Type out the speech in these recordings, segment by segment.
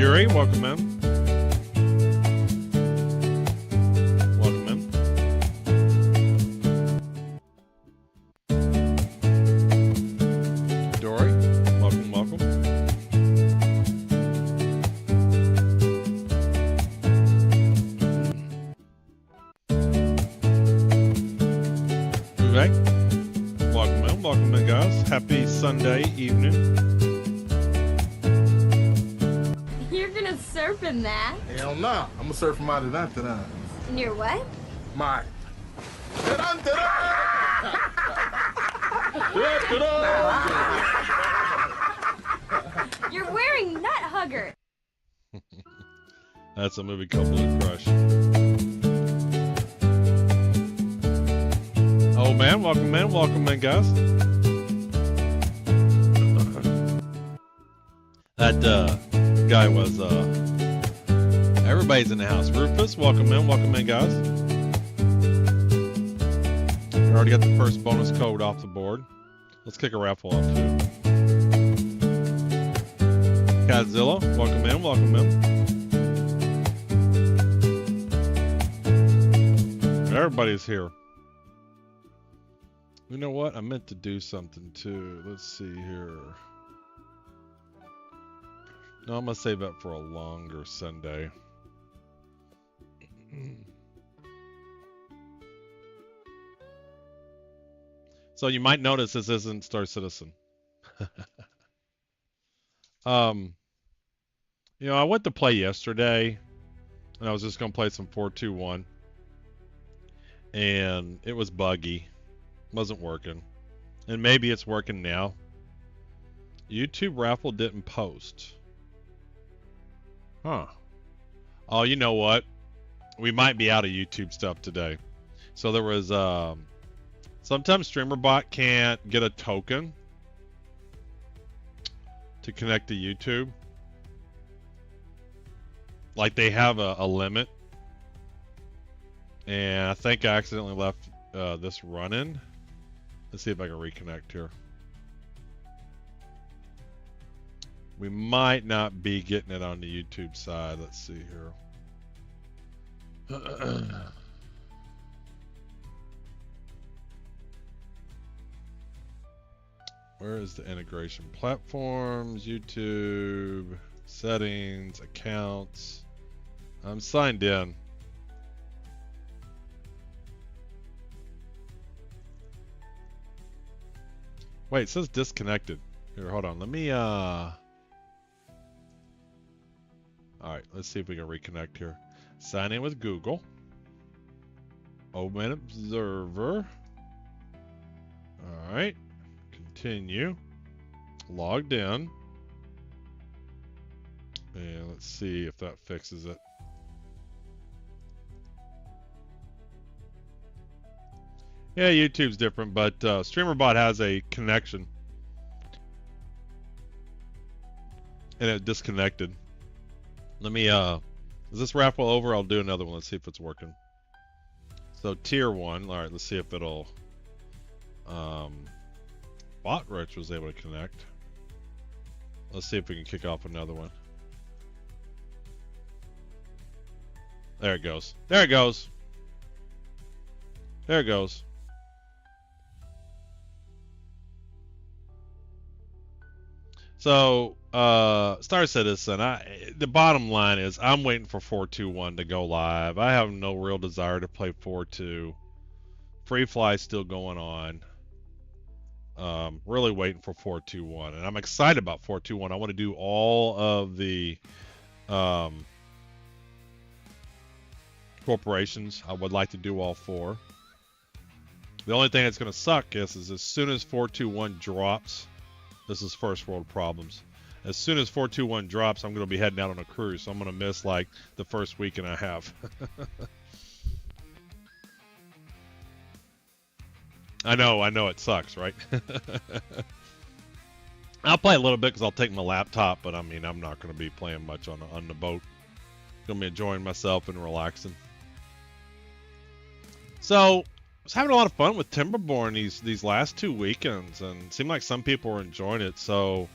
Yuri, welcome in. Welcome in. Dory, welcome, welcome. Vivek, welcome in, guys. Happy Sunday evening. Surfing that? Hell no. I'm gonna surf from out of that. And you're what? My. You're wearing Nut Hugger. That's a movie couple of crush. Oh man, welcome in, guys. That guy was everybody's in the house. Rufus, welcome in, guys. We already got the first bonus code off the board. Let's kick a raffle off too. Godzilla, welcome in. Everybody's here. You know what? I meant to do something too. Let's see here. No, I'm going to save that for a longer Sunday. So you might notice this isn't Star Citizen. You know, I went to play yesterday, and I was just going to play some 4-2-1. And it was buggy. Wasn't working. And maybe it's working now. YouTube raffle didn't post. Huh. Oh, you know what? We might be out of YouTube stuff today. So there was, sometimes Streamerbot can't get a token to connect to YouTube. Like they have a limit. And I think I accidentally left this running. Let's see if I can reconnect here. We might not be getting it on the YouTube side. Let's see here. Where is the integration? Platforms, YouTube, settings, accounts. I'm signed in. Wait, it says disconnected. Here, hold on. Let me, Alright, let's see if we can reconnect here. Sign in with Google. Open Observer. Alright. Continue. Logged in. And let's see if that fixes it. Yeah, YouTube's different, but Streamerbot has a connection. And it disconnected. Let me, is this raffle over? I'll do another one. Let's see if it's working. So, tier 1. Alright, let's see if it'll, Bot Rich was able to connect. Let's see if we can kick off another one. There it goes. There it goes. There it goes. So, Star Citizen, the bottom line is I'm waiting for 4-2-1 to go live. I have no real desire to play 4-2. Free Fly still going on. Really waiting for 4-2-1. And I'm excited about 4-2-1. I want to do all of the corporations. I would like to do all 4. The only thing that's going to suck is as soon as 4-2-1 drops, this is first world problems. As soon as 4-2-1 drops, I'm going to be heading out on a cruise. So I'm going to miss like the first week and a half. I know it sucks, right? I'll play a little bit because I'll take my laptop, but I mean, I'm not going to be playing much on the boat. Going to be enjoying myself and relaxing. So, I was having a lot of fun with Timberborn these last 2 weekends, and it seemed like some people were enjoying it. So,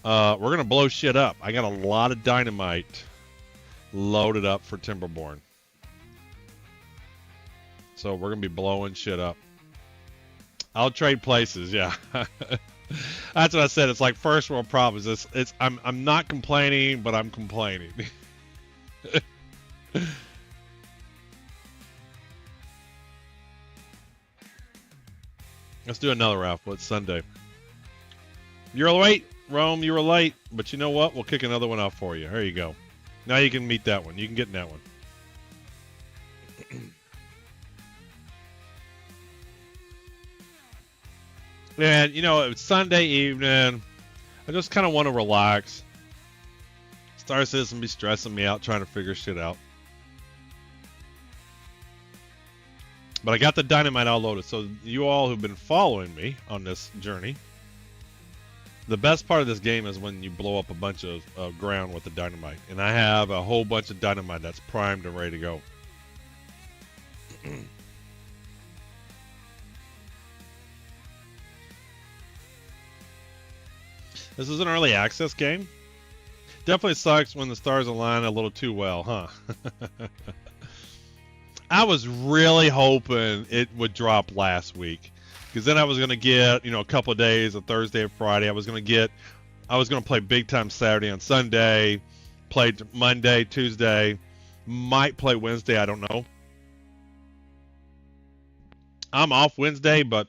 We're gonna blow shit up. I got a lot of dynamite loaded up for Timberborn. So we're gonna be blowing shit up. I'll trade places, yeah. That's what I said. It's like first world problems. I'm not complaining, but I'm complaining. Let's do another raffle. It's Sunday. You're late, Rome. You were late, but you know what? We'll kick another one out for you. There you go. Now you can meet that one. You can get in that one. And you know, it's Sunday evening. I just kind of want to relax. Star Citizen be stressing me out trying to figure shit out. But I got the dynamite all loaded. So you all who've been following me on this journey, the best part of this game is when you blow up a bunch of ground with the dynamite. And I have a whole bunch of dynamite that's primed and ready to go. This is an early access game. Definitely sucks when the stars align a little too well, huh? I was really hoping it would drop last week, because then I was going to get, you know, a couple of days, a Thursday and Friday. I was going to play big time Saturday and Sunday, played Monday, Tuesday, might play Wednesday, I don't know. I'm off Wednesday, but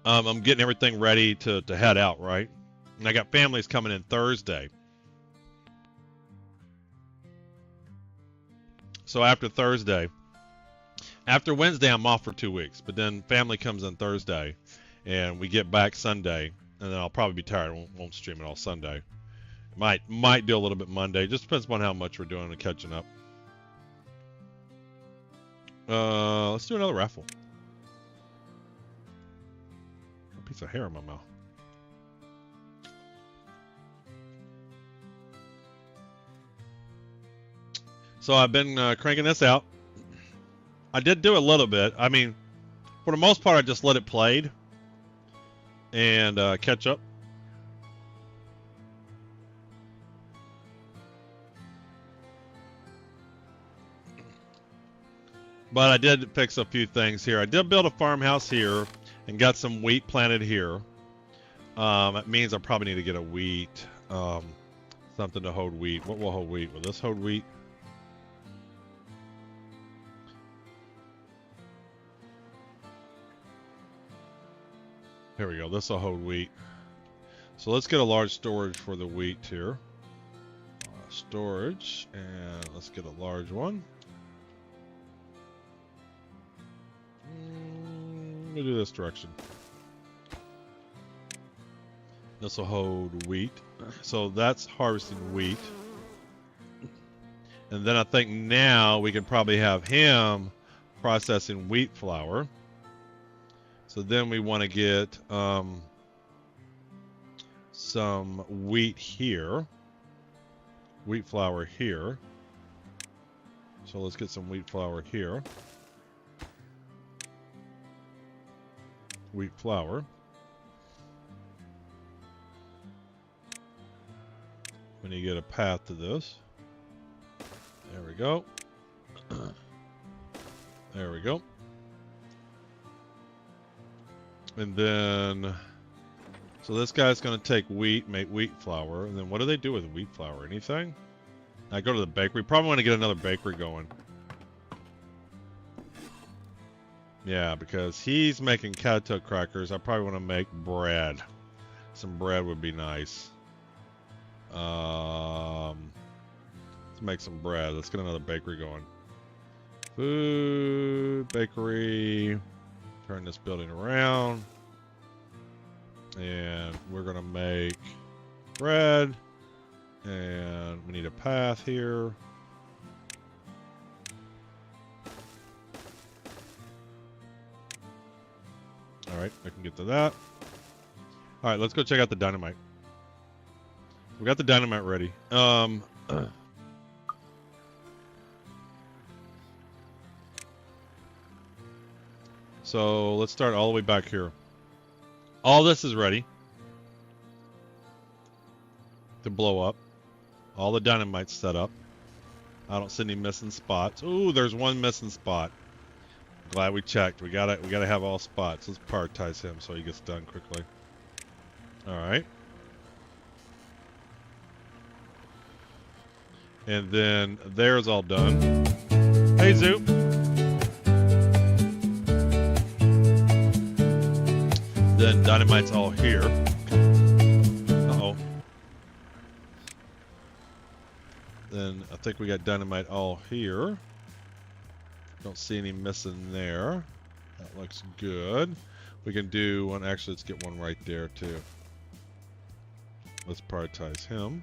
I'm getting everything ready to head out, right? And I got families coming in Thursday. So after Wednesday, I'm off for 2 weeks. But then family comes in Thursday, and we get back Sunday, and then I'll probably be tired. Won't stream it all Sunday. Might do a little bit Monday. Just depends on how much we're doing and catching up. Let's do another raffle. A piece of hair in my mouth. So I've been cranking this out. I did do a little bit. I mean, for the most part, I just let it play and catch up. But I did fix a few things here. I did build a farmhouse here and got some wheat planted here. That means I probably need to get a wheat, something to hold wheat. What will hold wheat? Will this hold wheat? Here we go. This will hold wheat. So let's get a large storage for the wheat here. Storage, and let's get a large one. We'll do this direction. This will hold wheat. So that's harvesting wheat. And then I think now we can probably have him processing wheat flour. So then we want to get some wheat here. Wheat flour here. So let's get some wheat flour here. Wheat flour. We need to get a path to this. There we go. There we go. And then, so this guy's going to take wheat, make wheat flour. And then what do they do with wheat flour? Anything? I go to the bakery. Probably want to get another bakery going. Yeah, because he's making cacao crackers. I probably want to make bread. Some bread would be nice. Let's make some bread. Let's get another bakery going. Food, bakery. Turn this building around. And we're going to make bread. And we need a path here. Alright, I can get to that. Alright, let's go check out the dynamite. We got the dynamite ready. So let's start all the way back here. All this is ready. to blow up. All the dynamite's set up. I don't see any missing spots. Ooh, there's one missing spot. Glad we checked. We gotta have all spots. Let's prioritize him so he gets done quickly. All right. And then there's all done. Hey, Zoo. Then dynamite's all here. Uh-oh. Then I think we got dynamite all here. Don't see any missing there. That looks good. We can do one. Actually, let's get one right there too. Let's prioritize him.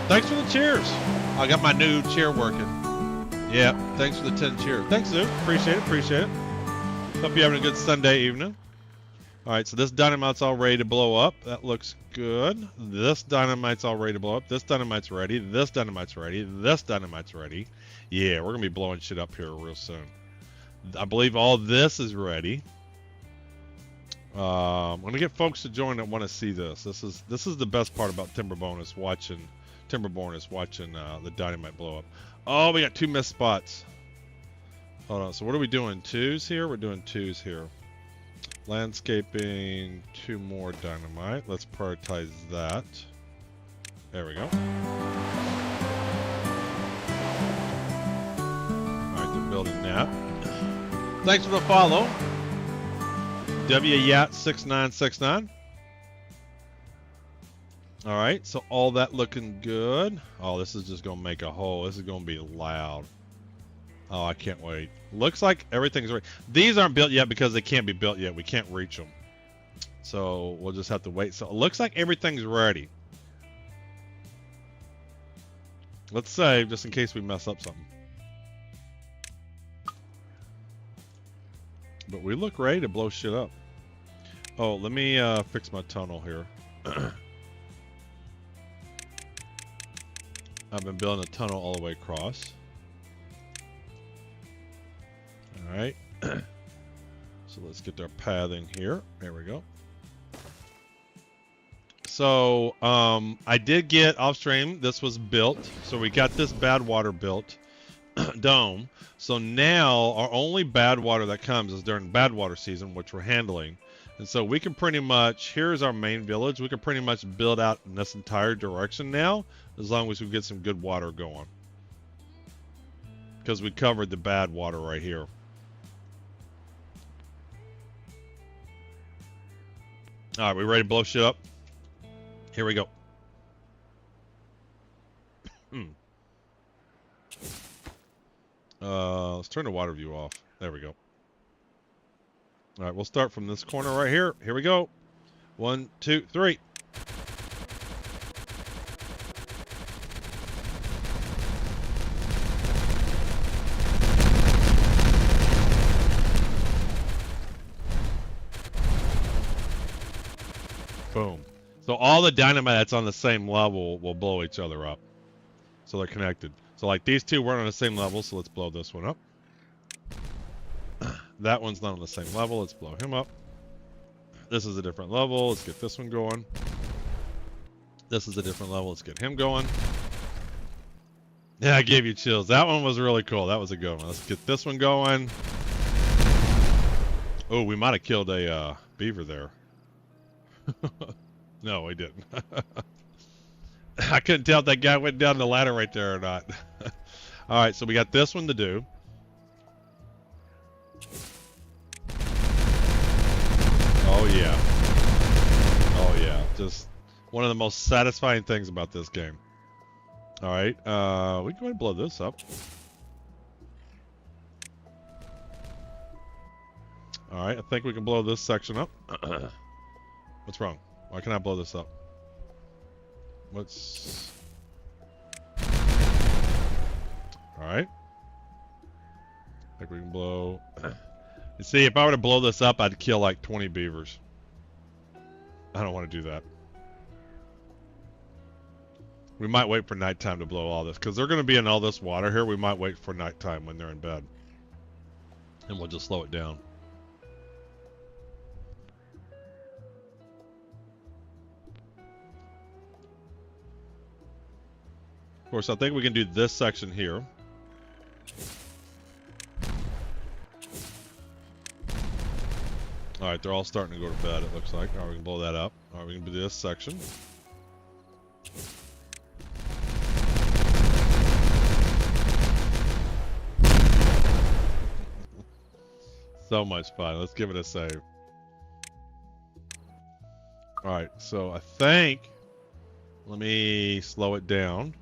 Thanks for the cheers. I got my new chair working. Yeah, thanks for the 10 cheers. Thanks, Zoo. Appreciate it. Appreciate it. Hope you're having a good Sunday evening. All right, so this dynamite's all ready to blow up. That looks good. This dynamite's all ready to blow up. This dynamite's ready. This dynamite's ready. This dynamite's ready. Yeah, we're going to be blowing shit up here real soon. I believe all this is ready. I'm going to get folks to join that want to see this. This is the best part about Timberborn is watching the dynamite blow up. Oh, we got 2 missed spots. Hold on. So what are we doing? 2s here? We're doing 2s here. Landscaping, 2 more dynamite. Let's prioritize that. There we go. Alright, they're building that. Thanks for the follow. WYat6969. Alright, so all that looking good. Oh, this is just going to make a hole. This is going to be loud. Oh, I can't wait. Looks like everything's ready. These aren't built yet because they can't be built yet. We can't reach them. So we'll just have to wait. So it looks like everything's ready. Let's save just in case we mess up something. But we look ready to blow shit up. Oh, let me fix my tunnel here. I've been building a tunnel all the way across. Alright, so let's get our pathing here. There we go. So, I did get off stream. This was built. So we got this bad water built dome. So now our only bad water that comes is during bad water season, which we're handling. And so we can pretty much, here's our main village. We can pretty much build out in this entire direction now, as long as we get some good water going. Because we covered the bad water right here. All right, we ready to blow shit up? Here we go. Let's turn the water view off. There we go. All right, we'll start from this corner right here. Here we go. 1, 2, 3. Boom. So all the dynamite that's on the same level will blow each other up. So they're connected. So like these two weren't on the same level, so let's blow this one up. That one's not on the same level. Let's blow him up. This is a different level. Let's get this one going. This is a different level. Let's get him going. Yeah, I gave you chills. That one was really cool. That was a good one. Let's get this one going. Oh, we might have killed a beaver there. No, we didn't. I couldn't tell if that guy went down the ladder right there or not. All right, so we got this one to do. Oh, yeah. Oh, yeah. Just one of the most satisfying things about this game. All right, we can go ahead and blow this up. All right, I think we can blow this section up. What's wrong? Why can't I blow this up? What's... All right. I think we can blow... You see, if I were to blow this up, I'd kill like 20 beavers. I don't want to do that. We might wait for nighttime to blow all this, because they're going to be in all this water here. We might wait for nighttime when they're in bed. And we'll just slow it down. Of course, I think we can do this section here. Alright, they're all starting to go to bed, it looks like. Alright, we can blow that up. Alright, we can do this section. So much fun. Let's give it a save. Alright, so I think... Let me slow it down.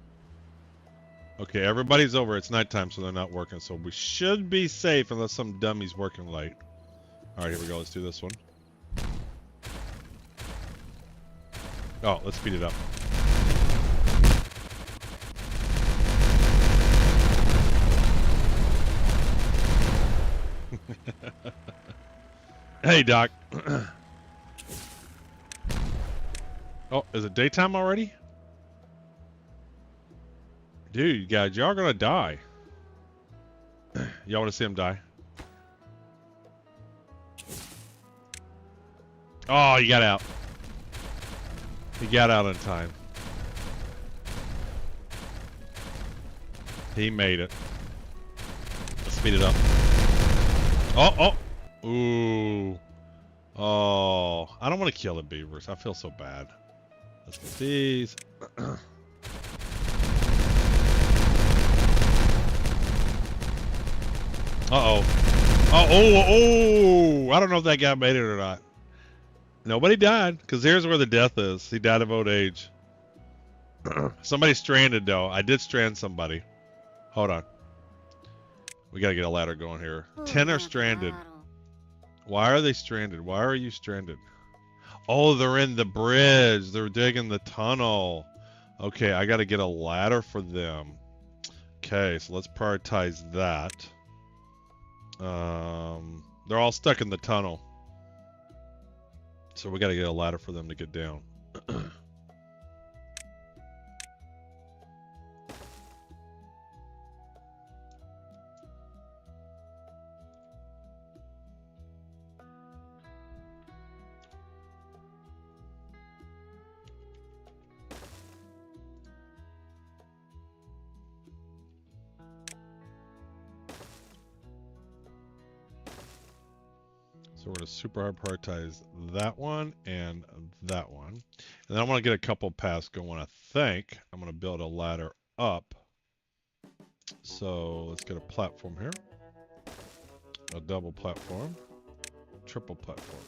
Okay, everybody's over. It's nighttime, so they're not working. So we should be safe unless some dummy's working late. Alright, here we go. Let's do this one. Oh, let's speed it up. Hey, Doc. Oh, is it daytime already? Dude, guys, y'all are gonna die. Y'all wanna see him die? Oh, he got out. He got out in time. He made it. Let's speed it up. Oh, oh. Ooh. Oh, I don't want to kill the beavers. I feel so bad. Let's get these. Uh-oh. Oh, I don't know if that guy made it or not. Nobody died, because here's where the death is. He died of old age. Somebody stranded, though. I did strand somebody. Hold on. We gotta get a ladder going here. 10 are stranded. Why are they stranded? Why are you stranded? Oh, they're in the bridge. They're digging the tunnel. Okay, I gotta get a ladder for them. Okay, so let's prioritize that. They're all stuck in the tunnel. So we gotta get a ladder for them to get down. So we're going to super hard prioritize that one and that one. And then I want to get a couple paths going, I think. I'm going to build a ladder up. So let's get a platform here. A double platform. Triple platform.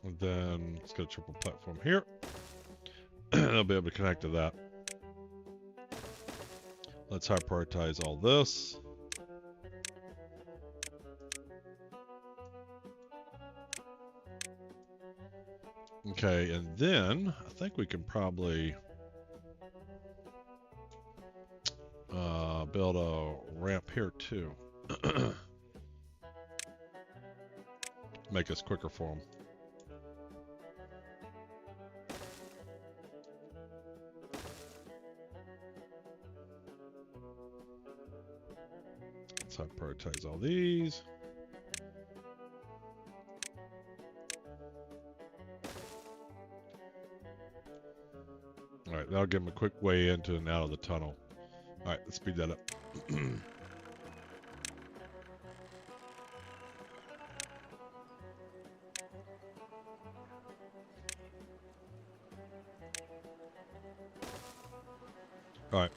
And then let's get a triple platform here. They'll be able to connect to that. Let's high prioritize all this. Okay, and then I think we can probably build a ramp here too. Make us quicker for them. Let's high prioritize all these. Alright, that'll give them a quick way into and out of the tunnel. Alright, let's speed that up. Alright.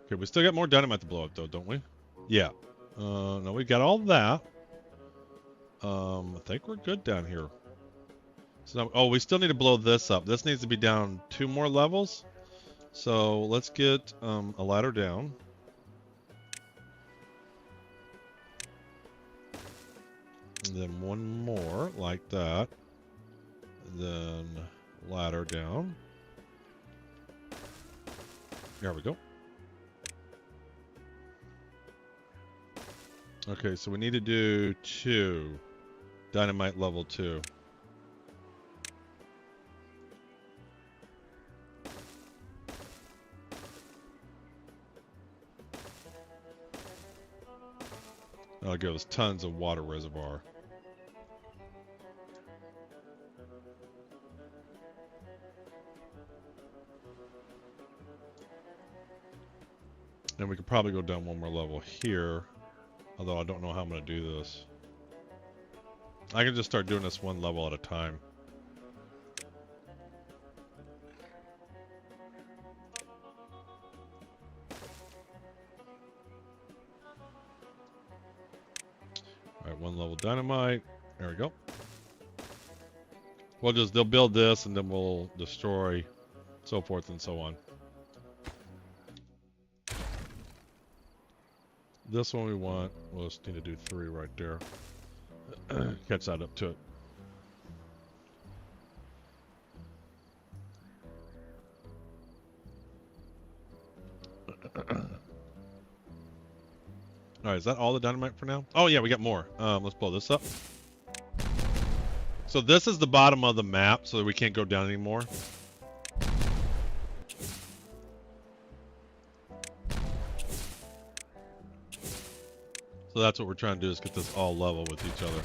Okay, we still got more dynamite to blow up though, don't we? Yeah. No, we got all that. I think we're good down here. So now, oh, we still need to blow this up. This needs to be down 2 more levels. So let's get a ladder down. And then 1 more like that. And then ladder down. There we go. Okay, so we need to do 2. Dynamite level 2. That'll give us tons of water reservoir. And we could probably go down one more level here. Although I don't know how I'm going to do this. I can just start doing this one level at a time. Alright, one level dynamite. There we go. They'll build this and then we'll destroy, so forth and so on. This one we want, we'll just need to do 3 right there. Catch that up to it. Alright, is that all the dynamite for now? Oh yeah, we got more. Let's blow this up. So this is the bottom of the map, so that we can't go down anymore. So that's what we're trying to do, is get this all level with each other.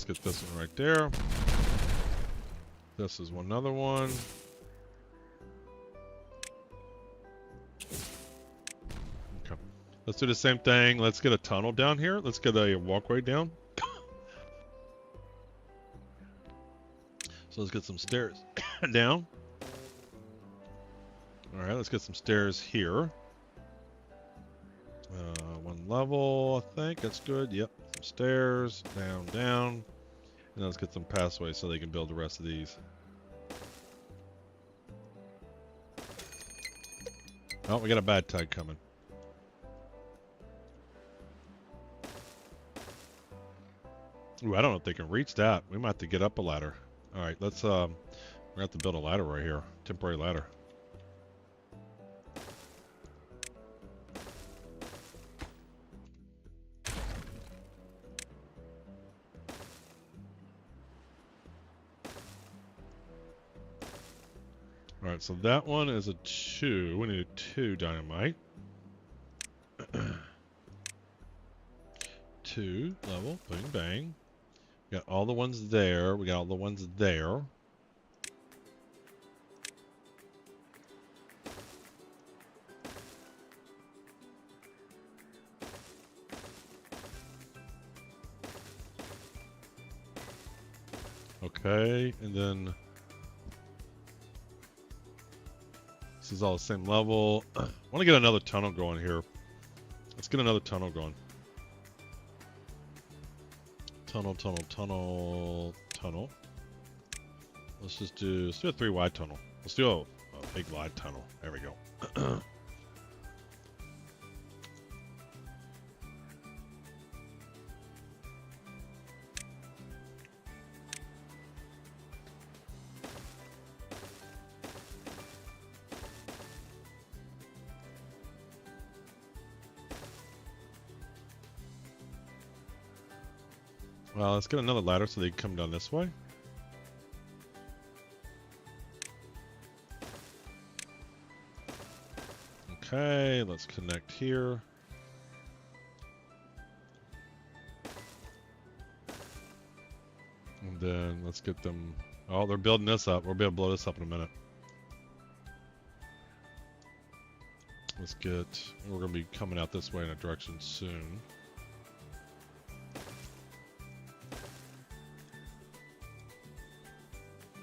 Get this one right there. This is another one. Okay. Let's do the same thing. Let's get a tunnel down here. Let's get a walkway down. So let's get some stairs down. All right, let's get some stairs here. One level, I think. That's good. Yep. Some stairs. Down, down. And let's get some pathways so they can build the rest of these. Oh, we got a bad tide coming. Ooh, I don't know if they can reach that. We might have to get up a ladder. All right, let's we're gonna have to build a ladder right here. Temporary ladder. Alright, so that one is a 2. We need a 2 dynamite. 2 level, bang bang. We got all the ones there. We got all the ones there. Okay, and then this is all the same level. I want to get another tunnel going here. Let's get another tunnel going. Tunnel, tunnel, tunnel, tunnel. Let's do a 3 wide tunnel. Let's do a big wide tunnel. There we go. Well, let's get another ladder so they can come down this way. Okay, let's connect here. And then let's get them. Oh, they're building this up. We'll be able to blow this up in a minute. Let's get. We're going to be coming out this way in a direction soon.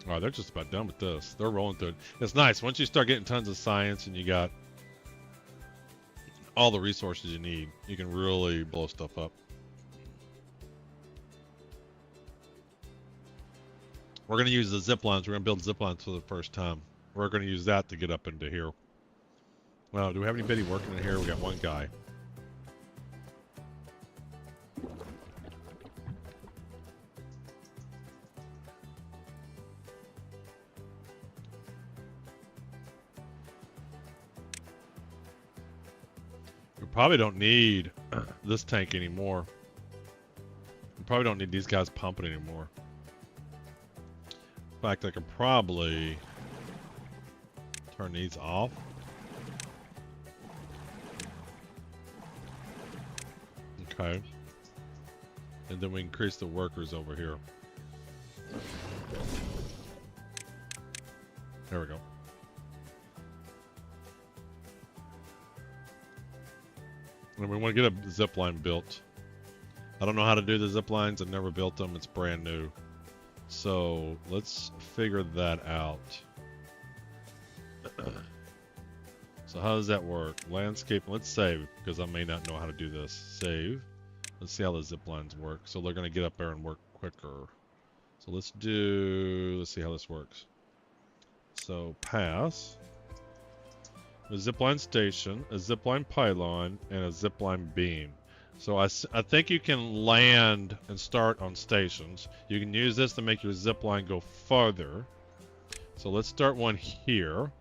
Oh, they're just about done with this. They're rolling through it. It's nice. Once you start getting tons of science and you got all the resources you need, you can really blow stuff up. We're going to use the zip lines. We're going to build zip lines for the first time. We're going to use that to get up into here. Well, do we have anybody working in here? We got one guy. probably don't need this tank anymore. We probably don't need these guys pumping anymore. In fact, I could probably turn these off. Okay. And then we increase the workers over here. There we go. And we want to get a zip line built. I don't know how to do the zip lines. I've never built them. It's brand new. So let's figure that out. So how does that work? Landscape. Let's save because I may not know how to do this. Save. Let's see how the zip lines work. So they're going to get up there and work quicker. So let's see how this works. So pass. A zipline station, a zipline pylon, and a zipline beam. So I think you can land and start on stations. You can use this to make your zipline go farther. So let's start one here.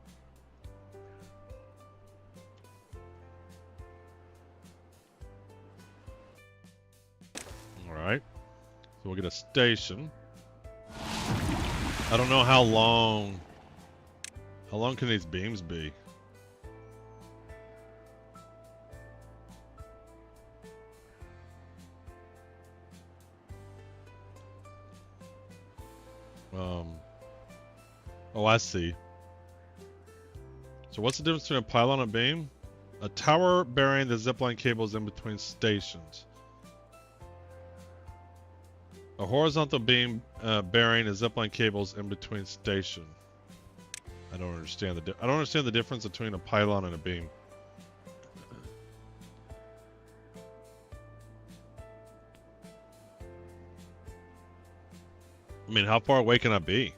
Alright. So we'll get a station. I don't know how long can these beams be? Oh, I see. So what's the difference between a pylon and a beam? A tower bearing the zipline cables in between stations. A horizontal beam bearing the zipline cables in between station. I don't understand the difference between a pylon and a beam. I mean, how far away can I be?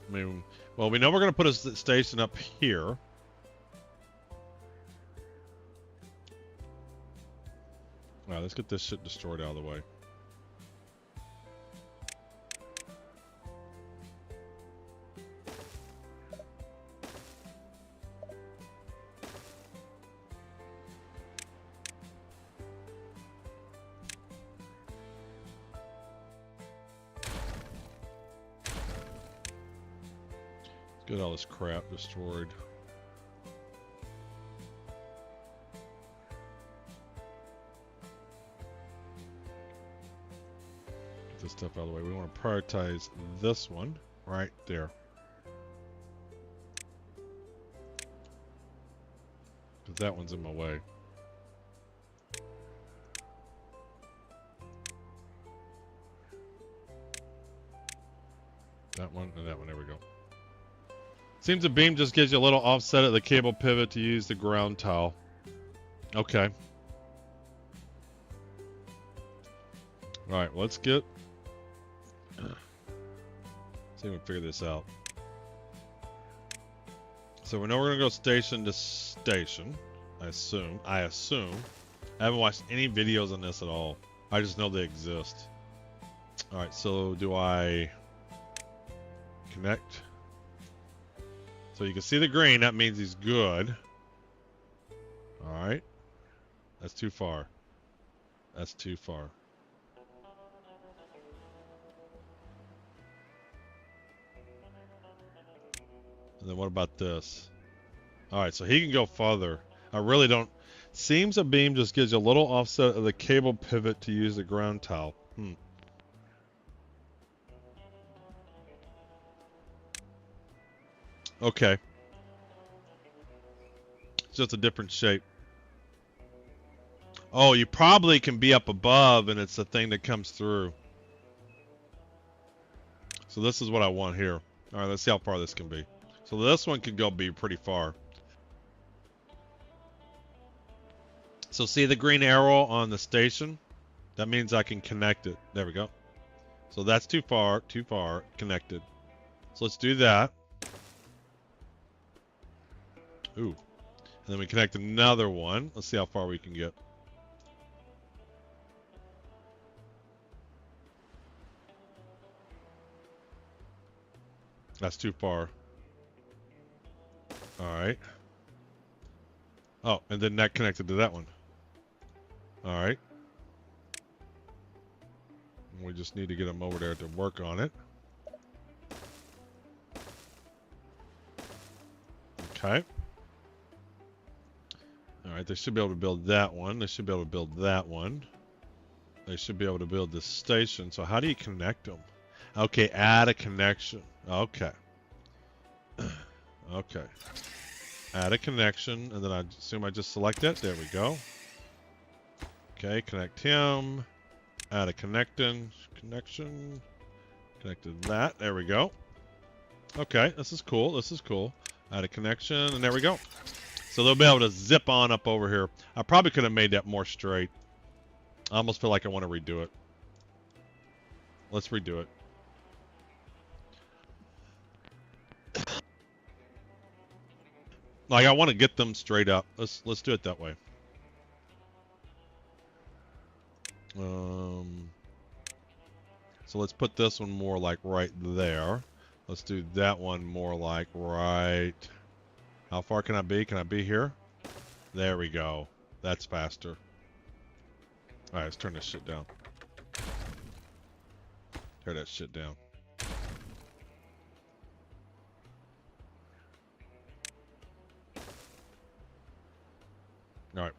I mean, well, we know we're going to put a station up here. Alright, let's get this shit destroyed out of the way. Get all this crap destroyed. Get this stuff out of the way. We want to prioritize this one right there. Because that one's in my way. That one and that one. There we go. Seems the beam just gives you a little offset at the cable pivot to use the ground tile. Okay. Alright, let's get... see if we can figure this out. So we know we're going to go station to station. I assume. I haven't watched any videos on this at all. I just know they exist. Alright, so do I... connect? So you can see the green, that means he's good. Alright. That's too far. That's too far. And then what about this? Alright, so he can go farther. I really don't... Seems a beam just gives you a little offset of the cable pivot to use the ground tile. Okay. It's just a different shape. Oh, you probably can be up above and it's the thing that comes through. So this is what I want here. Alright, let's see how far this can be. So this one could be pretty far. So see the green arrow on the station? That means I can connect it. There we go. So that's too far, connected. So let's do that. Ooh. And then we connect another one. Let's see how far we can get. That's too far. Alright. Oh, and then that connected to that one. Alright. We just need to get them over there to work on it. Okay. Alright, they should be able to build that one. They should be able to build that one. They should be able to build this station. So how do you connect them? Okay, add a connection. Okay. Okay. Add a connection, and then I assume I just select it. There we go. Okay, connect him. Add a connection. Connected that. There we go. Okay, this is cool. This is cool. Add a connection, and there we go. So they'll be able to zip on up over here. I probably could have made that more straight. I almost feel like I want to redo it. Let's redo it. Like, I want to get them straight up. Let's do it that way. So let's put this one more like right there. Let's do that one more like right. How far can I be? Can I be here? There we go. That's faster. All right, let's turn this shit down. Tear that shit down. All right.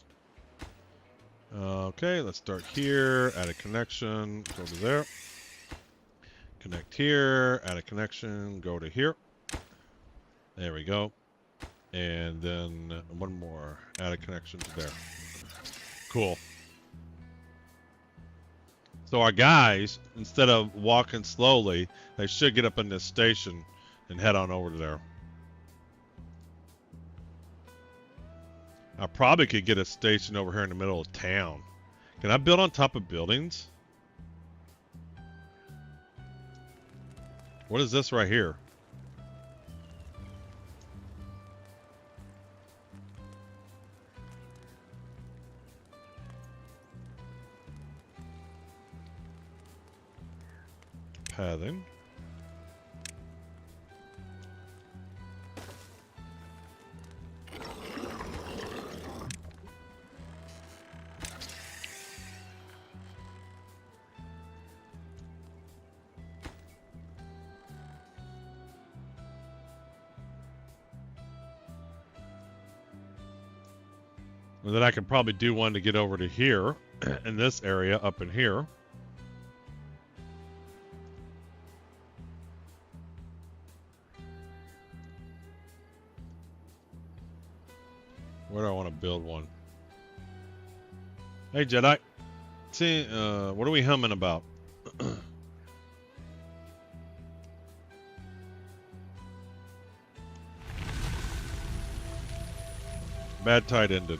Okay, let's start here. Add a connection. Go to there. Connect here. Add a connection. Go to here. There we go. And then one more. Add a connection to there. Cool. So our guys, instead of walking slowly, they should get up in this station and head on over to there. I probably could get a station over here in the middle of town. Can I build on top of buildings? What is this right here? Pathing. And then I can probably do one to get over to here, in this area, up in here. Where do I want to build one? Hey, Jedi. See, what are we humming about? Bad tide ended.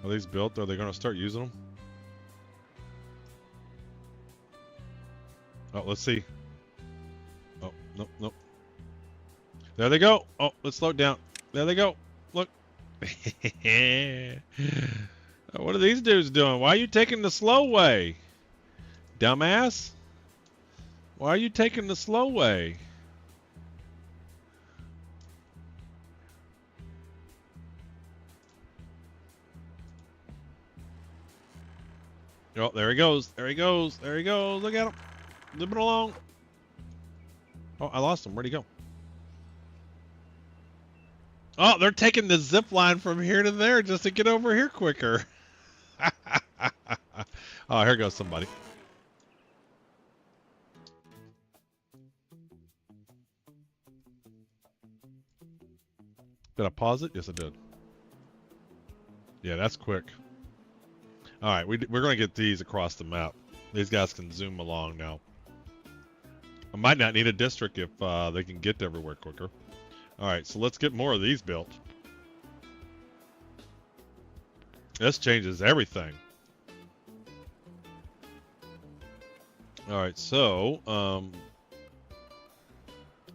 Are these built? Are they going to start using them? Oh, let's see. Oh, nope, nope. There they go. Oh, let's slow it down. There they go. Look. What are these dudes doing? Why are you taking the slow way? Dumbass. Why are you taking the slow way? Oh, there he goes. There he goes. There he goes. Look at him. Zipping along. Oh, I lost him. Where'd he go? Oh, they're taking the zip line from here to there just to get over here quicker. Oh, here goes somebody. Did I pause it? Yes, I did. Yeah, that's quick. All right, we're going to get these across the map. These guys can zoom along now. I might not need a district if they can get everywhere quicker. All right, so let's get more of these built. This changes everything. All right, so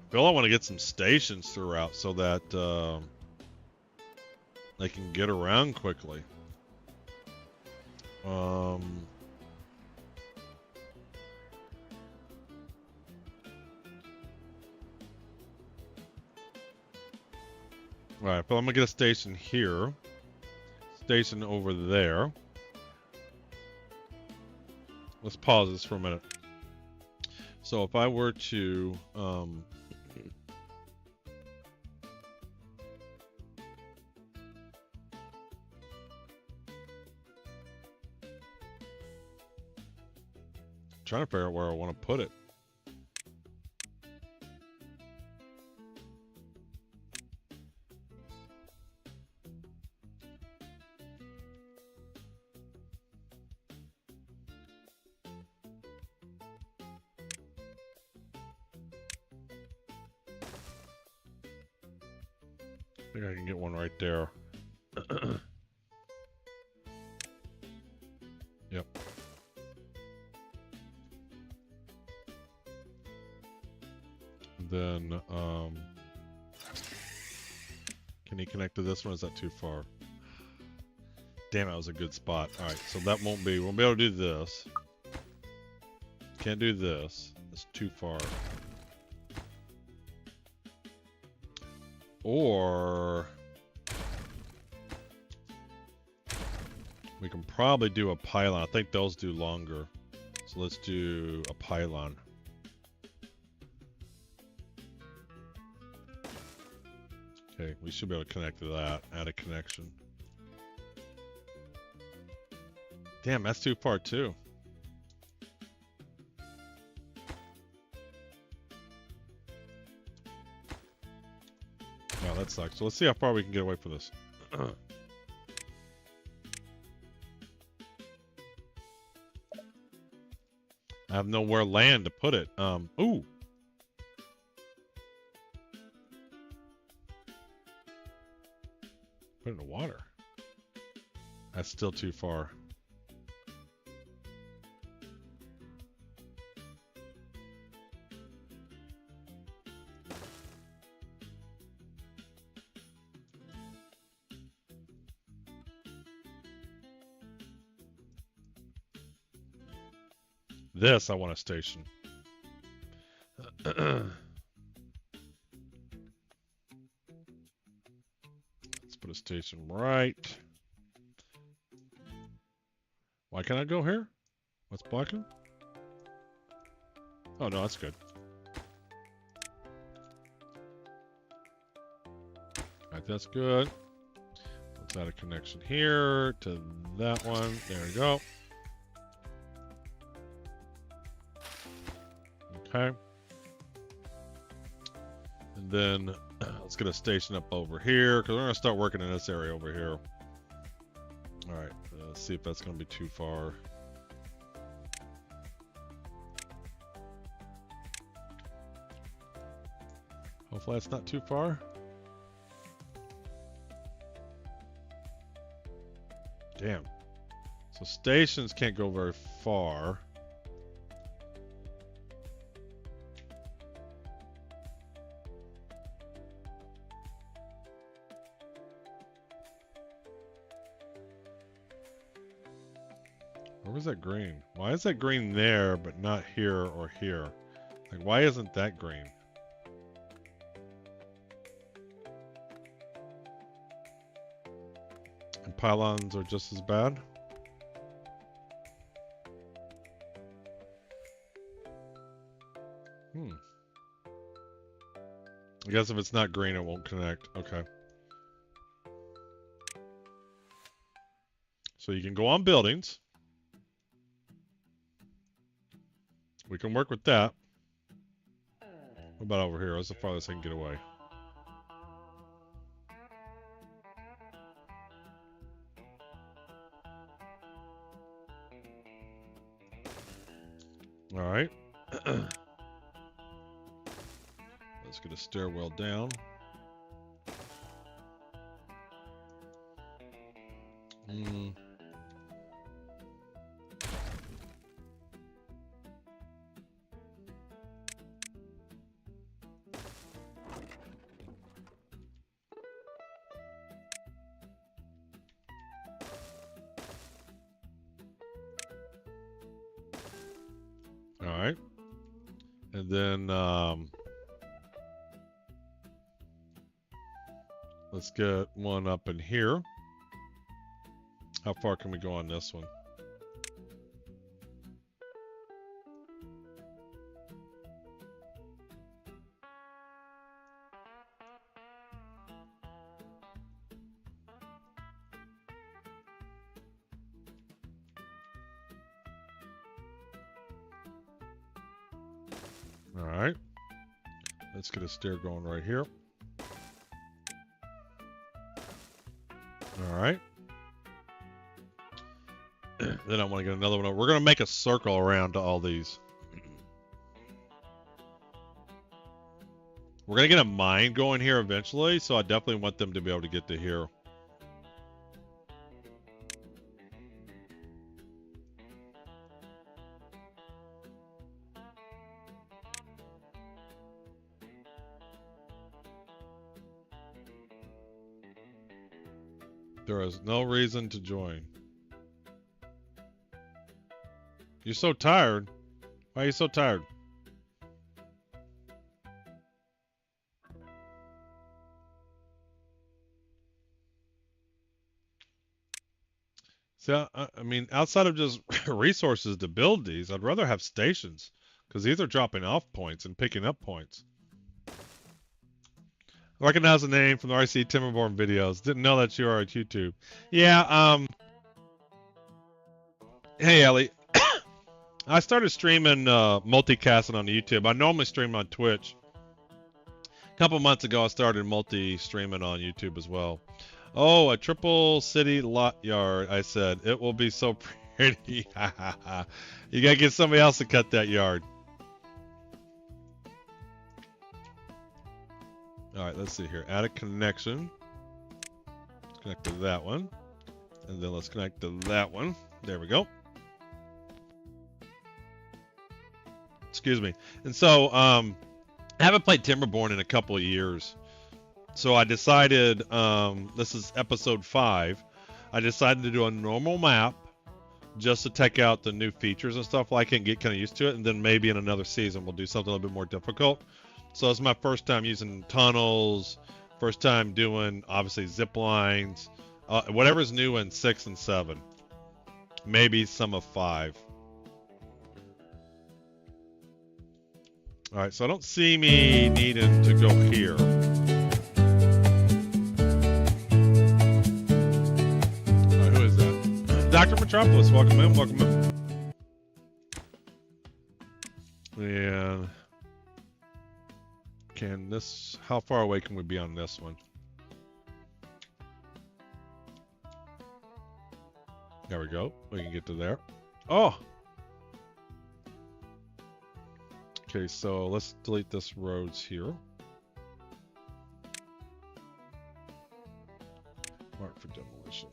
Bill, I want to get some stations throughout so that they can get around quickly. Alright, but I'm gonna get a station here. Station over there. Let's pause this for a minute. So if I were to trying to figure out where I want to put it. I think I can get one right there. Yep. Then, can he connect to this one? Is that too far? Damn, that was a good spot. Alright, so that won't be, we'll be able to do this. Can't do this. It's too far. Or we can probably do a pylon. I think those do longer. So let's do a pylon. Okay, we should be able to connect to that. Add a connection. Damn, that's too far too. Oh, that sucks. So let's see how far we can get away from this. I have nowhere land to put it. Ooh. Put it in the water. That's still too far. This I want a station. Let's put a station right. Why can't I go here? What's blocking? Oh no, that's good. Alright, that's good. Let's add a connection here to that one. There we go. Okay. And then let's get a station up over here because we're going to start working in this area over here. Alright, let's see if that's going to be too far. Hopefully that's not too far. Damn. So stations can't go very far. Where was that green? Why is that green there, but not here or here? Like, why isn't that green? And pylons are just as bad? I guess if it's not green, it won't connect. Okay. So you can go on buildings. We can work with that. What about over here? That's the farthest I can get away. All right. Let's get a stairwell down. All right. And then Let's get one up in here. How far can we go on this one? All right. Let's get a stair going right here. All right. Then I want to get another one over. We're going to make a circle around to all these. We're going to get a mine going here eventually, so I definitely want them to be able to get to here. There is no reason to join. You're so tired. Why are you so tired? See, I mean, outside of just resources to build these, I'd rather have stations, because these are dropping off points and picking up points. Recognize the name from the RC Timberborn videos. Didn't know that you are at YouTube. Yeah, hey, Ellie. I started streaming multicasting on YouTube. I normally stream on Twitch. A couple months ago, I started multi-streaming on YouTube as well. Oh, a triple city lot yard. I said, it will be so pretty. You gotta get somebody else to cut that yard. All right, let's see here. Add a connection. Let's connect to that one. And then let's connect to that one. There we go. Excuse me. And so, I haven't played Timberborn in a couple of years. So I decided, this is episode 5. I decided to do a normal map just to check out the new features and stuff like it and get kind of used to it. And then maybe in another season, we'll do something a little bit more difficult. So it's my first time using tunnels, first time doing, obviously, zip lines, whatever's new in 6 and 7. Maybe some of 5. All right, so I don't see me needing to go here. All right, who is that? Dr. Metropolis, welcome in, welcome in. And can this, how far away can we be on this one? There we go, we can get to there. Oh! Okay, so let's delete this roads here. Mark for demolition.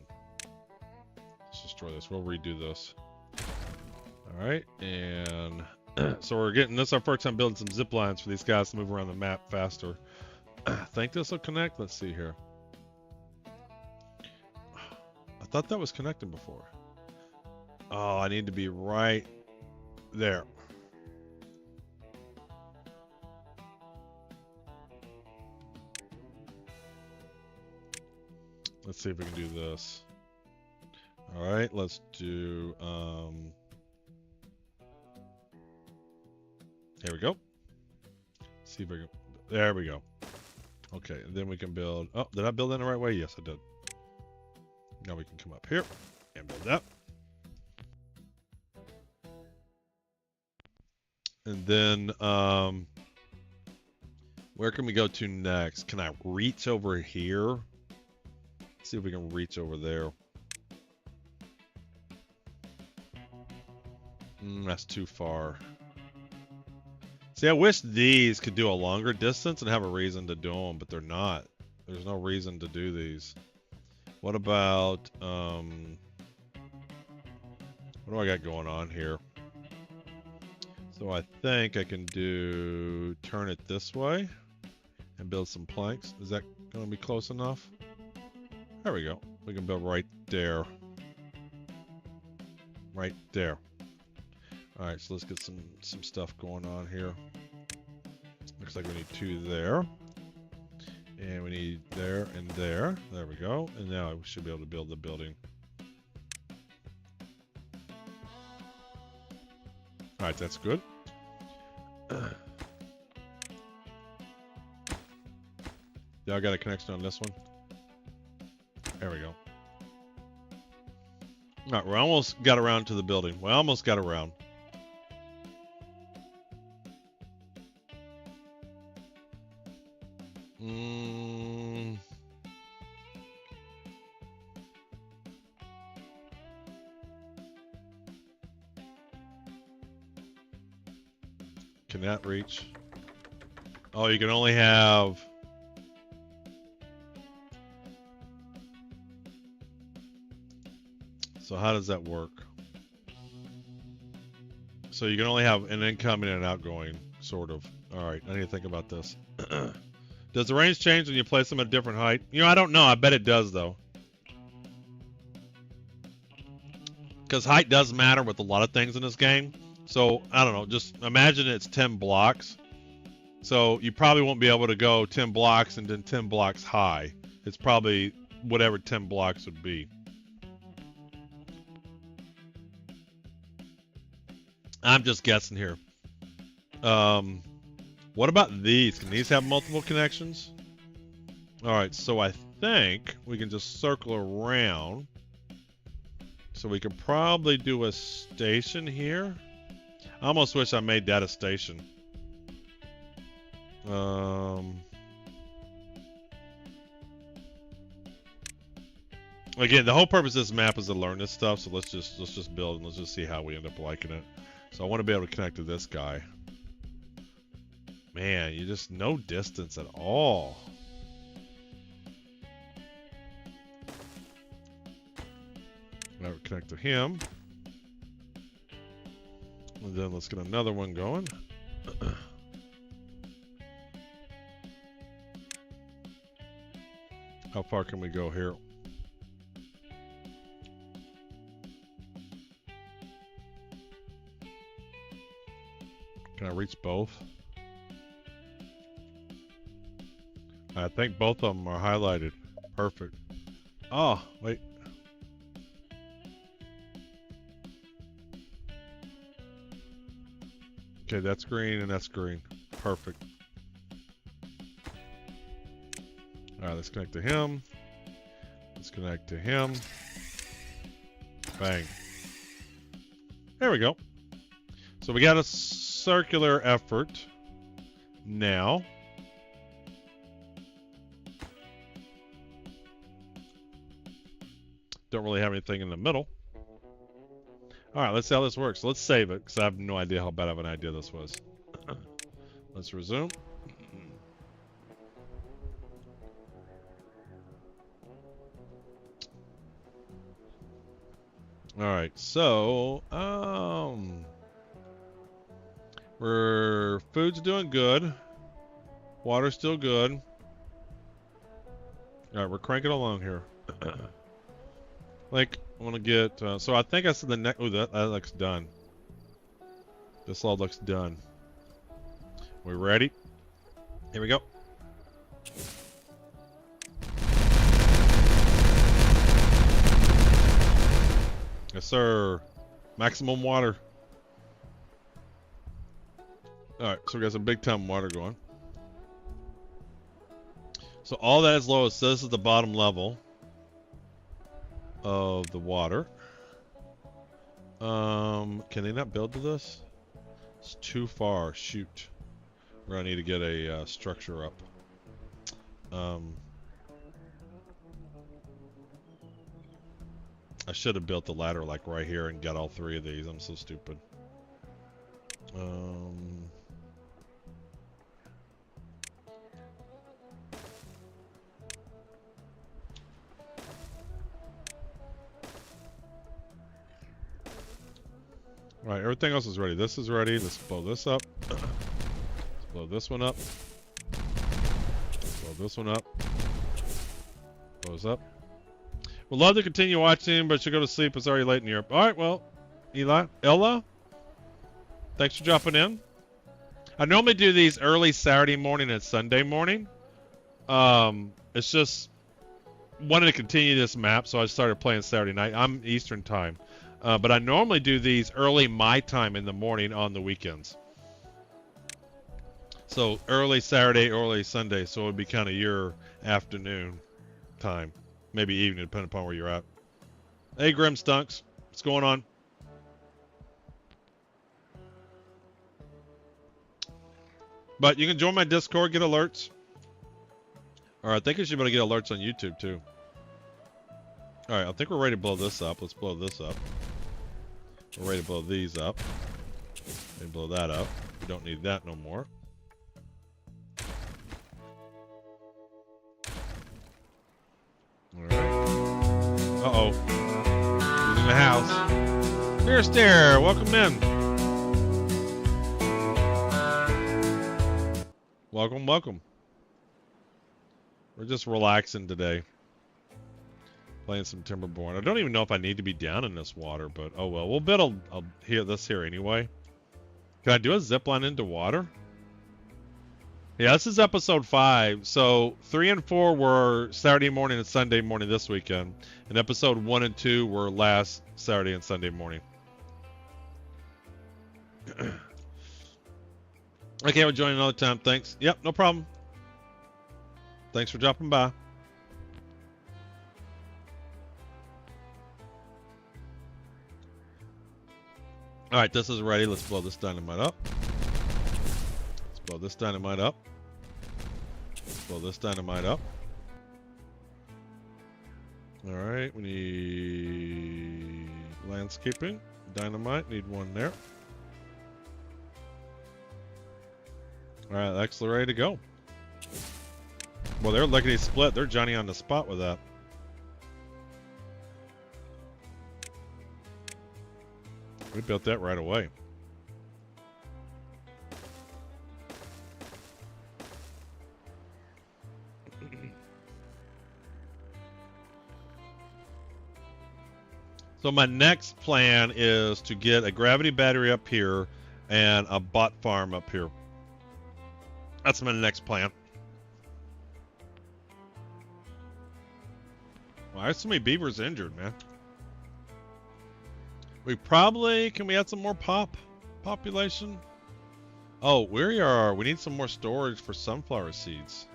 Let's destroy this. We'll redo this. All right, and so we're getting this our first time building some zip lines for these guys to move around the map faster. I think this will connect. Let's see here. I thought that was connected before. Oh, I need to be right there. Let's see if we can do this. All right, let's do, here we go. See if we can, there we go. Okay, and then we can build, oh, did I build that in the right way? Yes, I did. Now we can come up here and build that. And then, where can we go to next? Can I reach over here? See if we can reach over there. That's too far. See, I wish these could do a longer distance and have a reason to do them, but they're not. There's no reason to do these. What about, what do I got going on here? So I think I can do, turn it this way and build some planks. Is that going to be close enough? There we go. We can build right there. Right there. All right, so let's get some stuff going on here. Looks like we need 2 there. And we need there and there. There we go. And now we should be able to build the building. Alright, that's good. Yeah, I got a connection on this one. There we go. Alright, we almost got around to the building. We almost got around. Can that reach? Oh, you can only have... So how does that work? So you can only have an incoming and an outgoing, sort of. Alright, I need to think about this. Does the range change when you place them at a different height? You know, I don't know. I bet it does, though. Because height does matter with a lot of things in this game. So, I don't know. Just imagine it's 10 blocks. So, you probably won't be able to go 10 blocks and then 10 blocks high. It's probably whatever 10 blocks would be. I'm just guessing here. What about these? Can these have multiple connections? Alright, so I think we can just circle around. So we could probably do a station here. I almost wish I made that a station. Again, the whole purpose of this map is to learn this stuff, so let's just build and let's just see how we end up liking it. So I want to be able to connect to this guy. Man, you just no distance at all. Now we connect to him. And then let's get another one going. How far can we go here? Can I reach both? I think both of them are highlighted. Perfect. Oh, wait. Okay, that's green and that's green. Perfect. Alright, let's connect to him. Let's connect to him. Bang. There we go. So we got a circular effort now. Don't really have anything in the middle. Alright, let's see how this works. Let's save it, because I have no idea how bad of an idea this was. Let's resume. Alright, so, food's doing good. Water's still good. Alright, we're cranking along here. Like, I want to get, so I think I said the next, oh, that looks done. This all looks done. We ready? Here we go. Yes, sir. Maximum water. Alright, so we got some big time water going. So all that is low, so this is the bottom level of the water. Can they not build to this? It's too far. Shoot. We're gonna need to get a structure up. I should have built the ladder like right here and got all three of these. I'm so stupid. Right, everything else is ready. This is ready. Let's blow this up. Let's blow this one up. Blow this one up. Blows up. Would love to continue watching, but should go to sleep. It's already late in Europe. Alright, well, Ella, thanks for dropping in. I normally do these early Saturday morning and Sunday morning. It's just wanted to continue this map, so I started playing Saturday night. I'm Eastern time, but I normally do these early my time in the morning on the weekends. So early Saturday, early Sunday, so it would be kind of your afternoon time, maybe evening, depending upon where you're at. Hey, Grim Stunks, what's going on? But you can join my Discord, get alerts. All right, I think you should be able to get alerts on YouTube too. All right, I think we're ready to blow this up. Let's blow this up. We're ready to blow these up. Maybe blow that up. We don't need that no more. All right. Uh-oh. Who's in the house? Here, Stare. Welcome in. Welcome, welcome. We're just relaxing today. Playing some Timberborn. I don't even know if I need to be down in this water, but oh well. We'll bet I'll hear this here anyway. Can I do a zip line into water? Yeah, this is episode 5. So 3 and 4 were Saturday morning and Sunday morning this weekend. And episode 1 and 2 were last Saturday and Sunday morning. Okay, we'll join another time. Thanks. Yep, no problem. Thanks for dropping by. Alright, this is ready. Let's blow this dynamite up. Let's blow this dynamite up. Let's blow this dynamite up. Alright, we need landscaping. Dynamite, need one there. Alright, that's ready to go. Well, they're lickety split. They're Johnny on the spot with that. We built that right away. So my next plan is to get a gravity battery up here and a bot farm up here. That's my next plan. Why are so many beavers injured, man? We probably, can we add some more population? Oh, we need some more storage for sunflower seeds.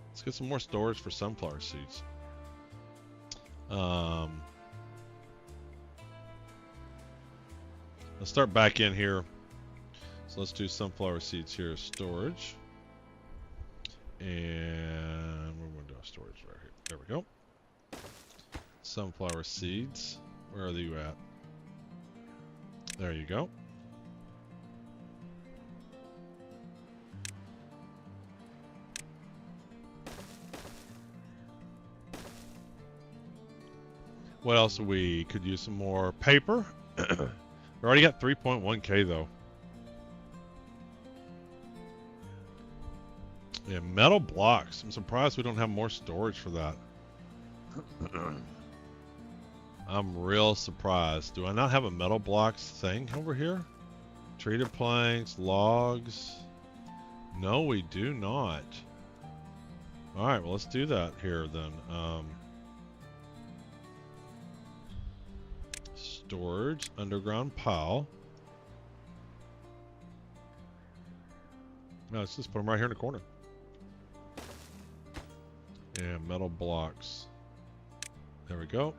Let's get some more storage for sunflower seeds. Let's start back in here. So let's do sunflower seeds here, storage. And we're going to do our storage right here. There we go. Sunflower seeds. Where are you at? There you go. What else? We could use some more paper. We already got 3.1K though. Yeah, metal blocks. I'm surprised we don't have more storage for that. I'm real surprised. Do I not have a metal blocks thing over here? Treated planks, logs. No, we do not. Alright, well let's do that here then. Storage, underground pile. No, let's just put them right here in the corner. And metal blocks. There we go.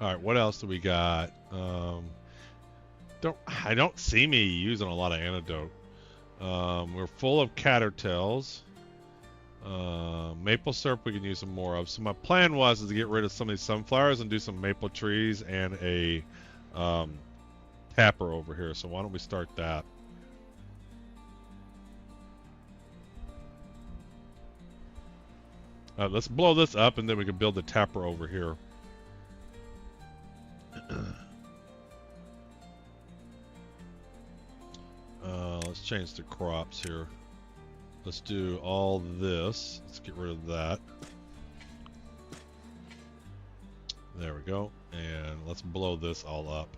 Alright, what else do we got? I don't see me using a lot of antidote. We're full of catertails. Maple syrup we can use some more of. So my plan was to get rid of some of these sunflowers and do some maple trees and a tapper over here. So why don't we start that? Let's blow this up and then we can build the tapper over here. Let's change the crops here. Let's do all this. Let's get rid of that. There we go. And let's blow this all up.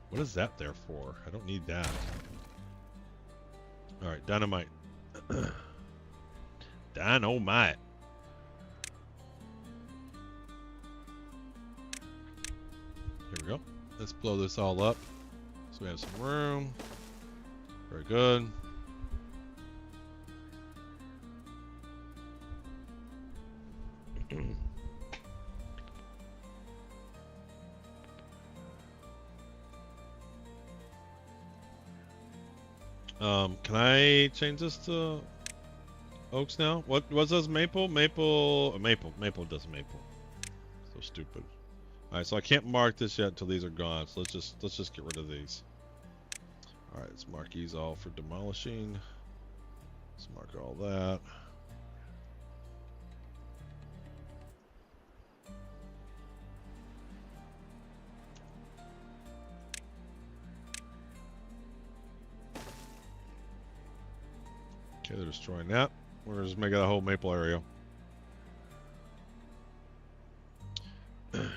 What is that there for? I don't need that. All right, dynamite. Dynamite. Here we go. Let's blow this all up so we have some room. Very good. Can I change this to oaks now? What was this? Maple? Maple does maple. So stupid. Alright, so I can't mark this yet until these are gone. So let's just get rid of these. Alright, let's mark these all for demolishing. Let's mark all that. Okay, they're destroying that. We're just making a whole maple area. Can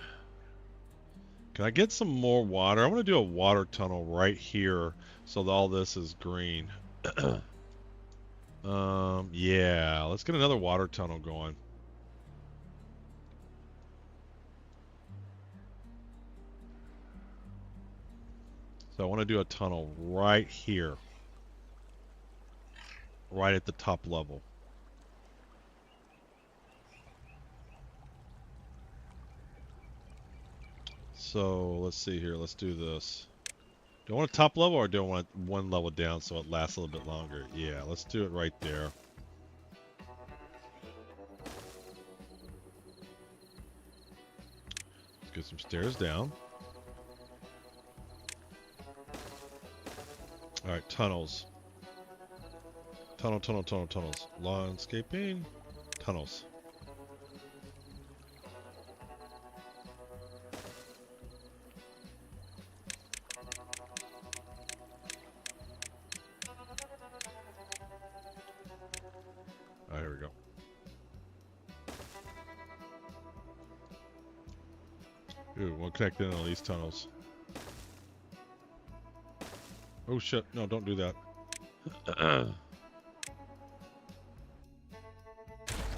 I get some more water? I want to do a water tunnel right here so that all this is green. Yeah, let's get another water tunnel going. So I want to do a tunnel right here. Right at the top level. So let's see here. Let's do this. Do I want a top level or do I want one level down so it lasts a little bit longer? Yeah, let's do it right there. Let's get some stairs down. Alright, tunnels. Tunnels. Landscaping. Tunnels. Alright, here we go. Ooh, we'll connect in on these tunnels. Oh shit, no, don't do that.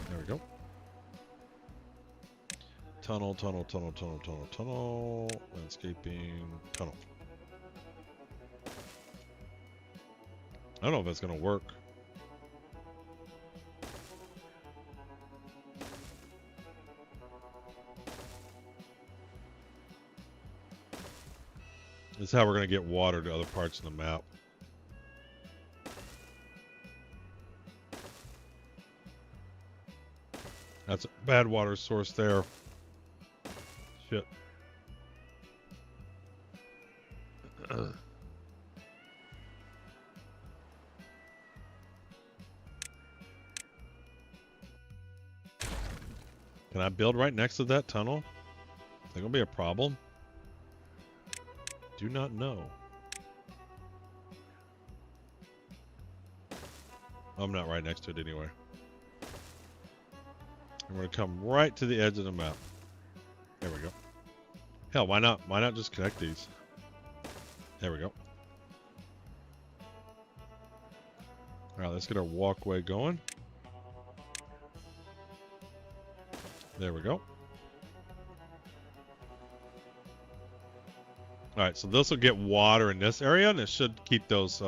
There we go. Tunnel. Landscaping. Tunnel. I don't know if that's gonna work. This is how we're gonna get water to other parts of the map. That's a bad water source there. Shit. Can I build right next to that tunnel? Is that gonna be a problem? Do not know. I'm not right next to it anyway. I'm going to come right to the edge of the map. There we go. Hell, why not? Why not just connect these? There we go. Alright, let's get our walkway going. There we go. Alright, so this will get water in this area, and it should keep those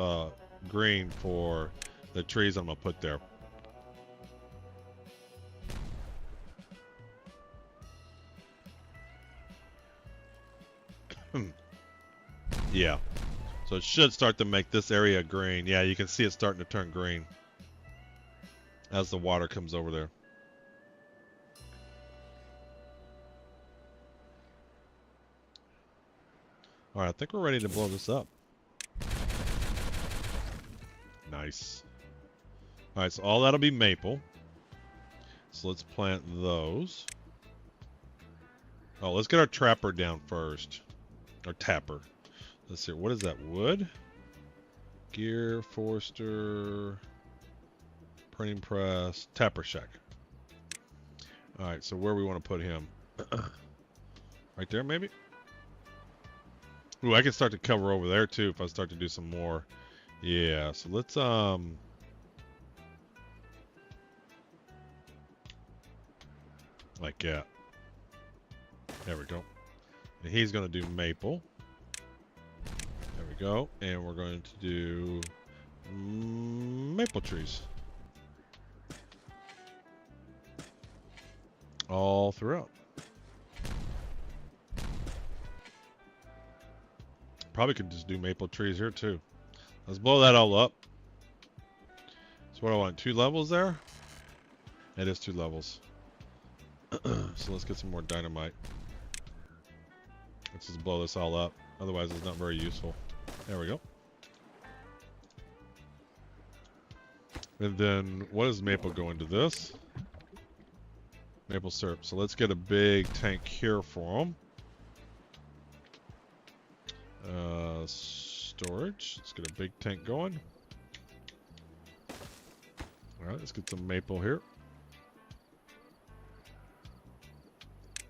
green for the trees I'm going to put there. Yeah. So it should start to make this area green. Yeah, you can see it starting to turn green as the water comes over there. Alright, I think we're ready to blow this up. Nice. Alright, so all that'll be maple. So let's plant those. Oh, let's get our trapper down first. Or tapper. Let's see, what is that? Wood? Gear, Forester, printing press, tapper shack. Alright, so where we want to put him? Right there, maybe? Ooh, I can start to cover over there too if I start to do some more Yeah, so let's like that. There we go. And he's gonna do maple. There we go. And we're going to do maple trees. All throughout. Probably could just do maple trees here too. Let's blow that all up. So what do I want? 2 levels there? It is 2 levels. So let's get some more dynamite. Let's just blow this all up. Otherwise it's not very useful. There we go. And then what does maple go into this? Maple syrup. So let's get a big tank here for them. Storage. Let's get a big tank going. Alright, let's get some maple here.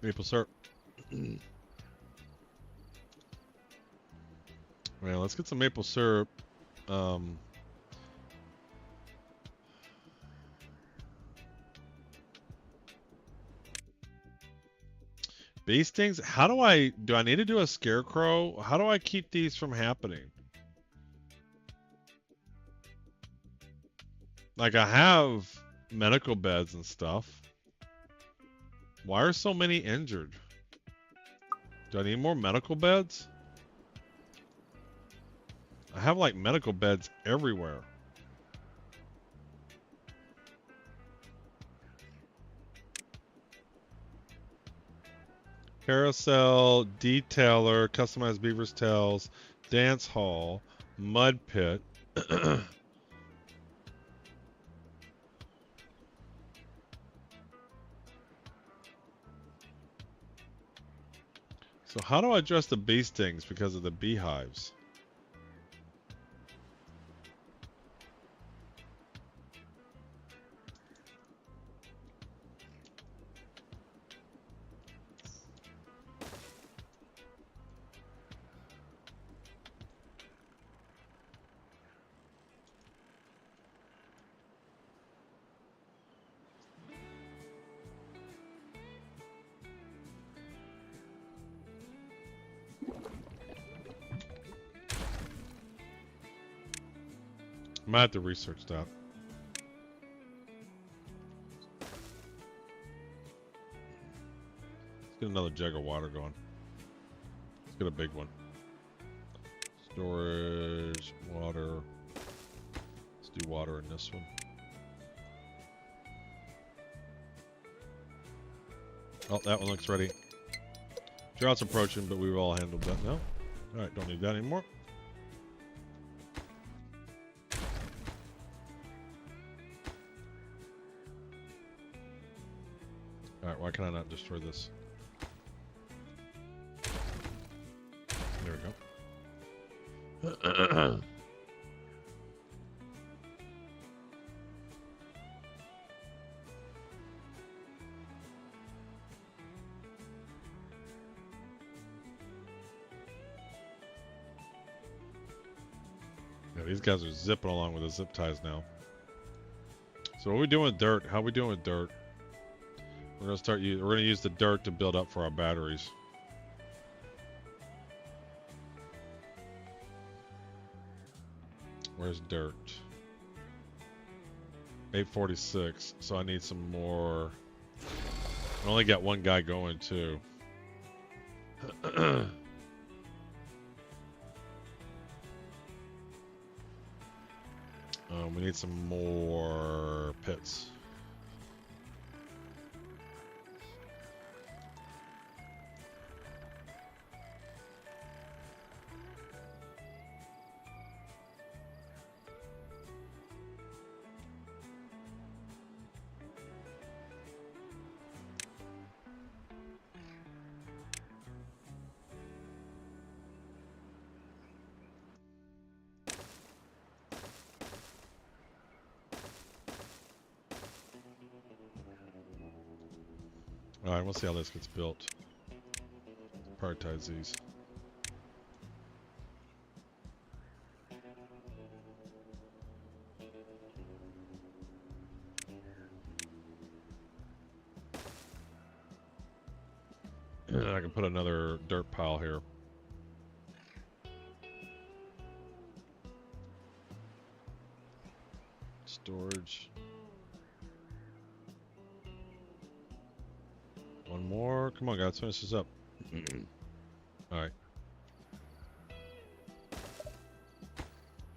Maple syrup. Well, let's get some maple syrup. Bee stings? How do I need to do a scarecrow? How do I keep these from happening? Like, I have medical beds and stuff. Why are so many injured? Do I need more medical beds? I have like medical beds everywhere. Carousel, detailer, customized beaver's tails, dance hall, mud pit. So how do I address the bee stings because of the beehives? I might have to research that. Let's get another jug of water going. Let's get a big one. Storage, water. Let's do water in this one. Oh, that one looks ready. Drought's approaching, but we've all handled that now. Alright, don't need that anymore. Alright, why can I not destroy this? There we go. Yeah, these guys are zipping along with the zip ties now. So what are we doing with dirt? How are we doing with dirt? We're gonna start. We're gonna use the dirt to build up for our batteries. Where's dirt? 846. So I need some more. I only got one guy going too. We need some more pits. Alright, we'll see how this gets built. Prioritize these. I can put another dirt pile here. Storage. One more. Come on, guys, finish this up. Alright.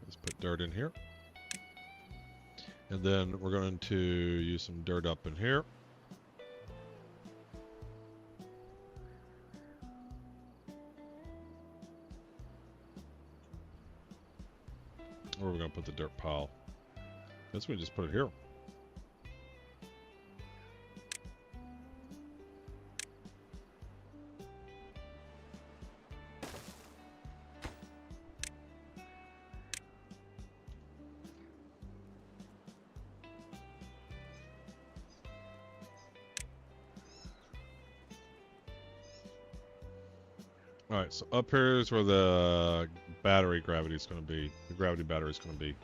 Let's put dirt in here. And then we're going to use some dirt up in here. Where are we going to put the dirt pile? Guess we just put it here. Alright, so up here is where the battery gravity is going to be. The gravity battery is going to be.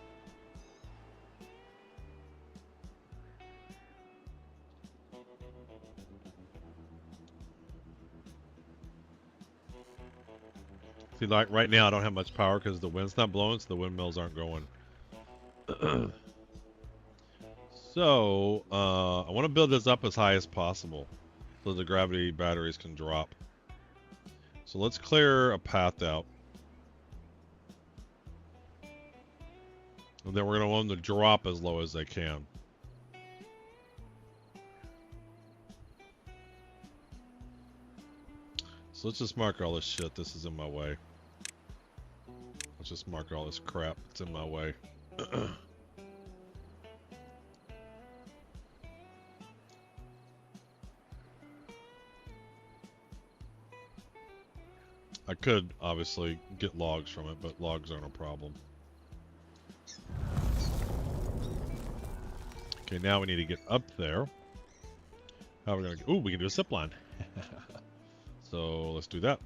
See, like right now I don't have much power because the wind's not blowing, so the windmills aren't going. So, I want to build this up as high as possible so the gravity batteries can drop. So let's clear a path out. And then we're going to want them to drop as low as they can. So let's just mark all this shit. This is in my way. Let's just mark all this crap that's in my way. I could obviously get logs from it, but logs aren't a problem. Okay, now we need to get up there. How are we gonna go? Ooh, we can do a zip line. So let's do that.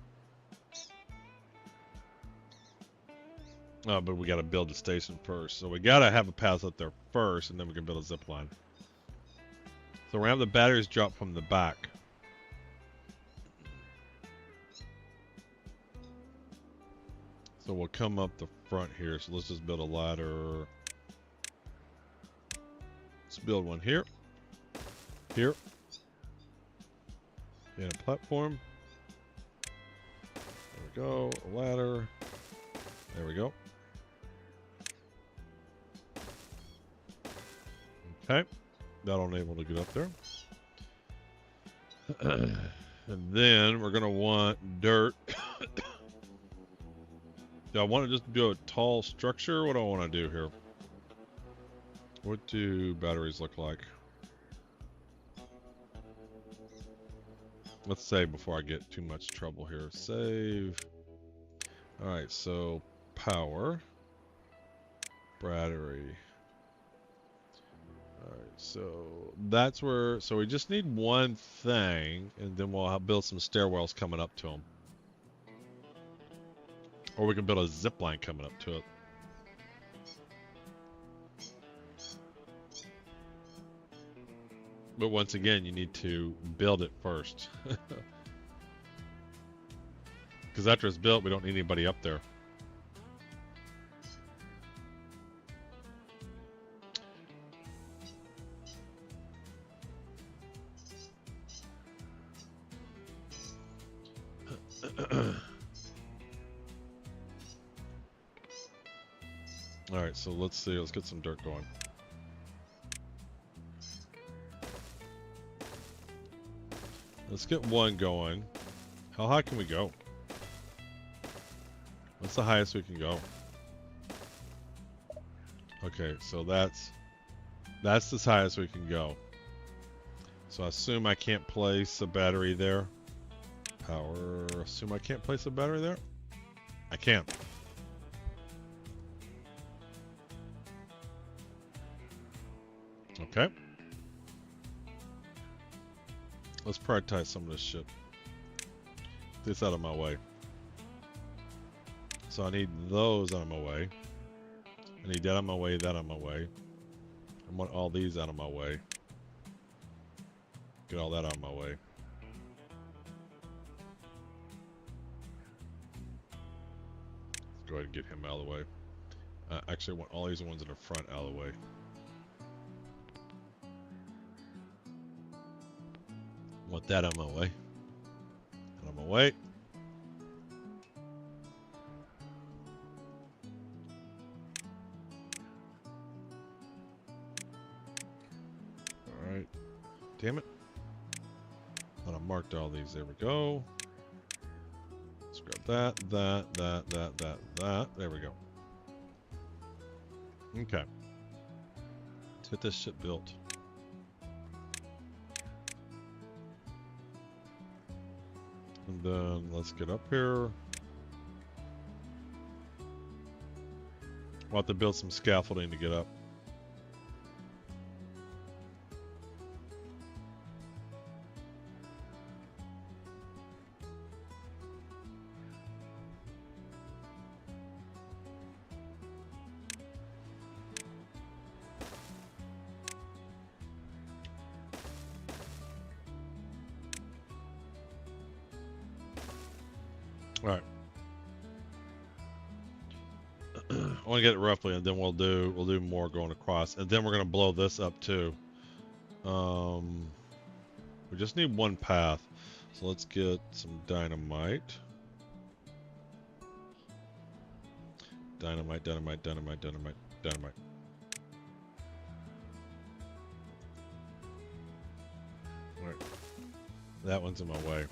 Oh, but we gotta build the station first. So we gotta have a path up there first, and then we can build a zip line. So we're gonna have the batteries drop from the back. So we'll come up the front here. So let's just build a ladder. Let's build one here. Here. And a platform. There we go. A ladder. There we go. Okay. That'll enable to get up there. And then we're going to want dirt. Do I want to just do a tall structure? What do I want to do here? What do batteries look like? Let's save before I get too much trouble here. Save. Alright, so power. Battery. Alright, so that's where... So we just need one thing, and then we'll build some stairwells coming up to them. Or we can build a zip line coming up to it. But once again, you need to build it first. Because after it's built, we don't need anybody up there. Alright, so let's see. Let's get some dirt going. Let's get one going. How high can we go? What's the highest we can go? Okay, so that's as high as we can go. So I assume I can't place a battery there. Power. Assume I can't place a battery there? I can't. Okay. Let's prioritize some of this shit. Get this out of my way. So I need those out of my way. I need that out of my way, that out of my way. I want all these out of my way. Get all that out of my way. go ahead and get him out of the way. Actually, I want all these ones in the front out of the way. Want that out of my way. Out of my way. Alright. Damn it. And I marked all these. There we go. Let's grab that. There we go. Okay. Let's get this shit built. And then let's get up here. We'll have to build some scaffolding to get up. Alright. I want to get it roughly, and then we'll do more going across, and then we're gonna blow this up too. We just need one path, so let's get some dynamite. Dynamite. Alright. That one's in my way.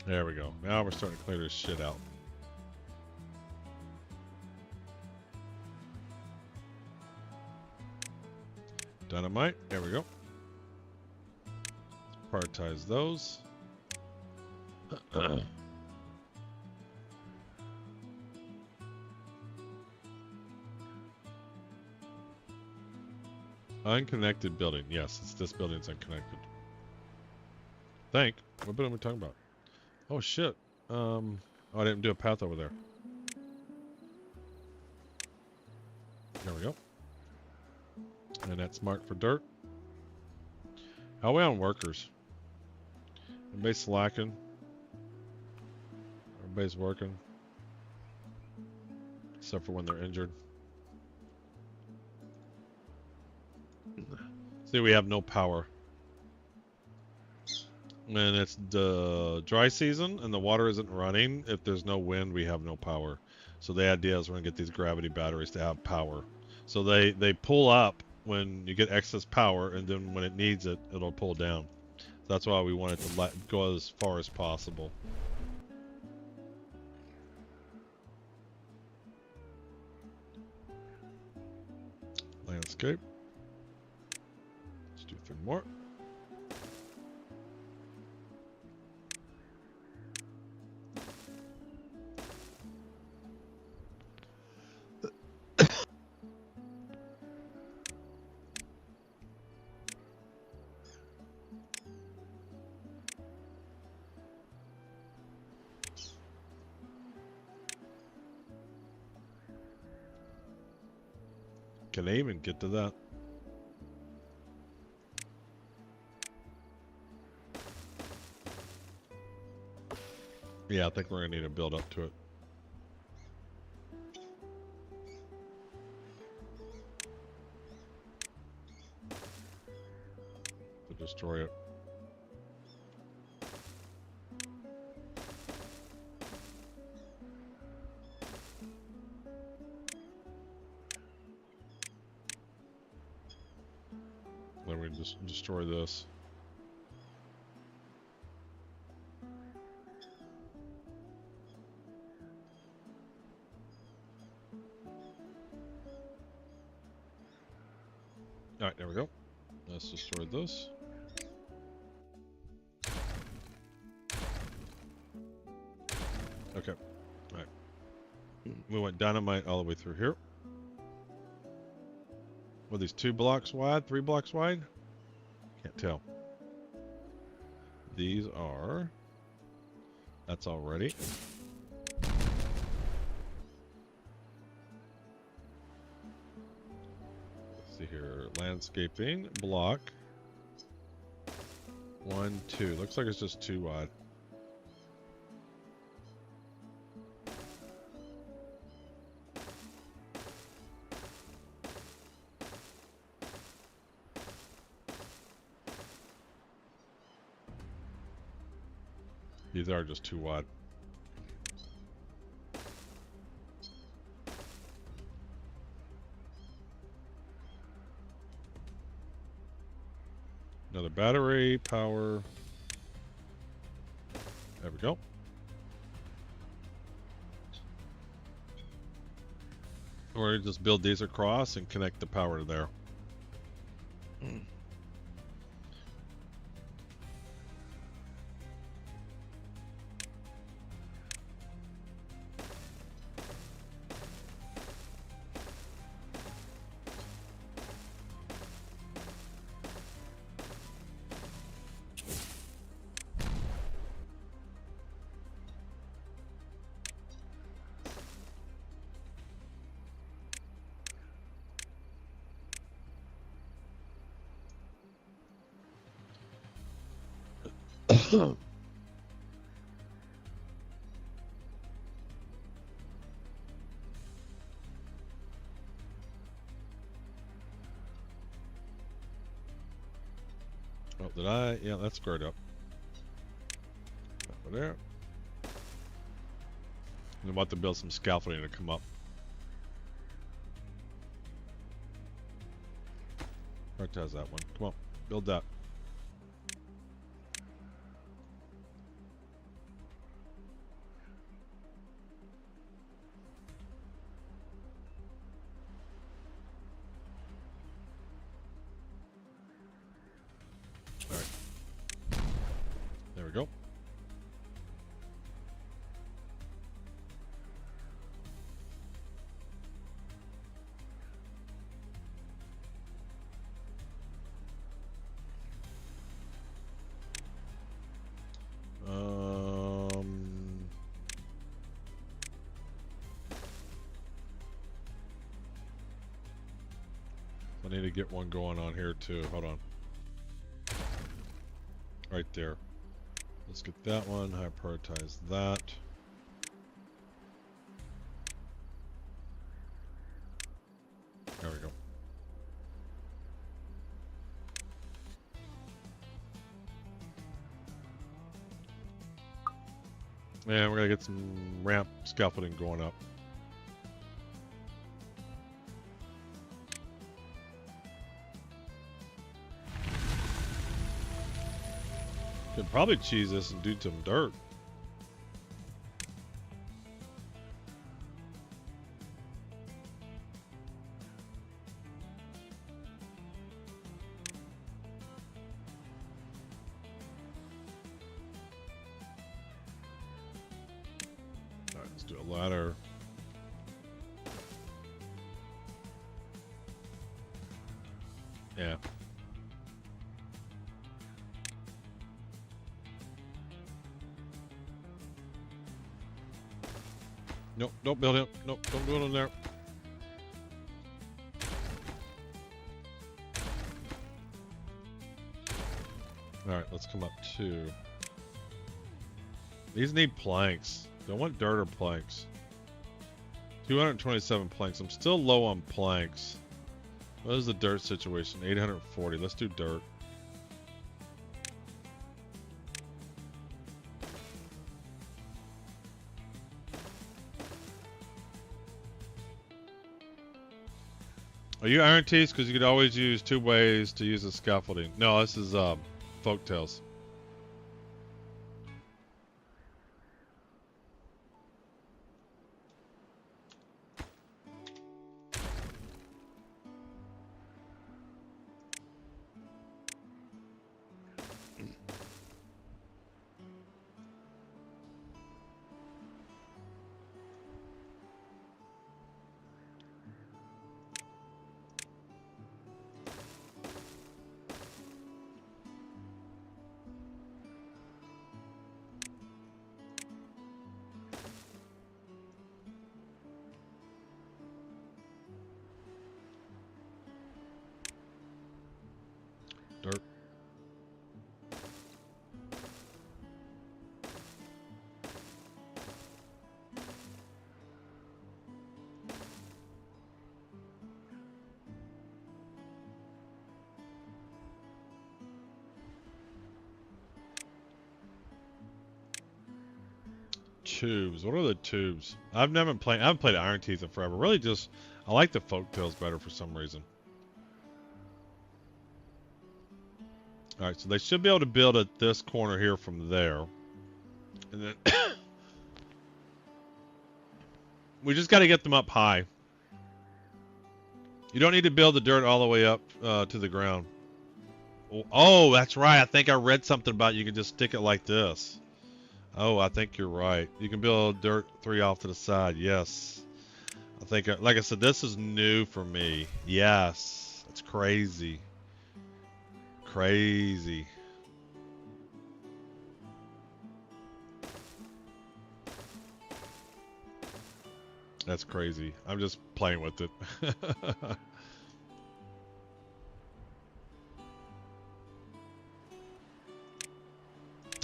There we go. Now we're starting to clear this shit out. Dynamite. There we go. Let's prioritize those. Unconnected building. Yes, it's this building's unconnected. What building are we talking about? Oh shit. Oh, I didn't do a path over there. There we go. And that's marked for dirt. How are we on workers? Everybody's slacking. Everybody's working. Except for when they're injured. See, we have no power. And it's the dry season and the water isn't running. If there's no wind, we have no power. So the idea is we're going to get these gravity batteries to have power. So they pull up when you get excess power, and then when it needs it, it'll pull down. So that's why we want it to let go as far as possible. Landscape. Let's do 3 more. Can I even get to that? Yeah, I think we're gonna need to build up to it. To destroy it. Then we just destroy this. Alright, there we go. Let's destroy this. Okay. Alright. We went dynamite all the way through here. What are these, 2 blocks wide? 3 blocks wide? Can't tell. These are... That's all ready. see here. Landscaping block. 1, 2. Looks like it's just 2 wide. These are just 2 wide. Another battery, power. There we go. Or just build these across and connect the power to there. Oh, did I? Yeah, that's squared up. Over there. And I'm about to build some scaffolding to come up. Prioritize that one. Come on, build that. Alright. There we go. I need to get one going on here too. Hold on. Right there. Let's get that one. I prioritize that. There we go. And we're gonna get some ramp scaffolding going up. Could probably cheese this and do some dirt. Alright, let's do a ladder. Yeah. Nope, don't build it. Nope, don't build in there. Alright, let's come up 2. These need planks. Don't want dirt or planks. 227 planks. I'm still low on planks. What is the dirt situation? 840. Let's do dirt. Are you Iron Teeth? Because you could always use 2 ways to use the scaffolding. No, this is Folktales. tubes? What are the tubes? I haven't played Iron Teeth in forever. Really just, I like the Folktales better for some reason. Alright, so they should be able to build at this corner here from there. And then we just got to get them up high. You don't need to build the dirt all the way up to the ground. Oh, that's right. I think I read something about you can just stick it like this. Oh, I think you're right. You can build dirt 3 off to the side. Yes. I think, like I said, this is new for me. Yes. It's crazy. Crazy. That's crazy. I'm just playing with it.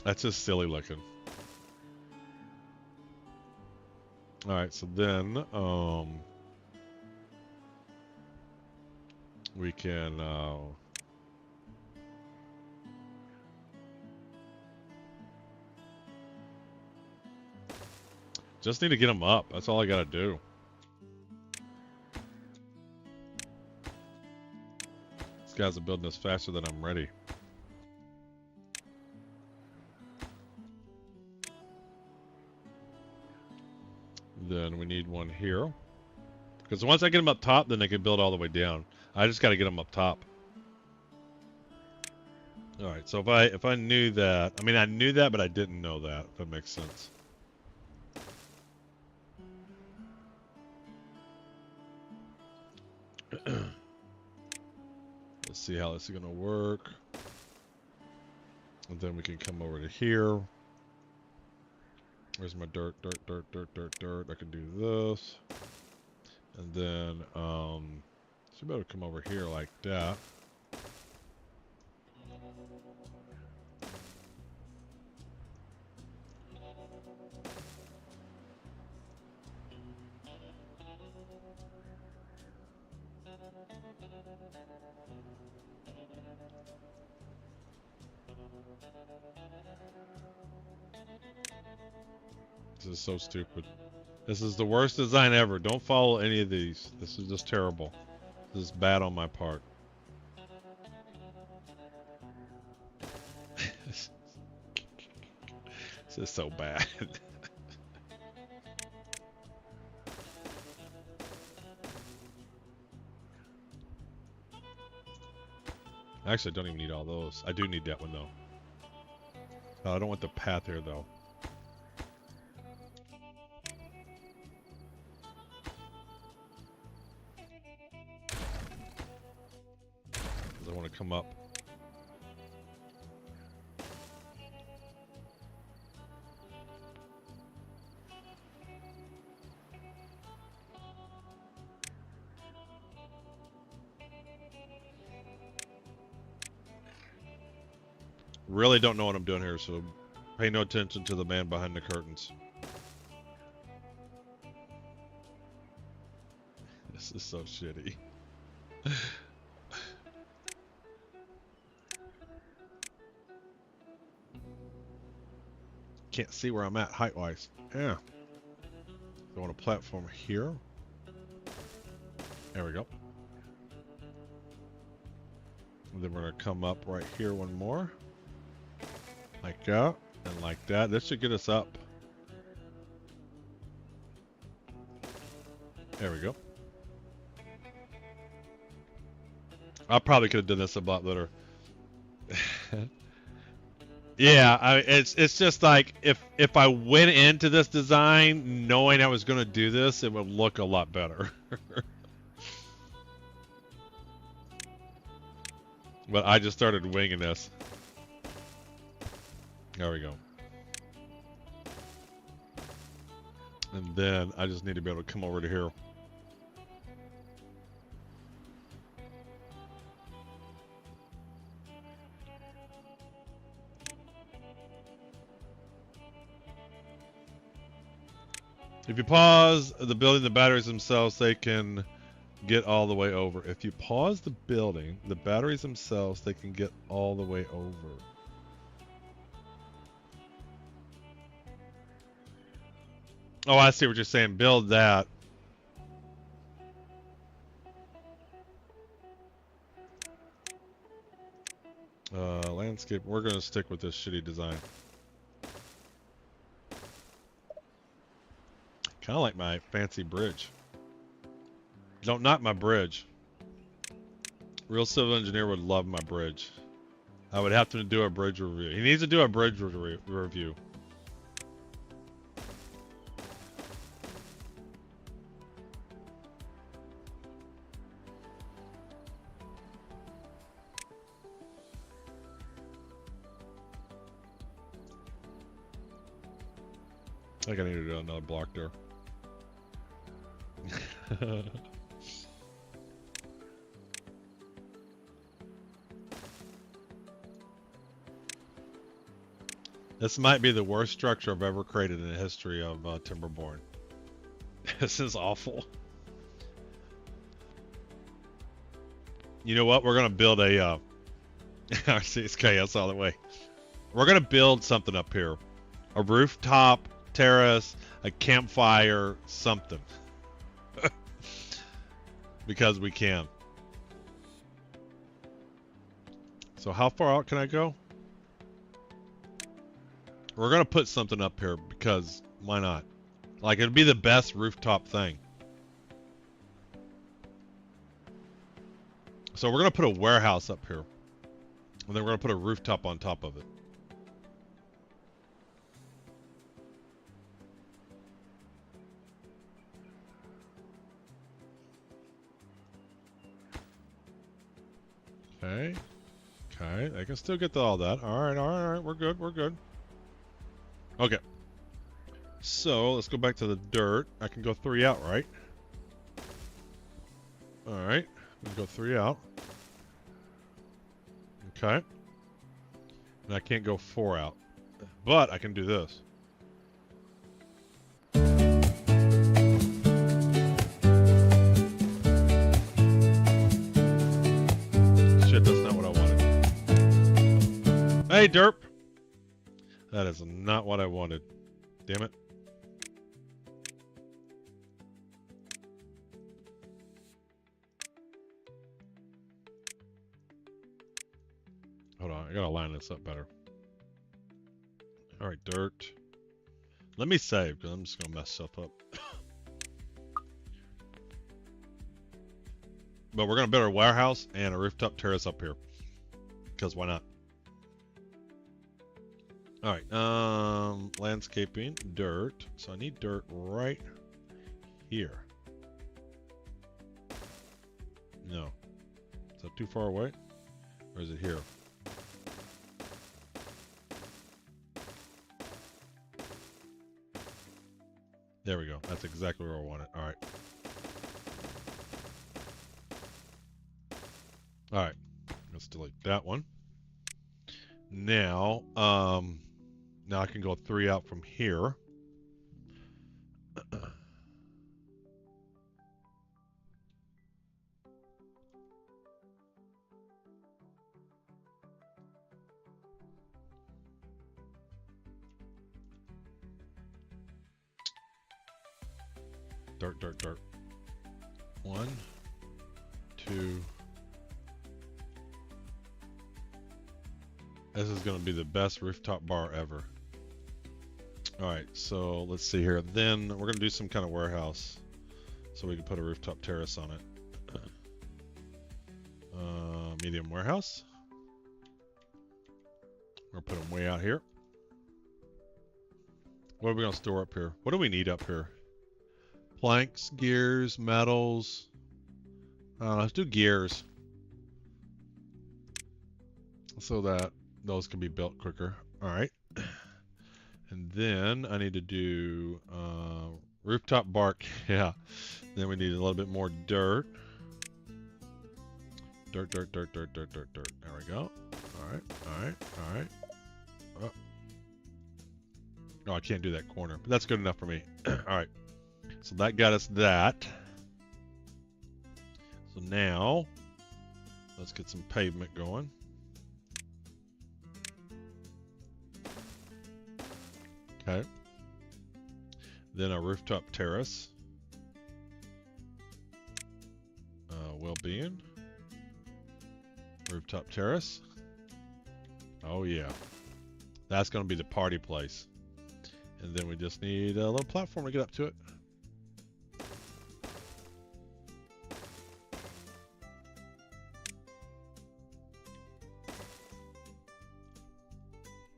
That's just silly looking. Alright, so then we can just need to get them up. That's all I gotta do. These guys are building this faster than I'm ready. Then we need one here. Because once I get them up top, then they can build all the way down. I just got to get them up top. Alright, so if I knew that... I mean, I knew that, but I didn't know that, if that makes sense. Let's see how this is going to work. And then we can come over to here. Where's my dirt? Dirt. I can do this. And then, should be able to come over here like that. This is so stupid. This is the worst design ever. Don't follow any of these. This is just terrible. This is bad on my part. This is so bad. Actually, I don't even need all those. I do need that one, though. I don't want the path here, though. I want to come up. Really don't know what I'm doing here, so pay no attention to the man behind the curtains. This is so shitty. Can't see where I'm at height-wise. Yeah. I want a platform here. There we go. And then we're going to come up right here one more. Like that. And like that. This should get us up. There we go. I probably could have done this a lot better. Yeah, it's just like if I went into this design knowing I was going to do this, it would look a lot better. But I just started winging this. There we go. And then I just need to be able to come over to here. If you pause the building, the batteries themselves, they can get all the way over. If you pause the building, the batteries themselves, they can get all the way over. Oh, I see what you're saying. Build that. Landscape. We're gonna stick with this shitty design. Kind of like my fancy bridge. Don't knock my bridge. Real civil engineer would love my bridge. I would have to do a bridge review. He needs to do a bridge review. I think I need to do another block there. This might be the worst structure I've ever created in the history of Timberborn. This is awful. You know what? We're gonna build a RC, it's chaos all the way. We're gonna build something up here. A rooftop terrace, a campfire, something. Because we can. So how far out can I go? We're gonna put something up here because why not? Like, it'd be the best rooftop thing. So we're gonna put a warehouse up here. And then we're gonna put a rooftop on top of it. Okay. Okay, I can still get to all that. Alright, alright, we're good, we're good. Okay. So, let's go back to the dirt. I can go 3 out, right? Alright, we can go 3 out. Okay. And I can't go 4 out. But I can do this. Shit, that's not what I wanted. Hey, derp! That is not what I wanted. Damn it. Hold on, I gotta line this up better. Alright, dirt. Let me save, because I'm just gonna mess stuff up. But we're gonna build a warehouse and a rooftop terrace up here. Because why not? Alright, landscaping, dirt. So I need dirt right here. No. Is that too far away? Or is it here? There we go. That's exactly where I want it. Alright. Alright. Let's delete that one. Now, now I can go 3 out from here. Dirt, dirt, dirt. 1, 2. This is going to be the best rooftop bar ever. Alright, so let's see here. Then we're going to do some kind of warehouse so we can put a rooftop terrace on it. Medium warehouse. We're going to put them way out here. What are we going to store up here? What do we need up here? Planks, gears, metals. Let's do gears. So that those can be built quicker. Alright. And then I need to do rooftop bark. Yeah. Then we need a little bit more dirt. Dirt, dirt, dirt, dirt, dirt, dirt, dirt. There we go. Alright, alright, alright. Oh. No, I can't do that corner. But that's good enough for me. Alright. So that got us that. So now, let's get some pavement going. Okay. Then a rooftop terrace. Well-being. Rooftop terrace. Oh yeah. That's going to be the party place. And then we just need a little platform to get up to it.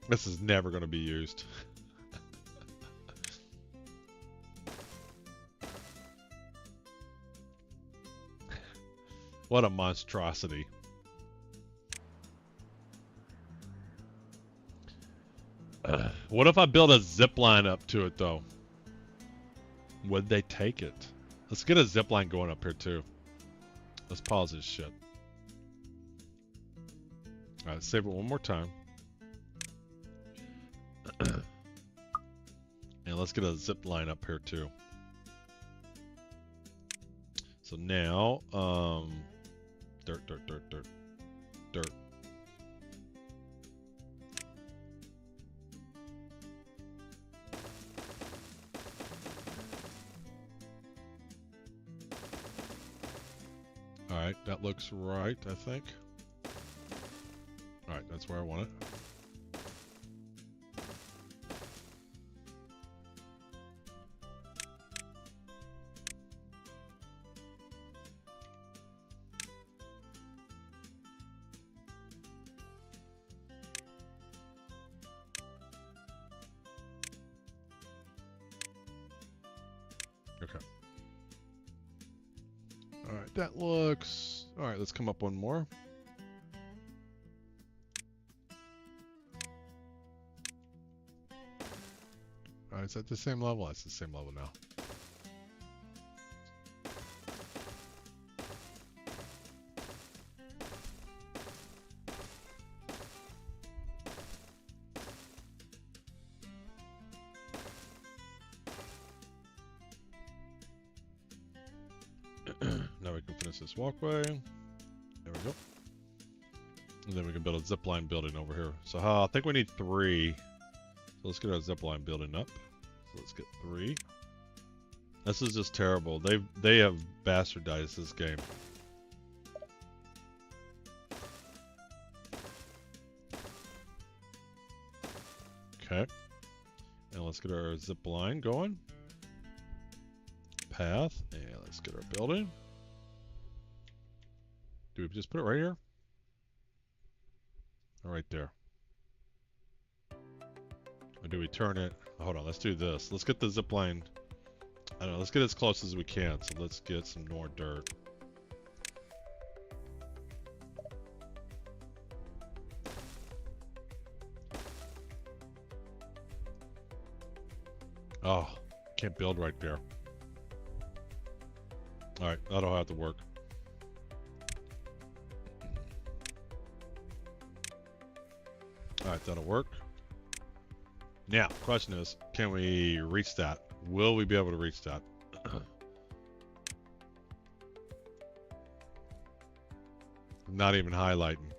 This is never going to be used. What a monstrosity. What if I build a zip line up to it, though? Would they take it? Let's get a zip line going up here, too. Let's pause this shit. Alright, save it one more time. And let's get a zip line up here, too. So now, dirt. Alright, that looks right, I think. Alright, that's where I want it. Okay. Alright, that looks... Alright, let's come up one more. Alright, is that the same level? That's the same level now. Now we can finish this walkway. There we go. And then we can build a zipline building over here. So I think we need 3. So let's get our zipline building up. So let's get 3. This is just terrible. They have bastardized this game. Okay. And let's get our zipline going. Path, and let's get our building. Do we just put it right here? Or right there? Or do we turn it? Hold on, let's do this. Let's get the zip line. I don't know, let's get as close as we can. So let's get some more dirt. Oh, can't build right there. Alright, that'll have to work. Alright, that'll work. Now, question is, can we reach that? Will we be able to reach that? Not even highlighting.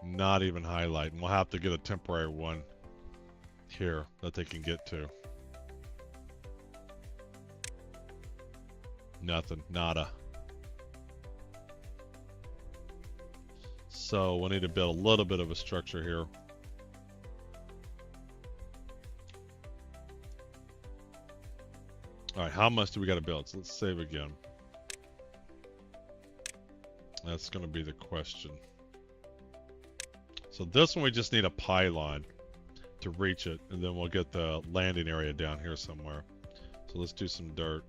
Not even highlighting. We'll have to get a temporary one here that they can get to. Nothing. Nada. So we'll need to build a little bit of a structure here. Alright, how much do we got to build? So let's save again. That's going to be the question. So this one we just need a pylon to reach it, and then we'll get the landing area down here somewhere. So let's do some dirt.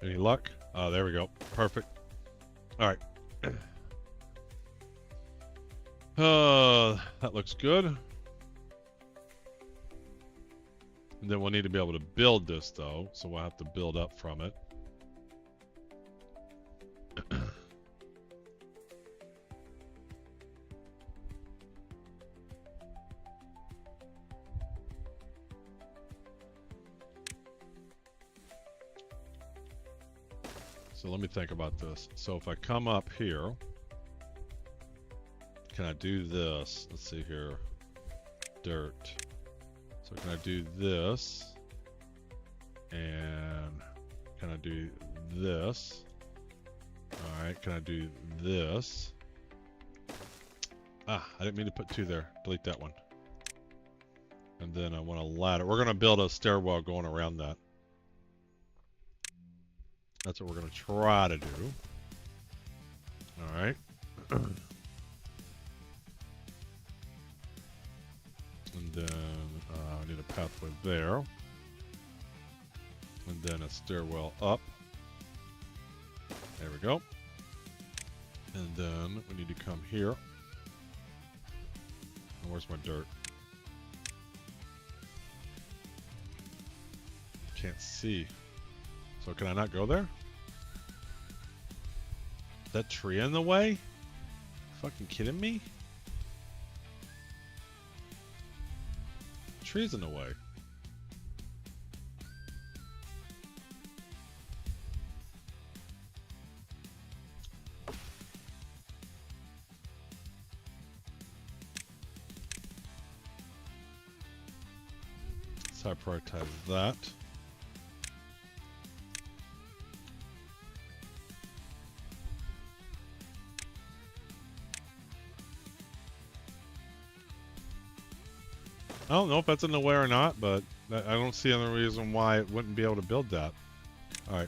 Any luck? Oh, there we go. Perfect. All right. That looks good. And then we'll need to be able to build this, though. So we'll have to build up from it. So let me think about this. So if I come up here, can I do this? Let's see here. Dirt. So can I do this? And can I do this? Alright, can I do this? Ah, I didn't mean to put 2 there. Delete that one. And then I want a ladder. We're going to build a stairwell going around that. That's what we're going to try to do. Alright. And then I need a pathway there. And then a stairwell up. There we go. And then we need to come here. And where's my dirt? Can't see. So can I not go there? That tree in the way? Fucking kidding me? Tree's in the way. So I prioritize that. I don't know if that's in the way or not, but I don't see any reason why it wouldn't be able to build that. Alright.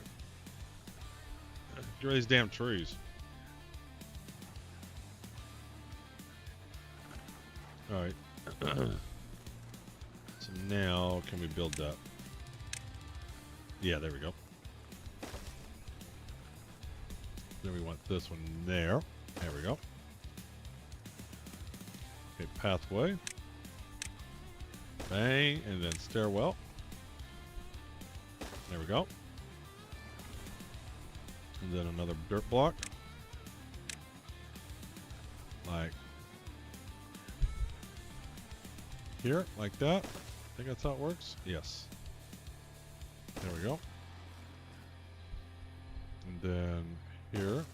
Get rid of these damn trees. Alright. So now, can we build that? Yeah, there we go. Then we want this one there. There we go. Okay, pathway. Bang, and then stairwell. There we go. And then another dirt block. Like here, like that. I think that's how it works. Yes. There we go. And then here.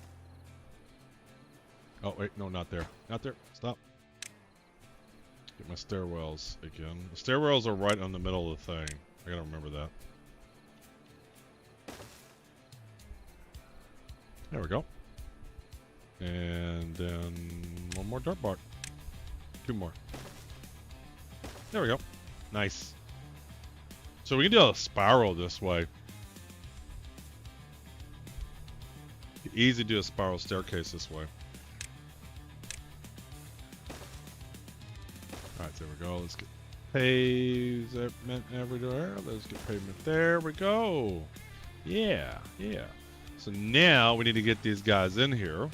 Oh, wait, no, not there. Not there. Stop. Get my stairwells again. The stairwells are right on the middle of the thing. I gotta remember that. There we go. And then one more dirt block. 2 more. There we go. Nice. So we can do a spiral this way. Easy to do a spiral staircase this way. Alright, there we go. Let's get pavement everywhere. Let's get pavement. There we go. Yeah, yeah. So now we need to get these guys in here.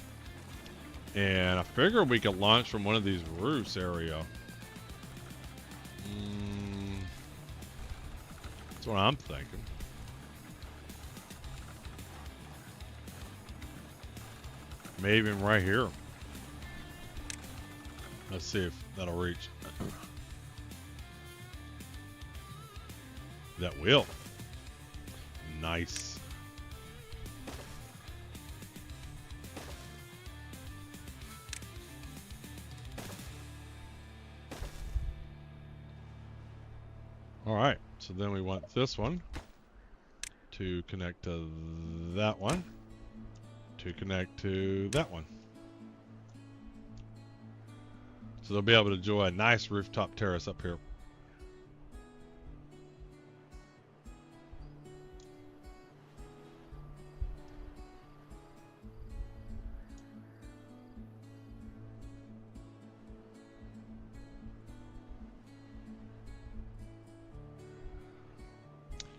And I figure we could launch from one of these roofs area. That's what I'm thinking. Maybe even right here. Let's see if that'll reach. That will. Nice. All right, so then we want this one to connect to that one, to connect to that one. So they'll be able to enjoy a nice rooftop terrace up here.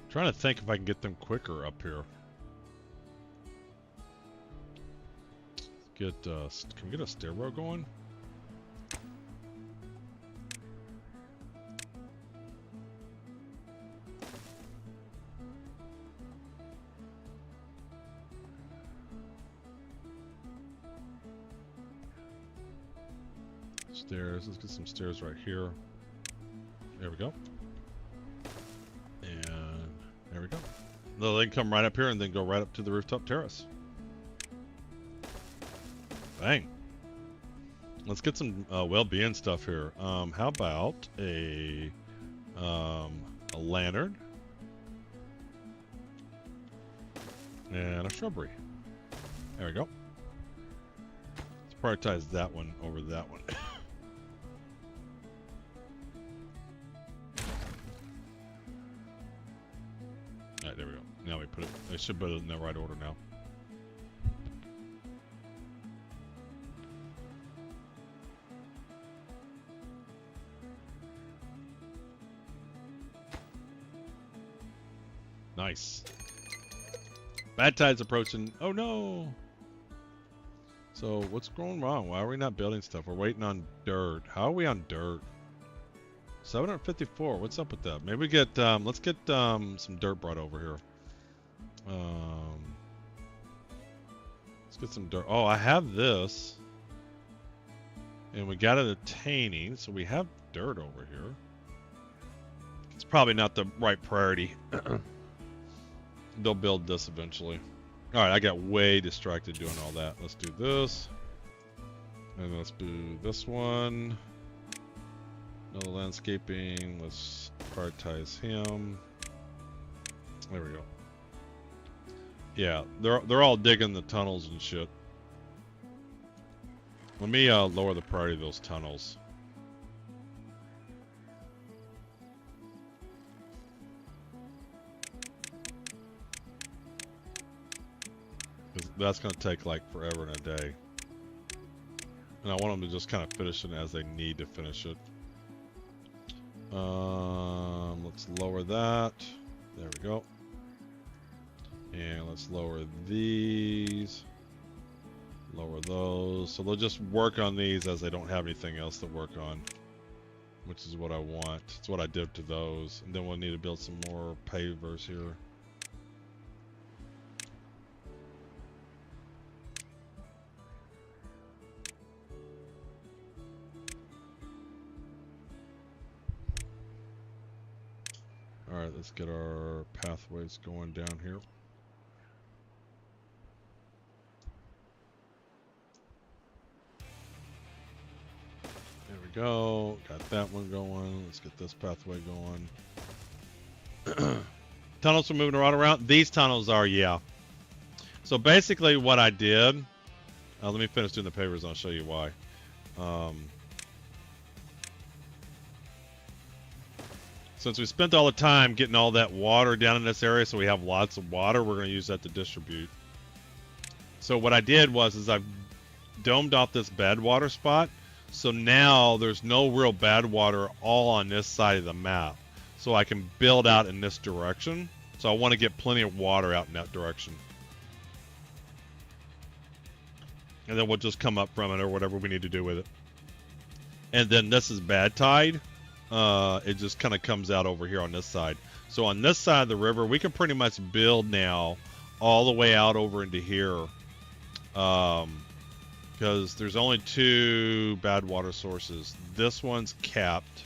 Trying to think if I can get them quicker up here. Get can we get a stairwell going? Stairs. Let's get some stairs right here. There we go. And there we go. They can come right up here and then go right up to the rooftop terrace. Dang. Let's get some well-being stuff here. How about a lantern and a shrubbery? There we go. Let's prioritize that one over that one. Alright, there we go. Now we put it, I should put it in the right order now. Nice. Bad tide's approaching. Oh no! So what's going wrong? Why are we not building stuff? We're waiting on dirt. How are we on dirt? 754. What's up with that? Maybe we get let's get some dirt brought over here. Let's get some dirt. Oh, I have this. And we got it attaining, so we have dirt over here. It's probably not the right priority. They'll build this eventually. Alright, I got way distracted doing all that. Let's do this. And let's do this one. Another landscaping. Let's prioritize him. There we go. Yeah, they're all digging the tunnels and shit. Let me lower the priority of those tunnels. That's going to take like forever and a day. And I want them to just kind of finish it as they need to finish it. Let's lower that. There we go. And let's lower these. Lower those. So they'll just work on these as they don't have anything else to work on. Which is what I want. It's what I did to those. And then we'll need to build some more pavers here. Alright, let's get our pathways going down here. There we go. Got that one going. Let's get this pathway going. Tunnels are moving right around. These tunnels are, yeah. So basically what I did, let me finish doing the pavers and I'll show you why. Since we spent all the time getting all that water down in this area, so we have lots of water, we're going to use that to distribute. So what I did was I've domed off this bad water spot. So now there's no real bad water all on this side of the map. So I can build out in this direction. So I want to get plenty of water out in that direction. And then we'll just come up from it or whatever we need to do with it. And then this is bad tide. It just kind of comes out over here on this side. So on this side of the river, we can pretty much build now all the way out over into here. Because there's only 2 bad water sources. This one's capped.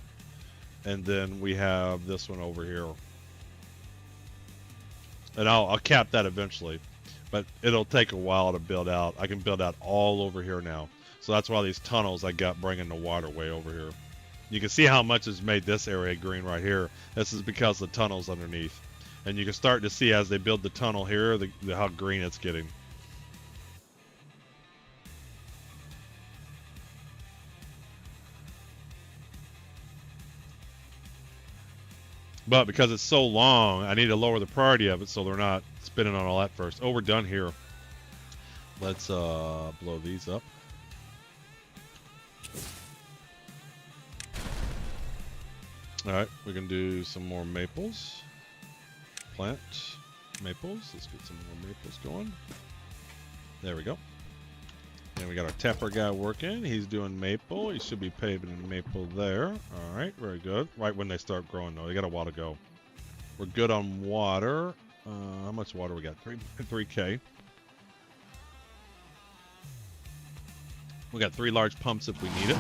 And then we have this one over here. And I'll cap that eventually. But it'll take a while to build out. I can build out all over here now. So that's why these tunnels I got bringing the water way over here. You can see how much has made this area green right here. This is because the tunnel's underneath. And you can start to see as they build the tunnel here, how green it's getting. But because it's so long, I need to lower the priority of it so they're not spinning on all that first. Oh, we're done here. Let's blow these up. Alright, we can do some more maples. Plant maples. Let's get some more maples going. There we go. And we got our tapper guy working. He's doing maple. He should be paving maple there. Alright, very good. Right when they start growing though. They got a while to go. We're good on water. How much water we got? 3K. We got 3 large pumps if we need it.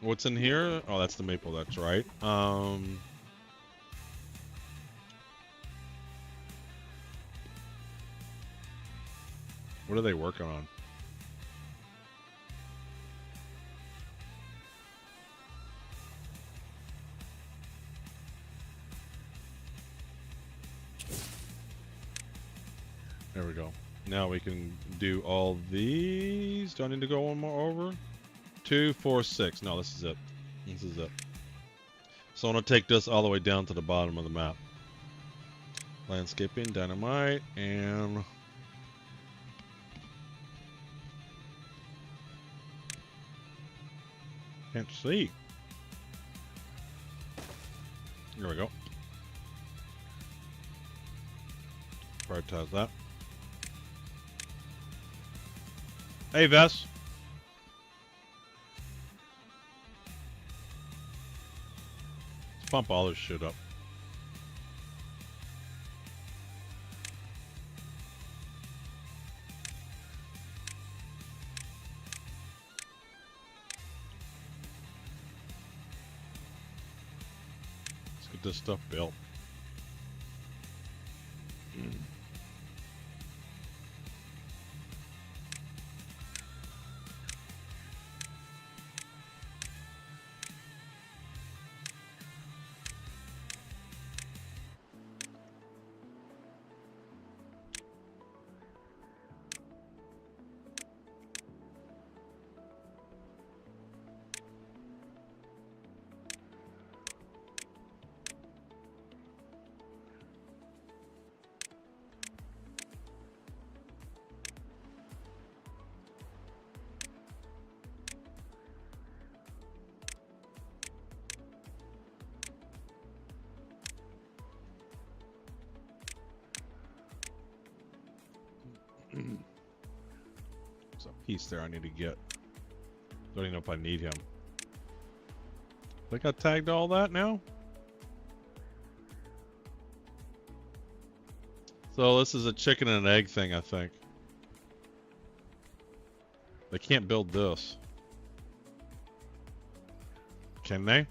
What's in here? Oh, that's the maple, that's right. What are they working on? There we go. Now we can do all these. Do I need to go one more over? 2, 4, 6. No, this is it. This is it. So I'm going to take this all the way down to the bottom of the map. Landscaping, dynamite, and... Can't see. There we go. Prioritize that. Hey, Vess. Let's pump all this shit up. Let's get this stuff built. There's a piece there I need to get. Don't even know if I need him. Think I tagged all that now? So this is a chicken and an egg thing, I think. They can't build this. Can they? I'm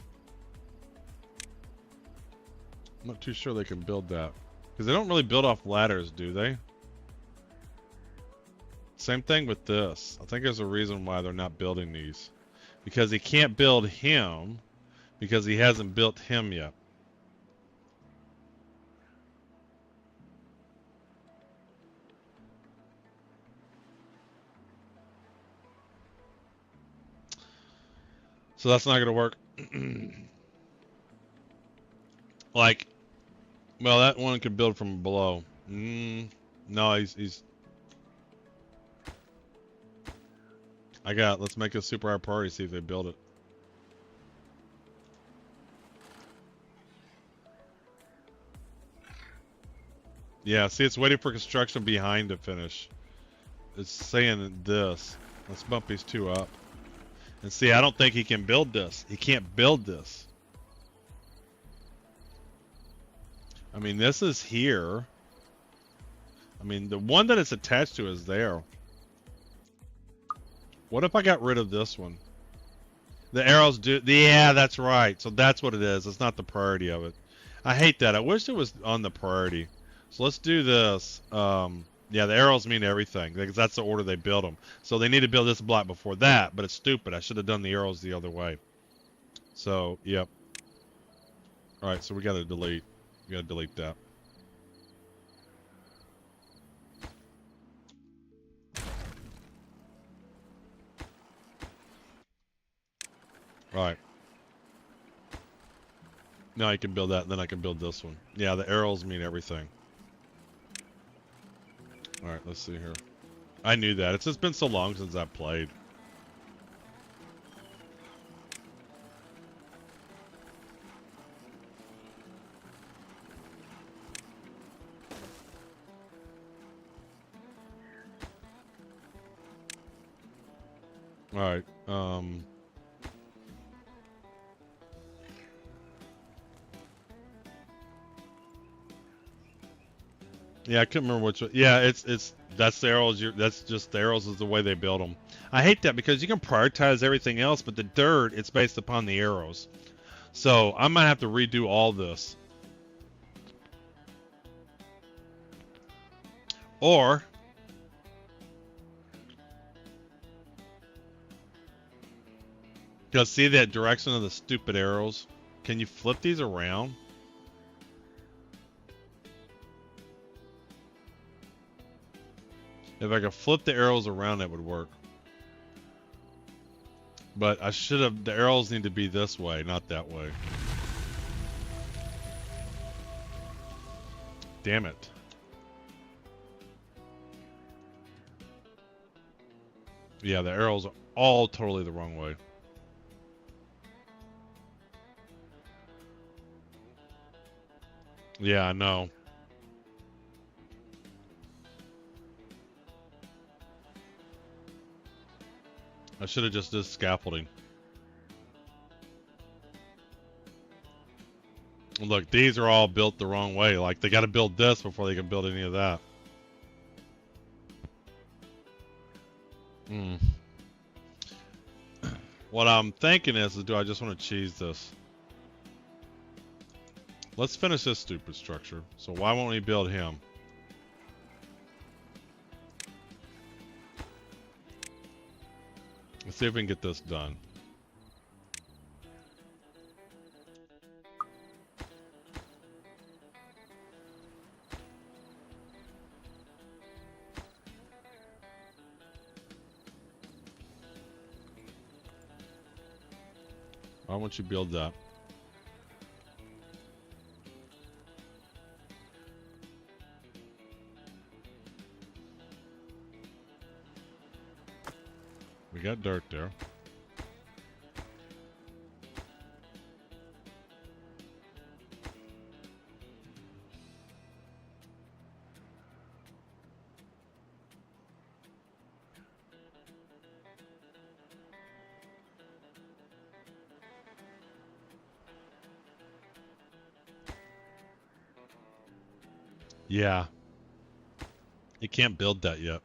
not too sure they can build that. Because they don't really build off ladders, do they? Same thing with this. I think there's a reason why they're not building these. Because he can't build him because he hasn't built him yet. So that's not going to work. Like, well, that one could build from below. No, he's let's make a super high priority, see if they build it. Yeah, see, it's waiting for construction behind to finish. It's saying this. Let's bump these two up. And see, I don't think he can build this. He can't build this. I mean, this is here. I mean, the one that it's attached to is there. What if I got rid of this one? The arrows do... Yeah, that's right. So that's what it is. It's not the priority of it. I hate that. I wish it was on the priority. So let's do this. Yeah, the arrows mean everything. Because that's the order they build them. So they need to build this block before that. But it's stupid. I should have done the arrows the other way. So, yep. Alright, so we got to delete. We got to delete that. Right. Now I can build that, and then I can build this one. Yeah, the arrows mean everything. Alright, let's see here. I knew that. It's just been so long since I played. Alright, yeah, I couldn't remember which one. Yeah, that's the arrows. That's just the arrows is the way they build them. I hate that because you can prioritize everything else, but the dirt, it's based upon the arrows. So I might have to redo all this. Or Because see that direction of the stupid arrows? Can you flip these around? If I could flip the arrows around, that would work. But I should have, the arrows need to be this way, not that way. Damn it. Yeah, the arrows are all totally the wrong way. Yeah, I know. I should have just did scaffolding. Look, these are all built the wrong way. Like, they got to build this before they can build any of that. What I'm thinking is do I just want to cheese this? Let's finish this stupid structure. So why won't we build him? Let's see if we can get this done. Why won't you build that? We got dirt there. Yeah. You can't build that yet.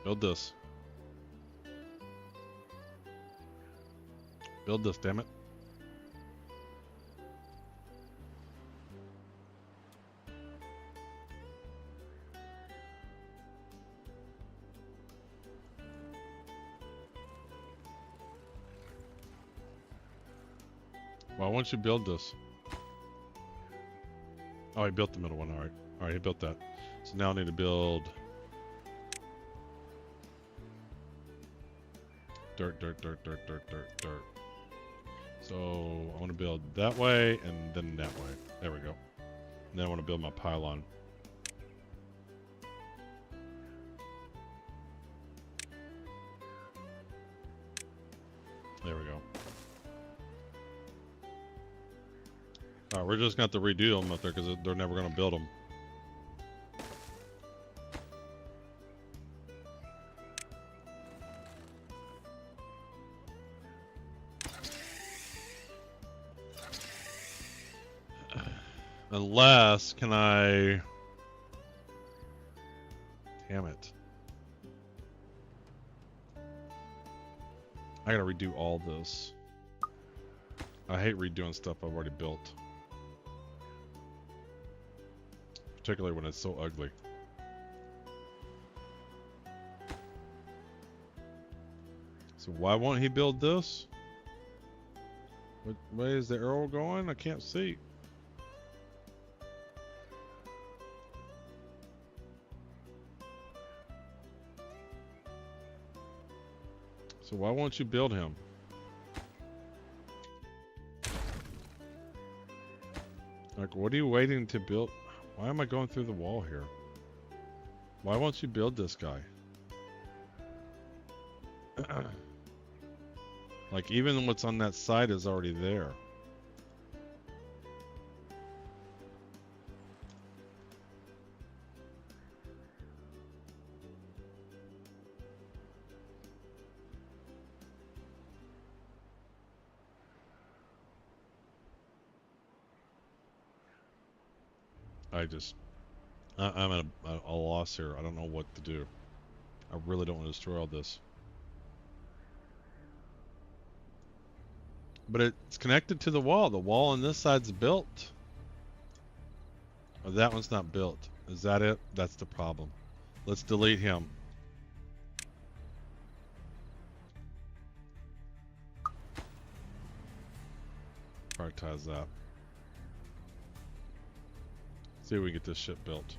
Build this. Build this, damn it. Why won't you build this? Oh, he built the middle one. Alright. Alright, he built that. So now I need to build dirt. So I want to build that way and then that way. There we go. And then I want to build my pylon. There we go. Alright, we're just going to have to redo them up there because they're never going to build them. Unless, can I... Damn it. I gotta redo all this. I hate redoing stuff I've already built. Particularly when it's so ugly. So why won't he build this? What way is the arrow going? I can't see. So why won't you build him? Like, what are you waiting to build? Why am I going through the wall here? Why won't you build this guy? Like, even what's on that side is already there. I'm at a loss here. I don't know what to do. I really don't want to destroy all this. But it's connected to the wall. The wall on this side's built. Oh, that one's not built. Is that it? That's the problem. Let's delete him. Prioritize that. See if we can get this shit built.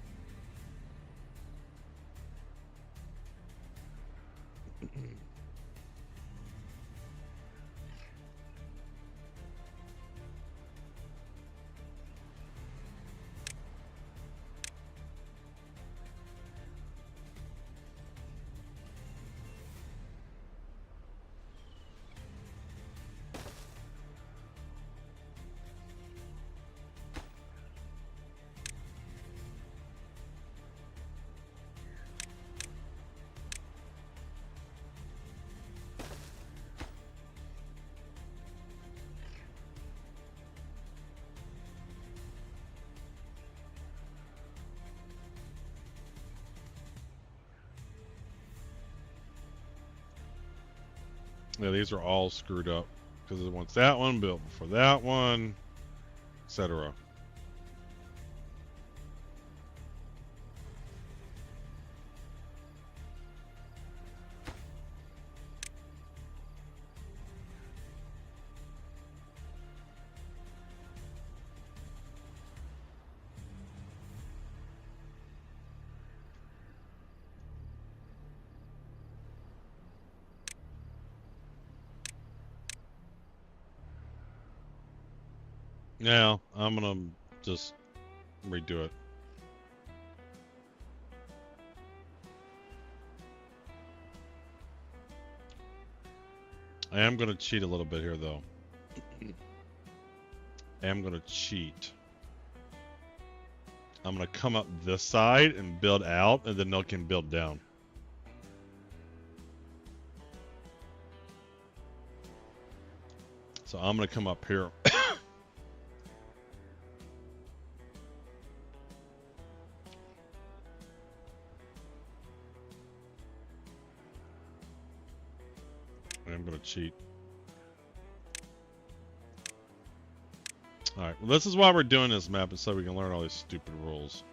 Yeah, these are all screwed up because it wants that one built before that one, etc. Yeah, I'm gonna just redo it. I am gonna cheat a little bit here though. I am gonna cheat. I'm gonna come up this side and build out, and then they can build down. So I'm gonna come up here. I'm gonna cheat. Alright, well, this is why we're doing this map, is so we can learn all these stupid rules.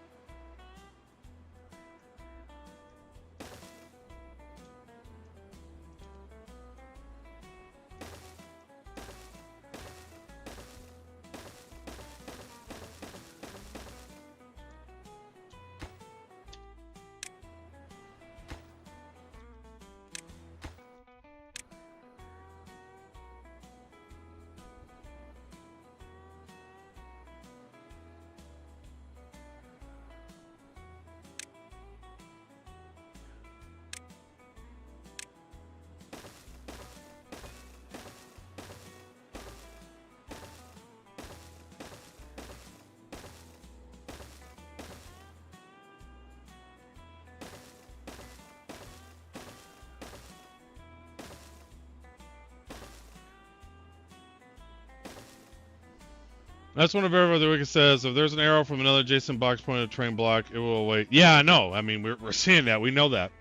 That's one of everybody the wiki says, if there's an arrow from another adjacent box pointing at a train block, it will await. Yeah, I know. I mean, we're seeing that. We know that.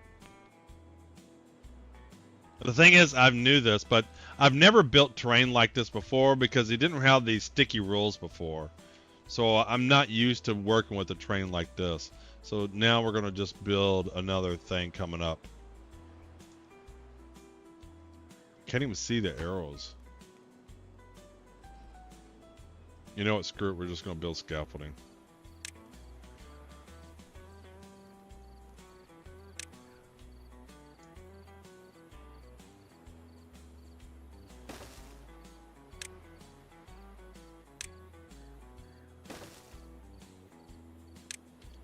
The thing is, I knew this, but I've never built terrain like this before because it didn't have these sticky rules before. So I'm not used to working with a terrain like this. So now we're going to just build another thing coming up. Can't even see the arrows. You know what, screw it, we're just going to build scaffolding.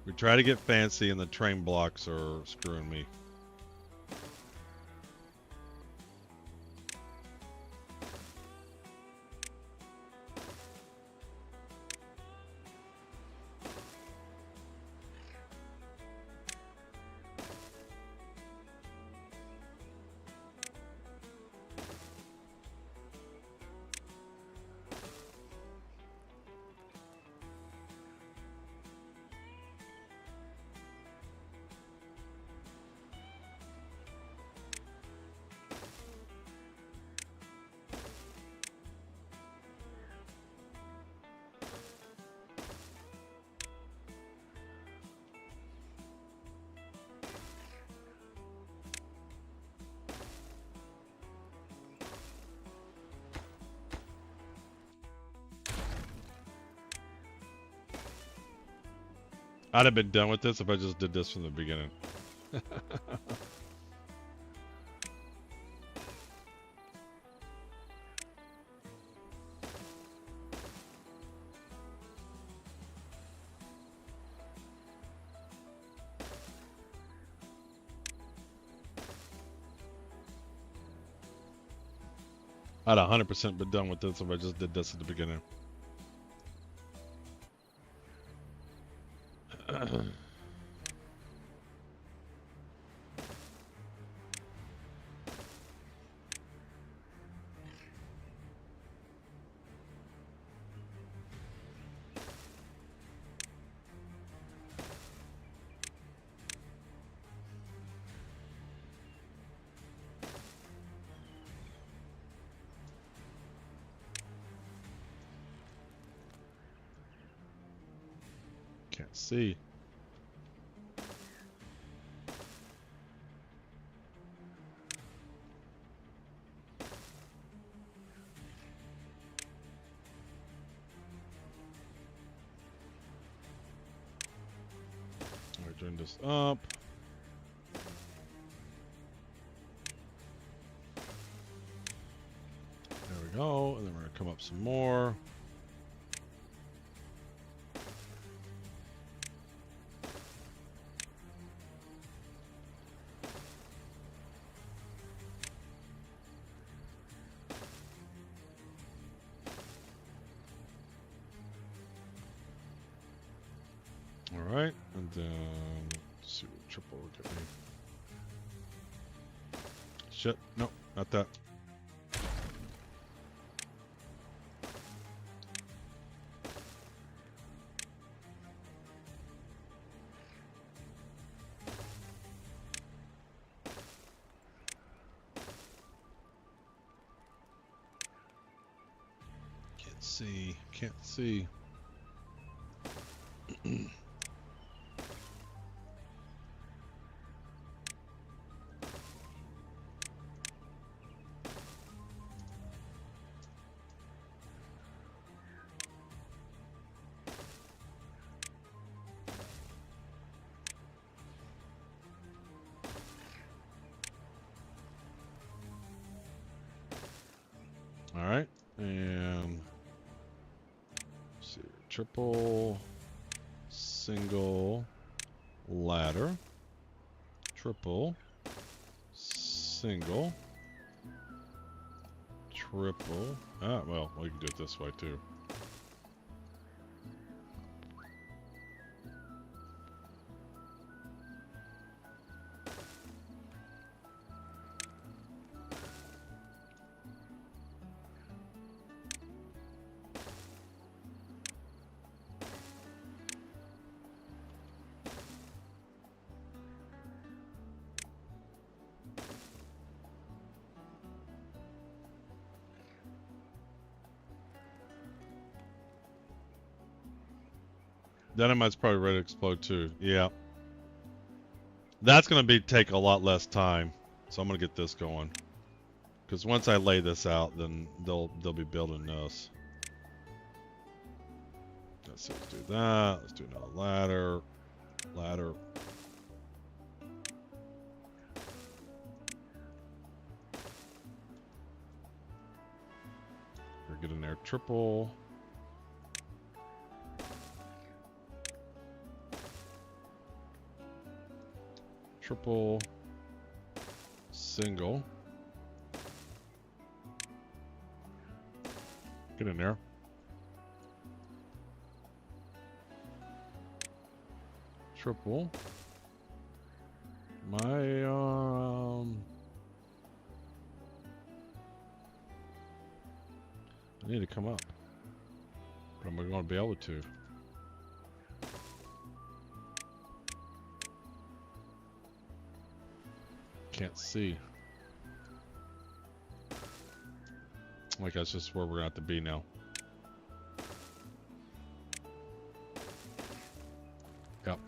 We try to get fancy and the train blocks are screwing me. I'd have been done with this if I just did this from the beginning. I'd 100% been done with this if I just did this at the beginning. Can't see. We're doing this up. There we go. And then we're going to come up some more. Alright, and then let's see what triple will get me. Shit, no, not that. Can't see. All right, and let's see, triple, single, ladder, triple, single, triple. Ah, well, we can do it this way too. Dynamite's probably ready to explode too. Yeah. That's gonna take a lot less time. So I'm gonna get this going. Because once I lay this out, then they'll be building this. Let's do that. Let's do another ladder. Ladder. We're getting there. Triple. Triple, single, get in there, triple, my, I need to come up, but am I going to be able to? Can't see. Like that's just where we're gonna have to be now. Yep.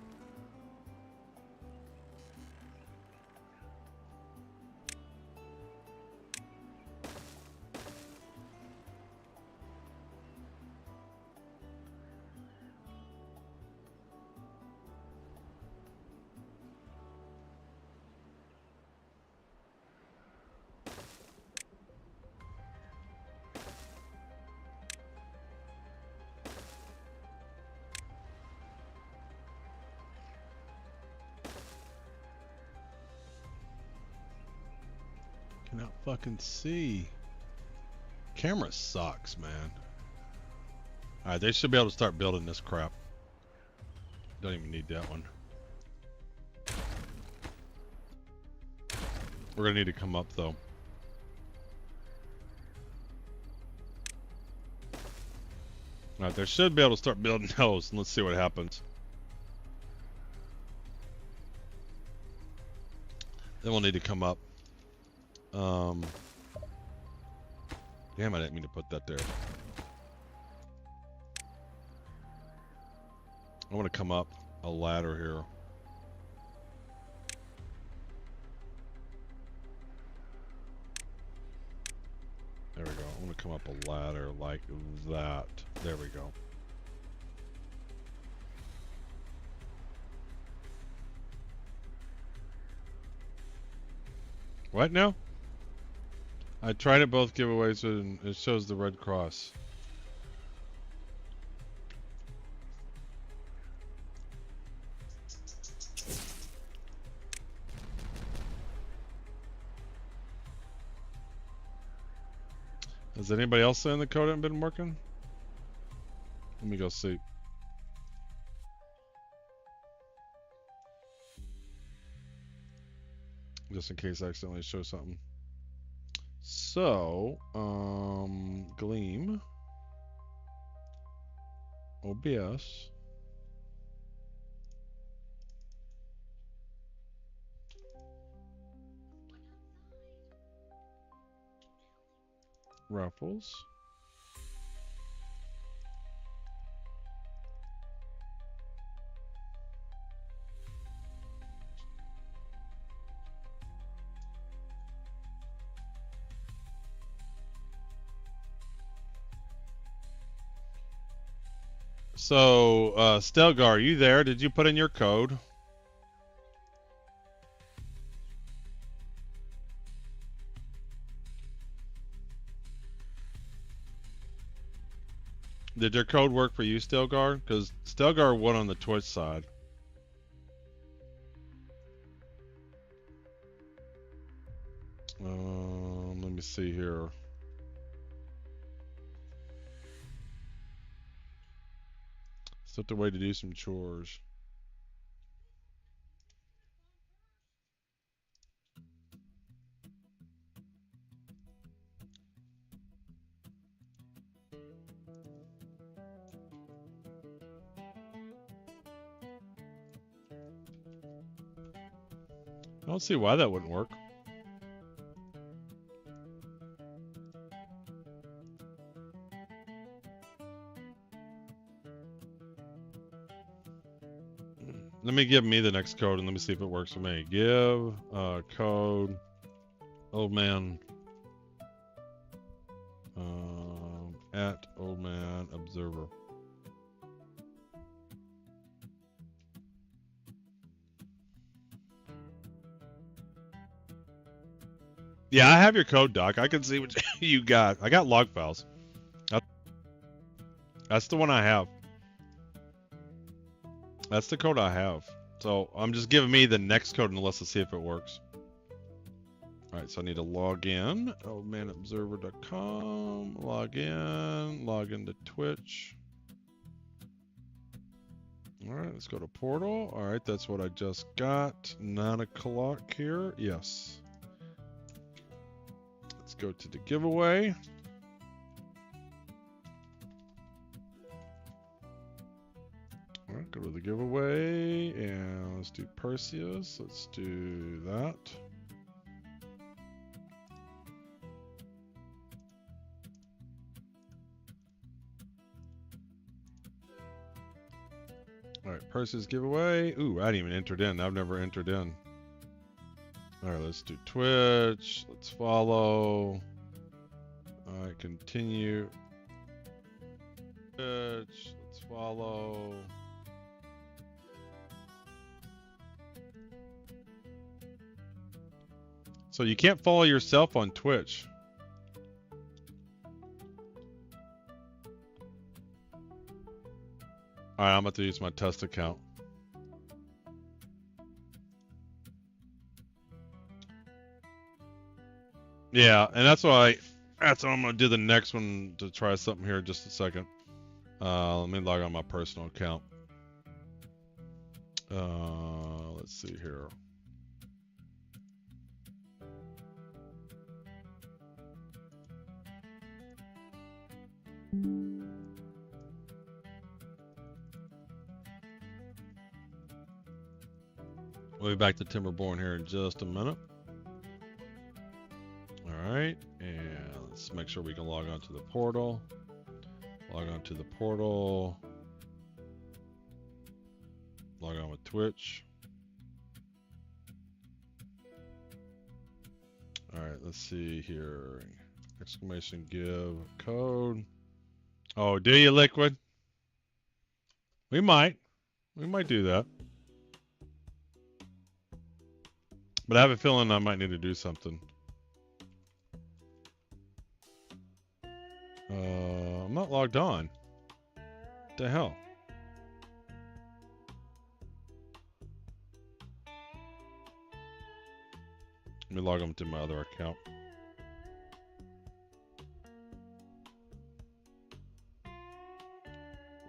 cannot fucking see. Camera sucks, man. Alright, they should be able to start building this crap. Don't even need that one. We're gonna need to come up though. Alright, they should be able to start building those, and let's see what happens. Then we'll need to come up. Damn, I didn't mean to put that there. I want to come up a ladder here. There we go. I want to come up a ladder like that. There we go. What now? I tried it both giveaways and it shows the red cross. Has anybody else saying the code hasn't been working? Let me go see. Just in case I accidentally show something. So, Gleam, OBS, Raffles, so, Stelgar, are you there? Did you put in your code? Did your code work for you, Stelgar? Because Stelgar won on the Twitch side. Let me see here. Stepped away to do some chores. I don't see why that wouldn't work. Let me give me the next code and let me see if it works for me. Give code old man at old man observer. Yeah, I have your code, Doc. I can see what you got. I got log files. That's the one I have. That's the code I have. So I'm just giving me the next code and let's see if it works. Alright, so I need to log in. oldmanobserver.com. Log into Twitch. Alright, let's go to portal. Alright, that's what I just got. 9 o'clock here. Yes. Let's go to the giveaway. Alright, go to the giveaway and let's do Perseus. Let's do that. Alright, Perseus giveaway. Ooh, I didn't even enter in. I've never entered in. Alright, let's do Twitch. Let's follow. Alright, continue. Twitch. Let's follow. So you can't follow yourself on Twitch. Alright, I'm about to use my test account. Yeah, and that's why I'm gonna do the next one to try something here in just a second. Let me log on my personal account. Let's see here. We'll be back to Timberborn here in just a minute. All right, and let's make sure we can log on to the portal. Log on to the portal. Log on with Twitch. All right, let's see here. Exclamation give code. Oh, do you, Liquid? We might do that. But I have a feeling I might need to do something. I'm not logged on. What the hell? Let me log on to my other account.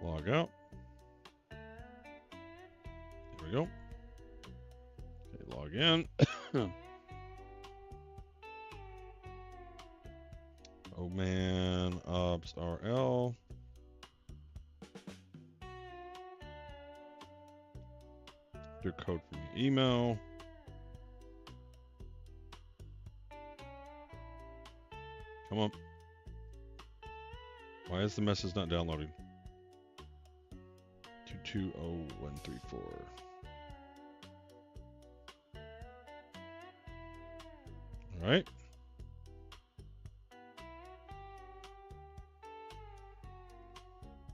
Log out. There we go. Okay, log in. Oh man, obs RL. Your code from your email. Come on. Why is the message not downloading? 220134. All right.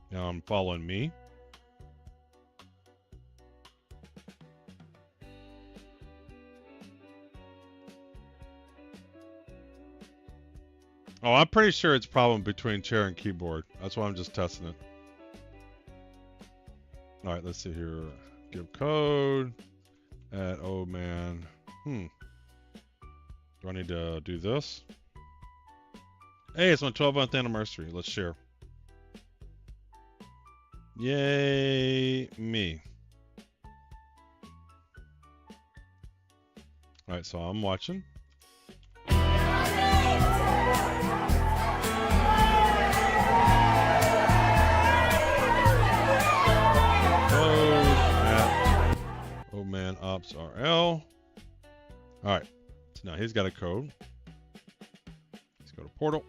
Now I'm following me. Oh, I'm pretty sure it's a problem between chair and keyboard. That's why I'm just testing it. All right, let's see here. Give code at, oh man. Do I need to do this? Hey, it's my 12th anniversary. Let's share. Yay, me. All right, so I'm watching. Oh man, ops RL. All right, so now he's got a code. Let's go to portal.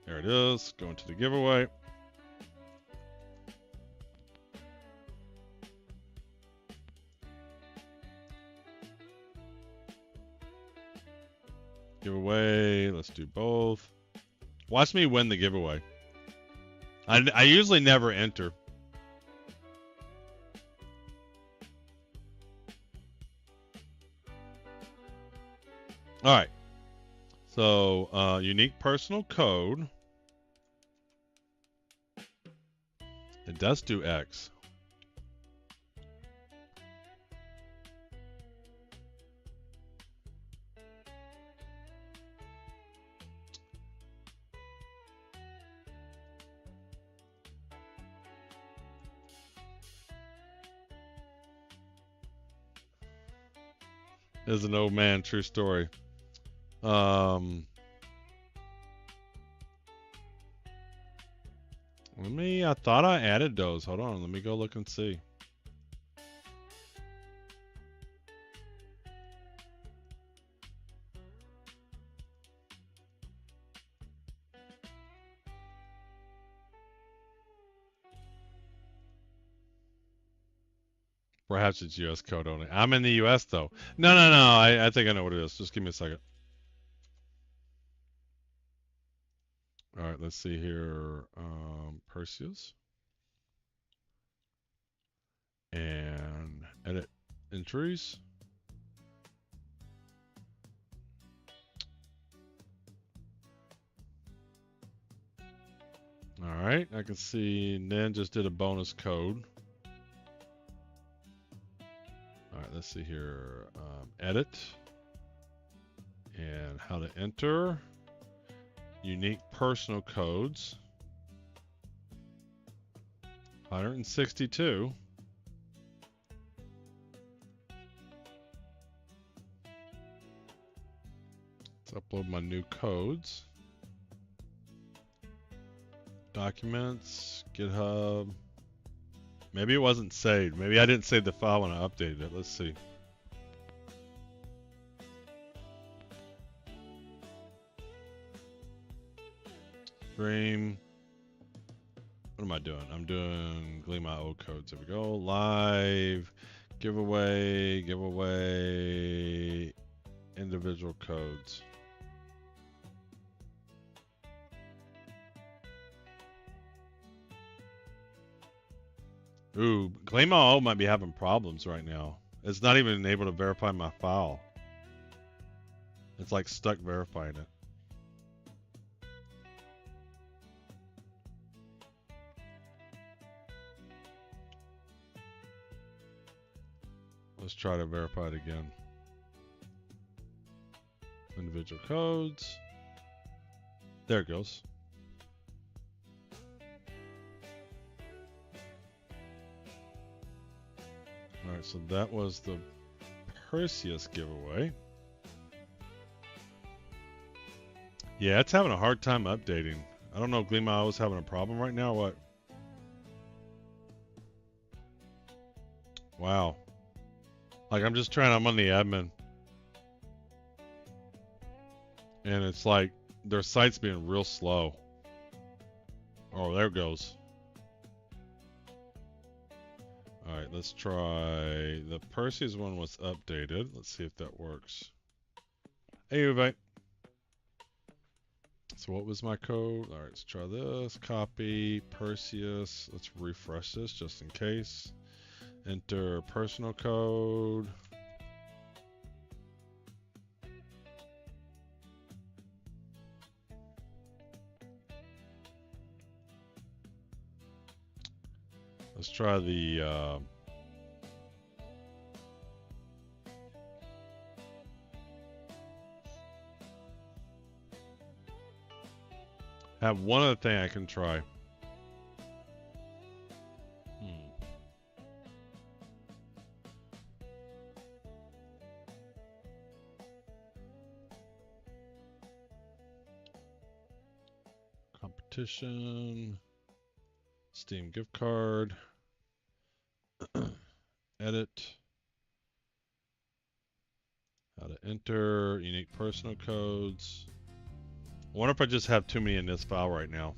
There it is. Go into the giveaway. Giveaway. Let's do both. Watch me win the giveaway. I usually never enter. All right. So, unique personal code. It does do X. Is an old man, true story. I thought I added those. Hold on, let me go look and see. Perhaps it's US code only. I'm in the US though. No. I think I know what it is. Just give me a second. All right, let's see here. Perseus. And edit entries. All right, I can see Nan just did a bonus code. All right, let's see here. Edit. And how to enter unique personal codes. 162. Let's upload my new codes. Documents, GitHub. Maybe it wasn't saved. Maybe I didn't save the file when I updated it. Let's see. Stream. What am I doing? I'm doing my old codes. There we go. Live. Giveaway. Giveaway. Individual codes. Ooh, Gleam.io might be having problems right now. It's not even able to verify my file. It's like stuck verifying it. Let's try to verify it again. Individual codes. There it goes. Alright, so that was the Perseus giveaway. Yeah, it's having a hard time updating. I don't know if Gleam.io is having a problem right now or what. Wow. Like, I'm just trying, I'm on the admin. And it's like, their site's being real slow. Oh, there it goes. Alright, let's try, the Perseus one was updated. Let's see if that works. Hey, Uwe. So what was my code? Alright, let's try this. Copy, Perseus. Let's refresh this just in case. Enter personal code. Let's try the have one other thing I can try. Competition. Steam gift card. Edit. How to enter unique personal codes. I wonder if I just have too many in this file right now.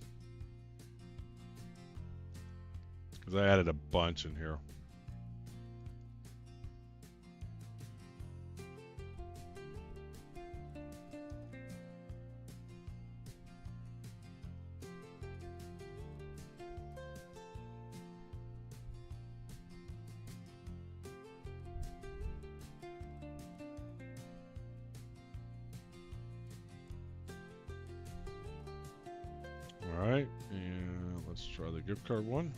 Because I added a bunch in here. Alright, and let's try the gift card one.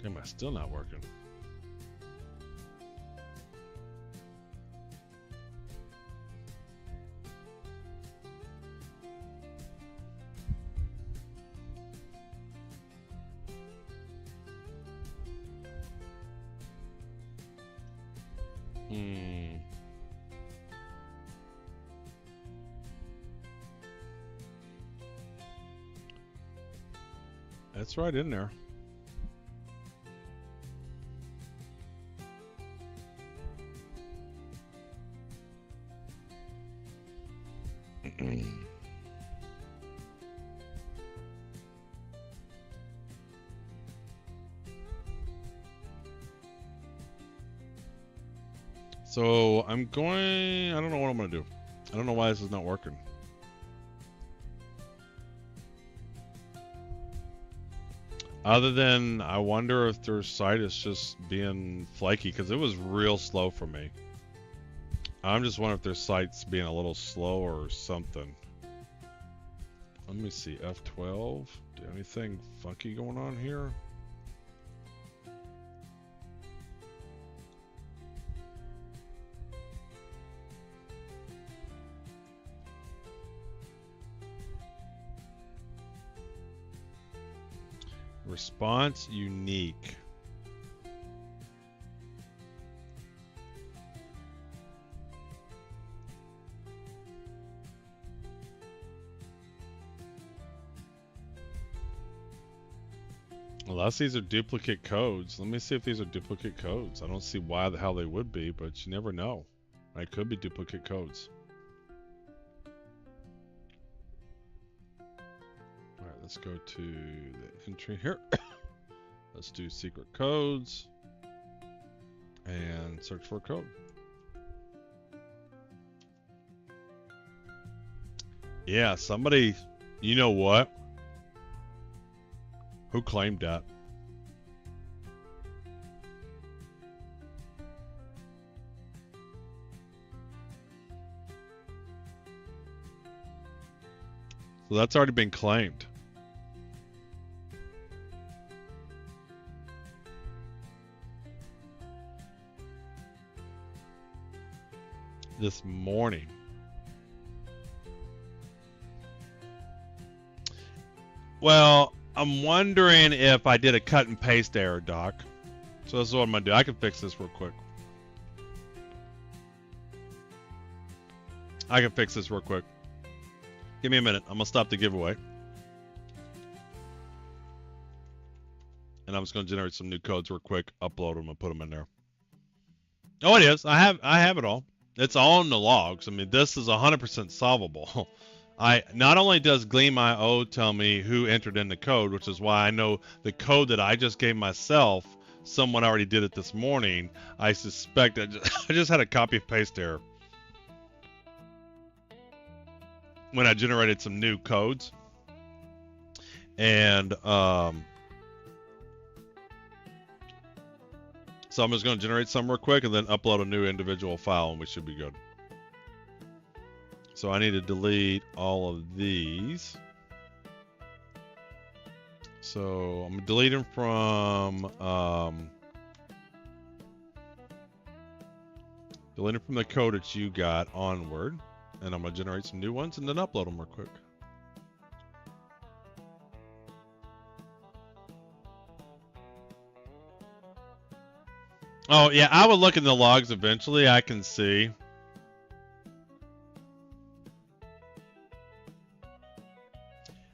Am I still not working? That's right in there. So I'm going, I don't know what I'm going to do. I don't know why this is not working. Other than, I wonder if their site is just being flaky, because it was real slow for me. I'm just wondering if their site's being a little slow or something. Let me see, F12. Anything funky going on here? response unique. Unless these are duplicate codes. Let me see if these are duplicate codes. I don't see why the hell they would be, but you never know. They could be duplicate codes. Alright, let's go to the entry here. Let's do secret codes. And search for a code. Yeah, somebody, you know what? Who claimed that? So that's already been claimed. This morning. Well, I'm wondering if I did a cut and paste error, Doc. So this is what I'm gonna do. I can fix this real quick. Give me a minute. I'm gonna stop the giveaway. And I'm just gonna generate some new codes real quick, upload them and put them in there. Oh, it is. I have it all. It's all in the logs. I mean, this is 100% solvable. Not only does Gleam.io tell me who entered in the code, which is why I know the code that I just gave myself, someone already did it this morning. I suspect I just had a copy and paste error when I generated some new codes. And so I'm just going to generate some real quick and then upload a new individual file and we should be good. So I need to delete all of these. So I'm deleting from the code that you got onward, and I'm gonna generate some new ones and then upload them real quick. Oh yeah, I would look in the logs eventually. I can see.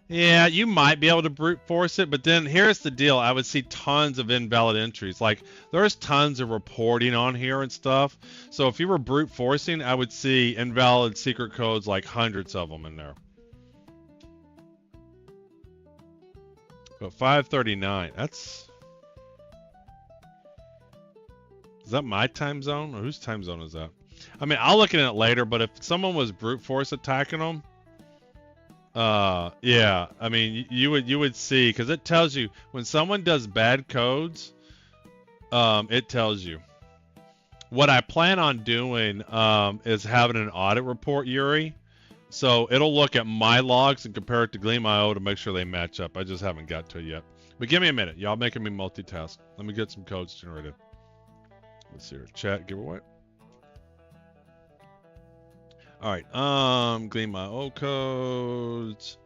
Yeah, you might be able to brute force it, but then here's the deal. I would see tons of invalid entries. Like, there's tons of reporting on here and stuff. So if you were brute forcing, I would see invalid secret codes, like hundreds of them in there. But 539, that's... Is that my time zone? Or whose time zone is that? I mean, I'll look at it later, but if someone was brute force attacking them, yeah, I mean, you would see, because it tells you when someone does bad codes, it tells you. What I plan on doing is having an audit report, Yuri. So it'll look at my logs and compare it to Gleam.io to make sure they match up. I just haven't got to it yet. But give me a minute. Y'all making me multitask. Let me get some codes generated. Let's see here. Chat giveaway. All right, Gleam.io codes.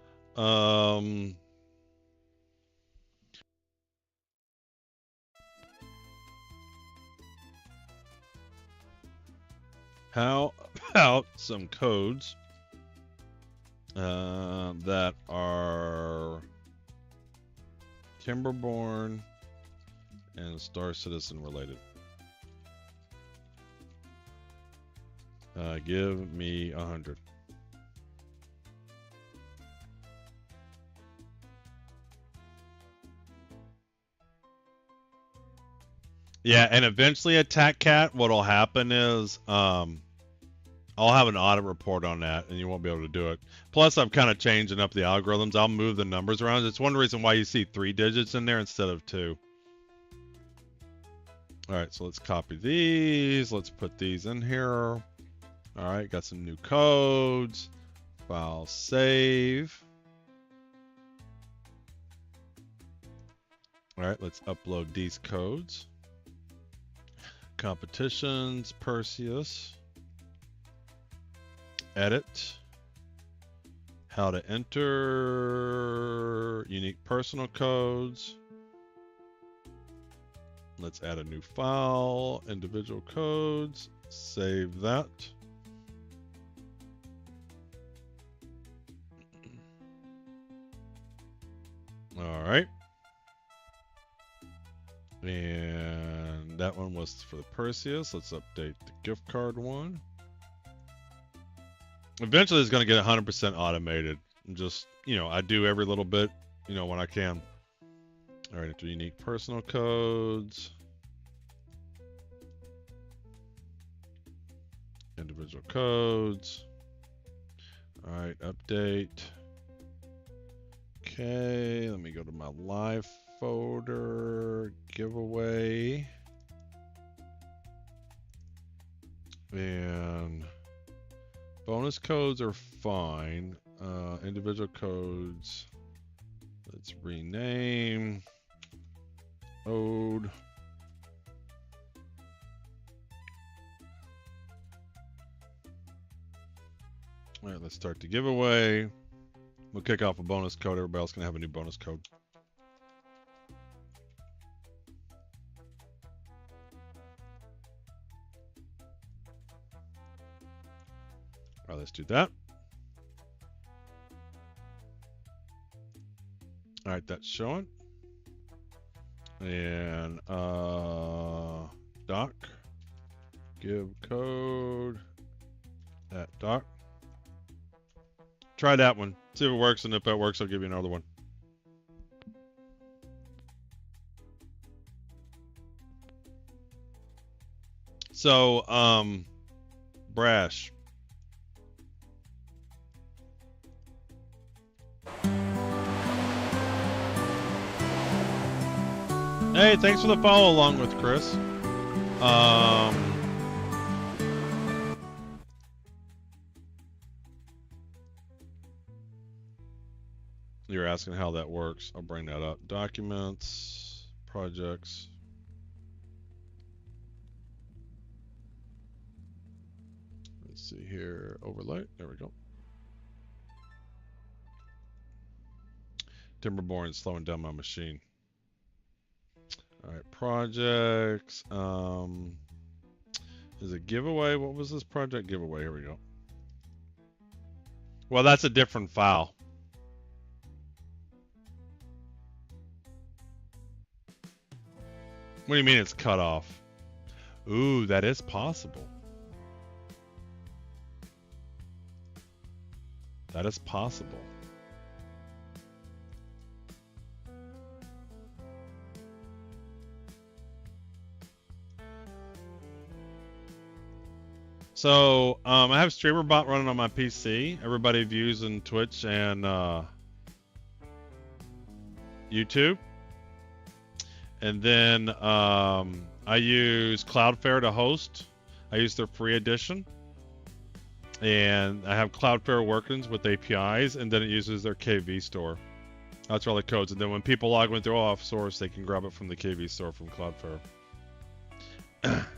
How about some codes that are Timberborn and Star Citizen related? Give me 100. Yeah, and eventually Attack Cat, what'll happen is I'll have an audit report on that and you won't be able to do it. Plus, I'm kind of changing up the algorithms. I'll move the numbers around. It's one reason why you see 3 digits in there instead of 2. All right, so let's copy these. Let's put these in here. All right, got some new codes. File save. All right, let's upload these codes. Competitions, Perseus. Edit. How to enter unique personal codes. Let's add a new file, individual codes, save that. All right. And that one was for the Perseus. Let's update the gift card one. Eventually it's going to get 100% automated. Just, I do every little bit, when I can. All right, enter unique personal codes. Individual codes. All right, update. Okay, let me go to my live folder, giveaway. And bonus codes are fine. Individual codes, let's rename. Ode. All right, let's start the giveaway. We'll kick off a bonus code. Everybody else can have a new bonus code. All right, let's do that. All right, that's showing. And doc, give code at doc. Try that one. See if it works, and if that works, I'll give you another one. So, Brash. Hey, thanks for the follow along with Chris. You're asking how that works. I'll bring that up. Documents, projects. Let's see here. Overlay. There we go. Timberborn is slowing down my machine. All right, projects. Is it giveaway? What was this project giveaway? Here we go. Well, that's a different file. What do you mean it's cut off? Ooh, that is possible. That is possible. So, I have StreamerBot running on my PC. Everybody views in Twitch and YouTube. And then I use Cloudflare to host. I use their free edition. And I have Cloudflare workings with APIs, and then it uses their KV store. That's where all the codes. And then when people log in through off source, they can grab it from the KV store from Cloudflare.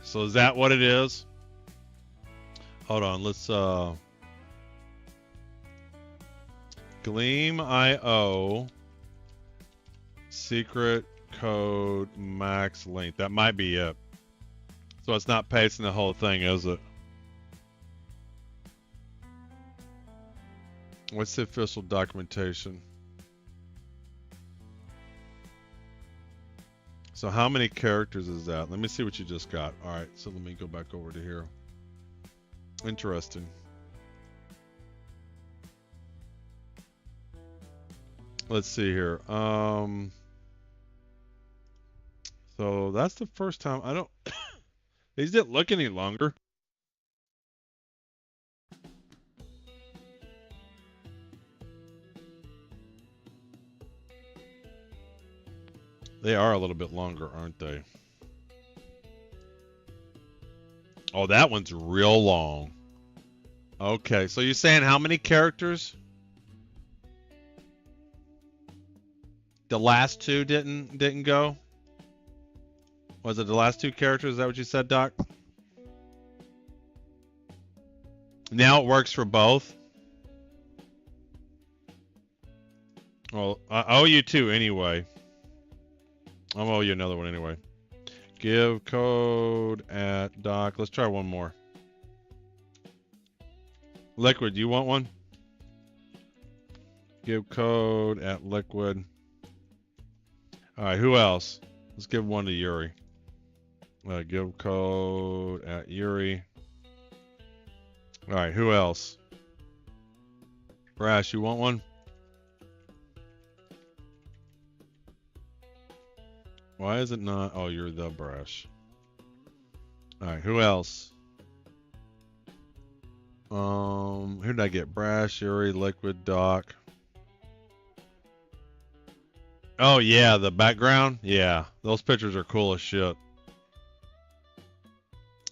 So is that what it is? Hold on, let's Gleam.io secret code max length. That might be it. So it's not pasting the whole thing, is it? What's the official documentation? So how many characters is that? Let me see what you just got. All right, so let me go back over to here. Interesting. Let's see here. So that's the first time I don't. These didn't look any longer. They are a little bit longer, aren't they? Oh, that one's real long. Okay, so you're saying how many characters? The last two didn't go? Was it the last two characters? Is that what you said, Doc? Now it works for both? Well, I owe you two anyway. I'll owe you another one anyway. Give code at doc. Let's try one more. Liquid, you want one? Give code at liquid. All right, who else? Let's give one to Yuri. Give code at Yuri. All right, who else? Brash, you want one? Why is it not? Oh, you're the Brash. All right, who else? Who did I get? Brash, Yuri, Liquid, Doc. Oh yeah, the background. Yeah, those pictures are cool as shit.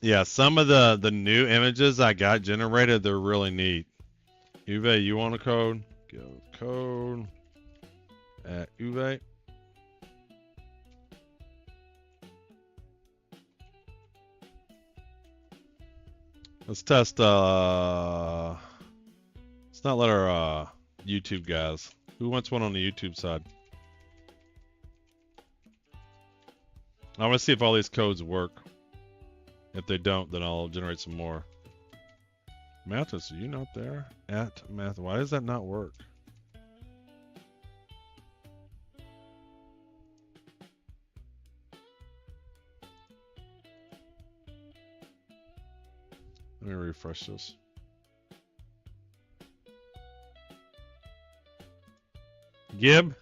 Yeah, some of the new images I got generated, they're really neat. Uwe, you want a code? Give code at Uwe. Let's test, let's not let our YouTube guys. Who wants one on the YouTube side? I want to see if all these codes work. If they don't, then I'll generate some more. Mathis, are you not there? At Math, why does that not work? Let me refresh this. Gib?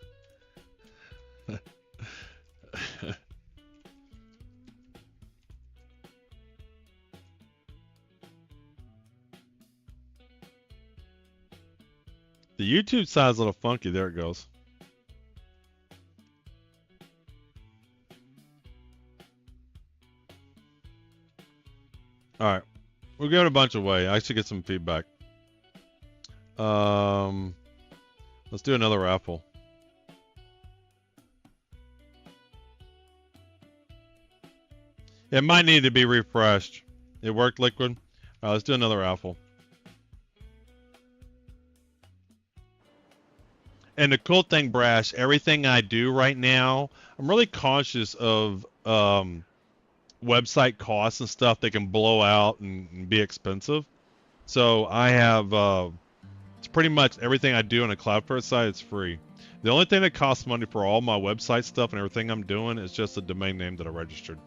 The YouTube side's a little funky. There it goes. All right. We're going a bunch of ways. I should get some feedback. Let's do another raffle. It might need to be refreshed. It worked, Liquid. All right, let's do another raffle. And the cool thing, Brash, everything I do right now, I'm really cautious of website costs and stuff that can blow out and be expensive. So I have, it's pretty much everything I do on a Cloudflare site is free. The only thing that costs money for all my website stuff and everything I'm doing is just the domain name that I registered.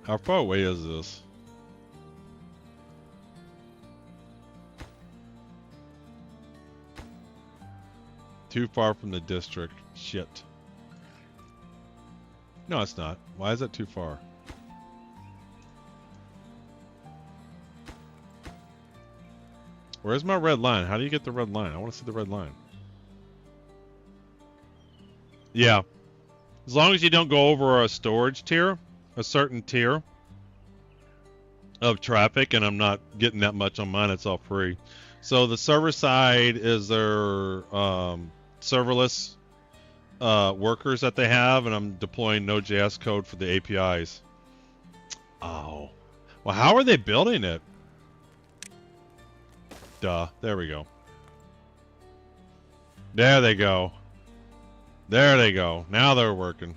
How far away is this? Too far from the district. Shit. No, it's not. Why is that too far? Where's my red line? How do you get the red line? I want to see the red line. Yeah. As long as you don't go over a storage tier, a certain tier of traffic, and I'm not getting that much on mine, it's all free. So the server side is their serverless workers that they have, and I'm deploying Node.js code for the APIs. Oh. Well, how are they building it? Duh. There we go. There they go. There they go. Now they're working.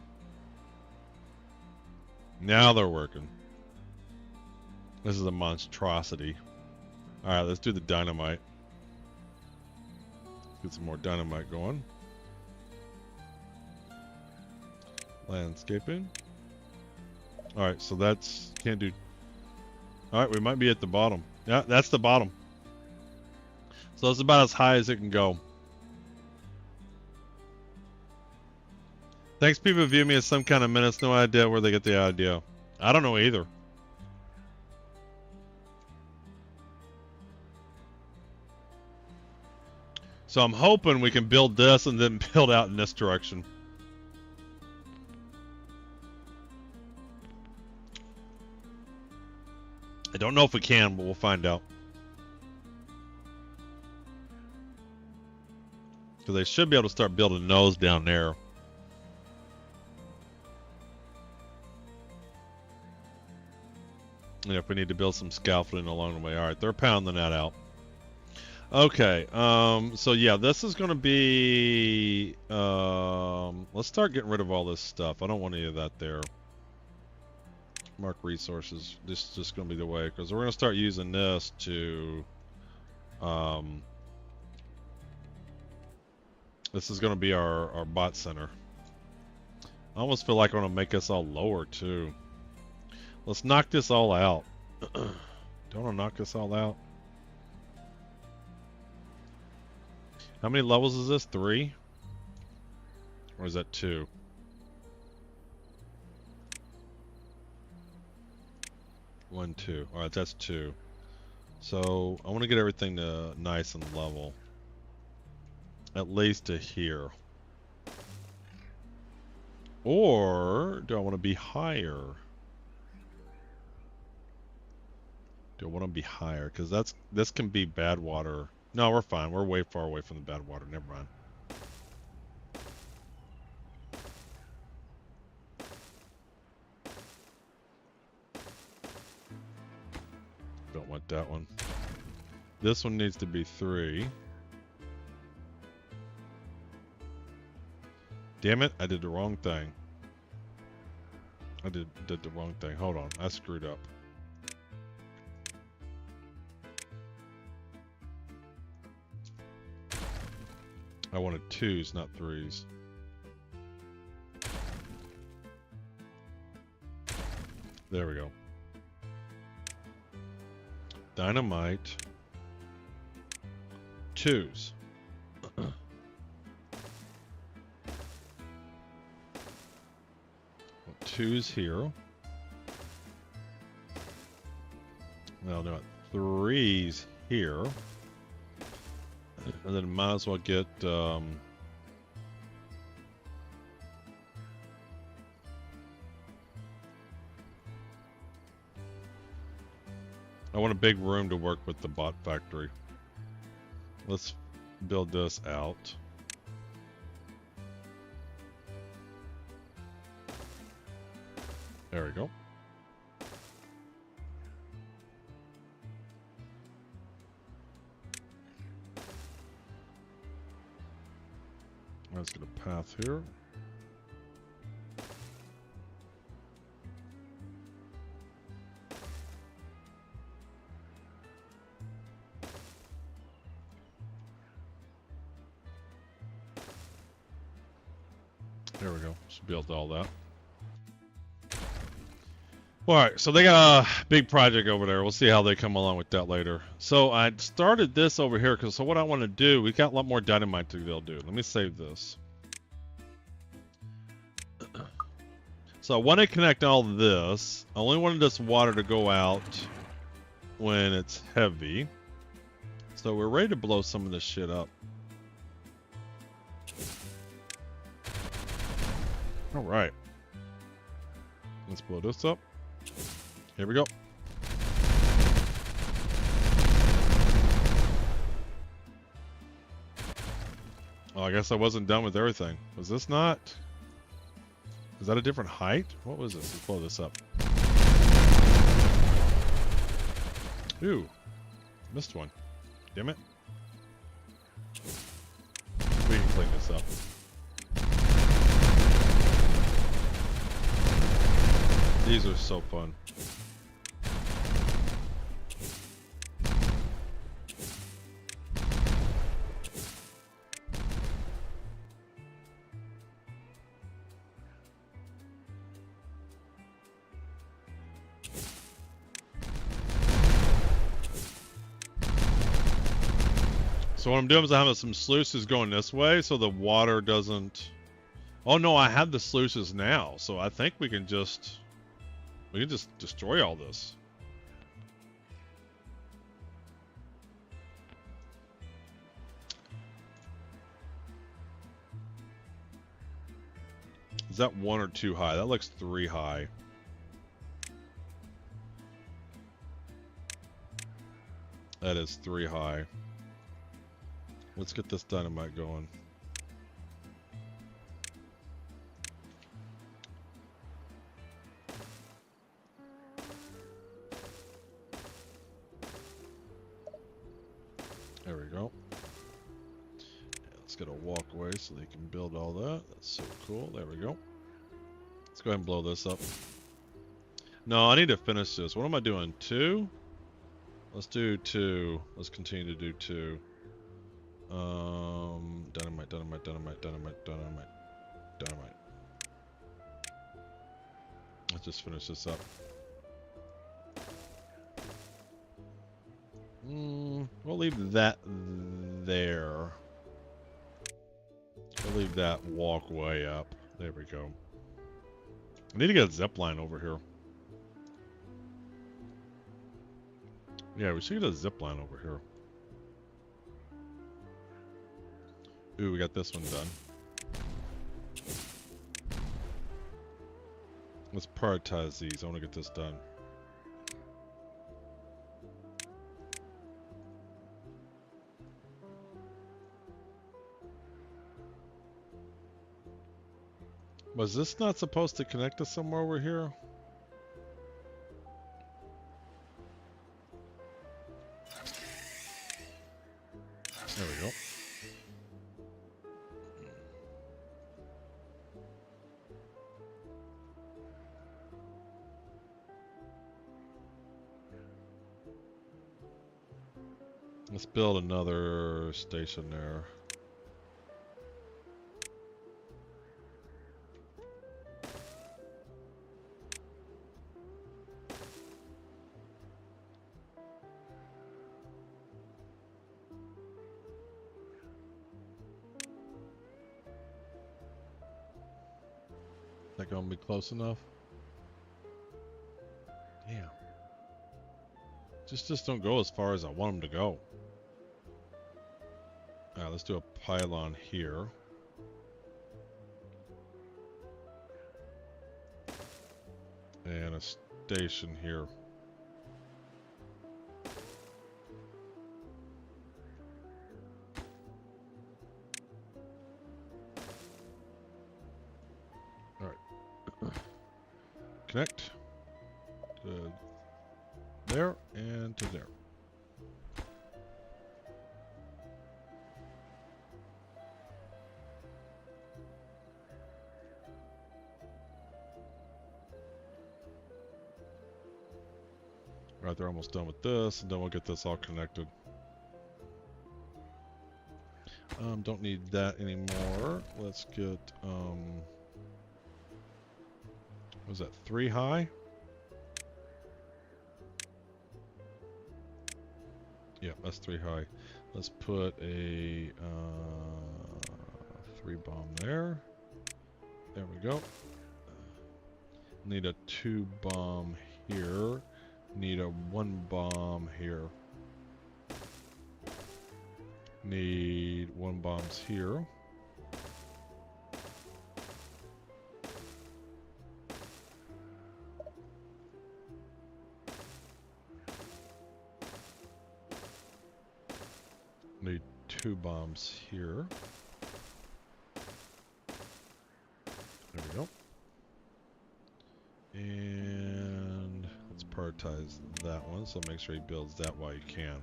Now they're working. This is a monstrosity. Alright, let's do the dynamite. Let's get some more dynamite going. Landscaping. Alright, so that's... Can't do... Alright, we might be at the bottom. Yeah, that's the bottom. So it's about as high as it can go. Thanks, people view me as some kind of menace. No idea where they get the idea. I don't know either. So I'm hoping we can build this and then build out in this direction. I don't know if we can, but we'll find out. Because they should be able to start building those down there. And if we need to build some scaffolding along the way. Alright, they're pounding that out. Okay, so yeah, this is going to be, let's start getting rid of all this stuff. I don't want any of that there. Mark resources. This is just going to be the way, because we're going to start using this to, this is going to be our bot center. I almost feel like I want to make us all lower, too. Let's knock this all out. Don't want to knock this all out. How many levels is this? 3? Or is that 2? One, 2. Alright, that's 2. So, I want to get everything to nice and level. At least to here. Or, do I want to be higher? Do I want to be higher? Because this can be bad water. No, we're fine. We're way far away from the bad water. Never mind. Don't want that one. This one needs to be 3. Damn it, I did the wrong thing. I did the wrong thing. Hold on, I screwed up. I wanted 2s, not 3s. There we go. Dynamite. 2s. 2s here. I'll do it. 3s here. And then might as well get I want a big room to work with the bot factory. Let's build this out. There we go. Let's get a path here. There we go. Just built all that. Alright, so they got a big project over there. We'll see how they come along with that later. So I started this over here because so what I want to do, we got a lot more dynamite to be able to do. Let me save this. So I want to connect all this. I only wanted this water to go out when it's heavy. So we're ready to blow some of this shit up. Alright. Let's blow this up. Here we go. Oh, I guess I wasn't done with everything. Was this not? Is that a different height? What was this? Let's blow this up. Ooh. Missed one. Damn it. We can clean this up. These are so fun. So what I'm doing is I have some sluices going this way so the water doesn't... Oh no, I have the sluices now, so I think we can just destroy all this. Is that 1 or 2 high? That looks 3 high. That is 3 high. Let's get this dynamite going. There we go. Yeah, let's get a walkway so they can build all that. That's so cool. There we go. Let's go ahead and blow this up. No, I need to finish this. What am I doing? 2? Let's do 2. Let's continue to do 2. Dynamite, dynamite, dynamite, dynamite, dynamite, dynamite. Let's just finish this up. We'll leave that there. We'll leave that walkway up. There we go. I need to get a zip line over here. Yeah, we should get a zip line over here. Ooh, we got this one done. Let's prioritize these. I want to get this done. Was this not supposed to connect to somewhere over here? There we go. Let's build another station there. Is that gonna be close enough? Damn. Just don't go as far as I want them to go. Alright, let's do a pylon here. And a station here. Alright. Connect to there and to there. Right, they're almost done with this, and then we'll get this all connected. Don't need that anymore. Let's get, what was that, 3 high? Yeah, that's 3 high. Let's put a 3 bomb there. There we go. Need a 2 bomb here. Need a 1 bomb here. Need 1 bombs here. Need 2 bombs here. There we go. And let's prioritize that one, so make sure he builds that while he can.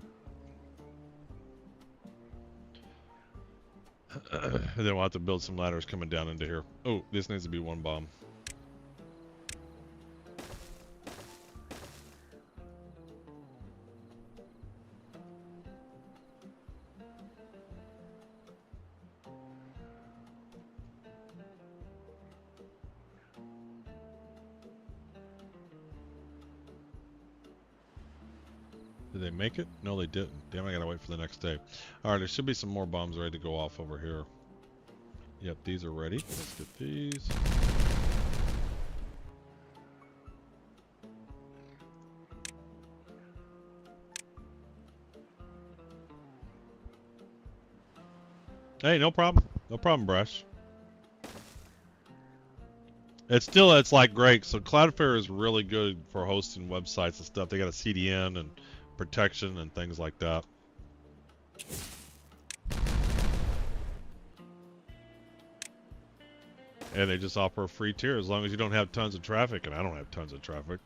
And then we'll have to build some ladders coming down into here. Oh, this needs to be 1 bomb. Did they make it? No, they didn't. Damn, I gotta wait for the next day. Alright, there should be some more bombs ready to go off over here. Yep, these are ready. Let's get these. Hey, no problem. No problem, Brush. It's like great. So Cloudflare is really good for hosting websites and stuff. They got a CDN and protection and things like that. And they just offer a free tier as long as you don't have tons of traffic, and I don't have tons of traffic.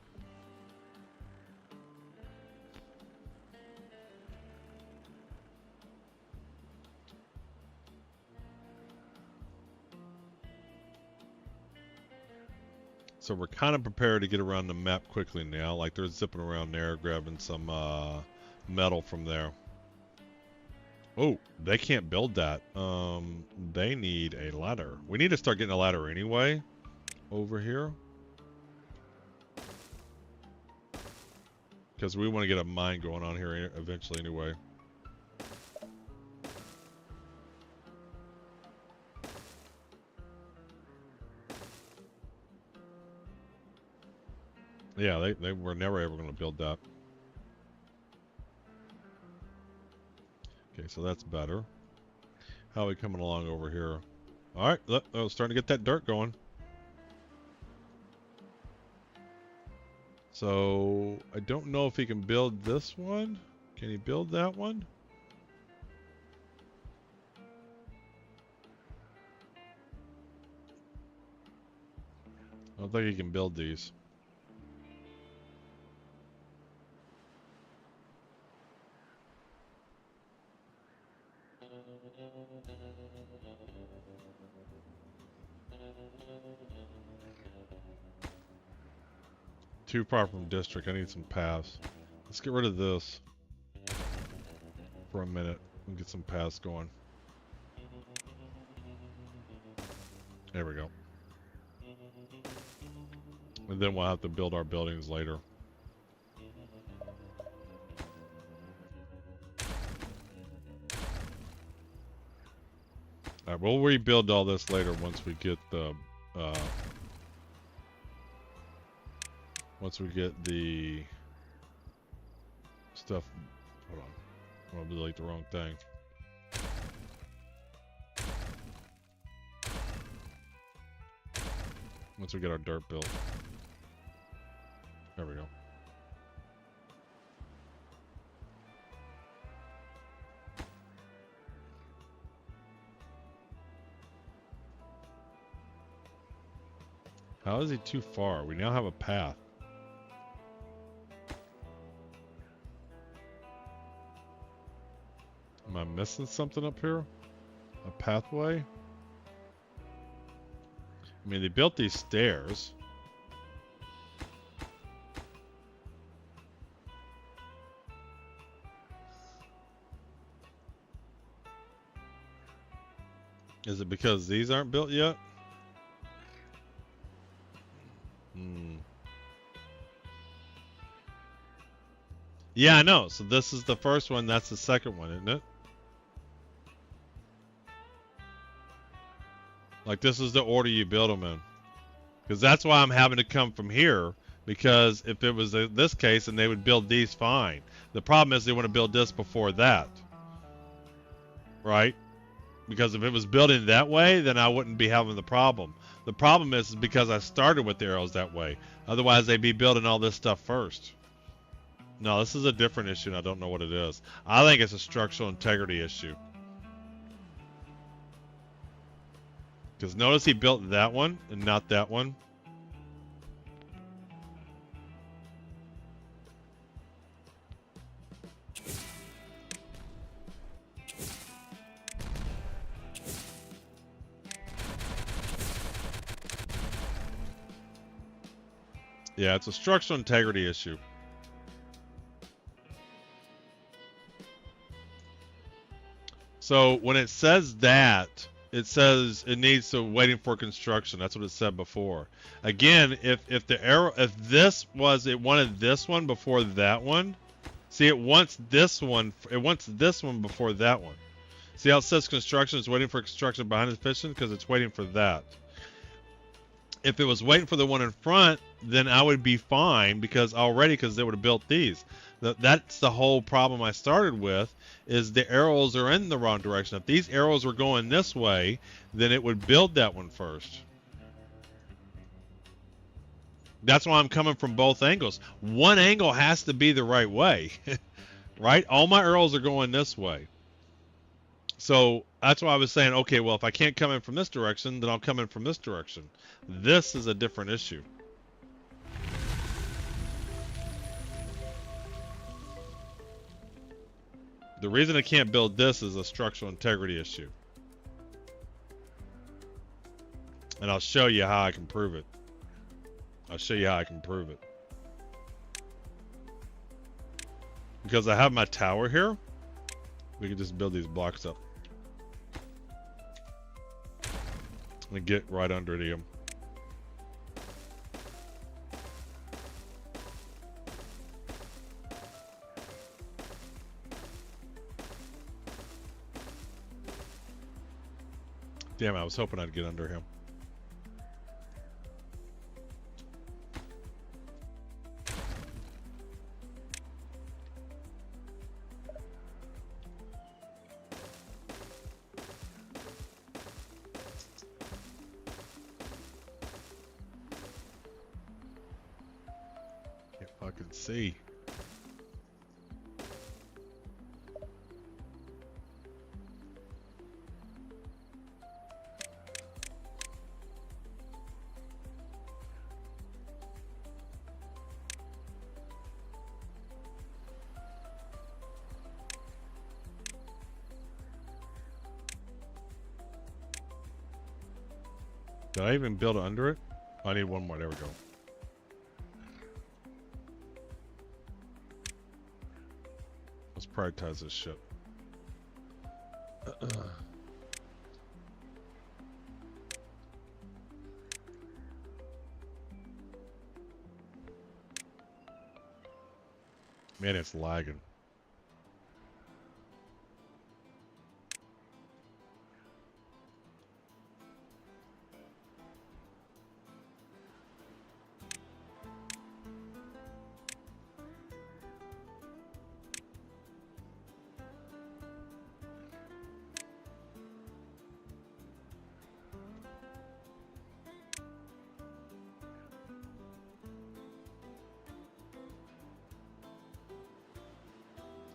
So we're kind of prepared to get around the map quickly now. Like they're zipping around there, grabbing some metal from there. Oh, they can't build that. They need a ladder. We need to start getting a ladder anyway. Over here. Because we want to get a mine going on here eventually anyway. Yeah, they were never ever going to build that. Okay, so that's better. How are we coming along over here? Alright, look, oh, starting to get that dirt going. So, I don't know if he can build this one. Can he build that one? I don't think he can build these. Too far from district. I need some paths. Let's get rid of this for a minute and get some paths going. There we go. And then we'll have to build our buildings later. Alright, we'll rebuild all this later once we get the stuff. Hold on. I want to delete the wrong thing. Once we get our dirt built. There we go. How is he too far? We now have a path. Am I missing something up here? A pathway? I mean, they built these stairs. Is it because these aren't built yet? Yeah, I know. So this is the first one. That's the second one, isn't it? Like, this is the order you build them in. Because that's why I'm having to come from here. Because if it was this case, then they would build these fine. The problem is they want to build this before that. Right? Because if it was building that way, then I wouldn't be having the problem. The problem is because I started with the arrows that way. Otherwise, they'd be building all this stuff first. No, this is a different issue, and I don't know what it is. I think it's a structural integrity issue. Because notice he built that one and not that one. Yeah, it's a structural integrity issue. So when it says that, it says it needs to waiting for construction. That's what it said before. Again, if the arrow, if this was, it wanted this one before that one. See, it wants this one. It wants this one before that one. See how it says construction is waiting for construction behind the piston because it's waiting for that. If it was waiting for the one in front, then I would be fine because they would have built these. That's the whole problem I started with, is the arrows are in the wrong direction. If these arrows were going this way, then it would build that one first. That's why I'm coming from both angles. One angle has to be the right way, right? All my arrows are going this way. So that's why I was saying, okay, well, if I can't come in from this direction, then I'll come in from this direction. This is a different issue. The reason I can't build this is a structural integrity issue. And I'll show you how I can prove it. I'll show you how I can prove it. Because I have my tower here, we can just build these blocks up. And get right under them. Damn, I was hoping I'd get under him. Can't fucking see. Did I even build under it? I need one more. There we go. Let's prioritize this shit. Man, it's lagging.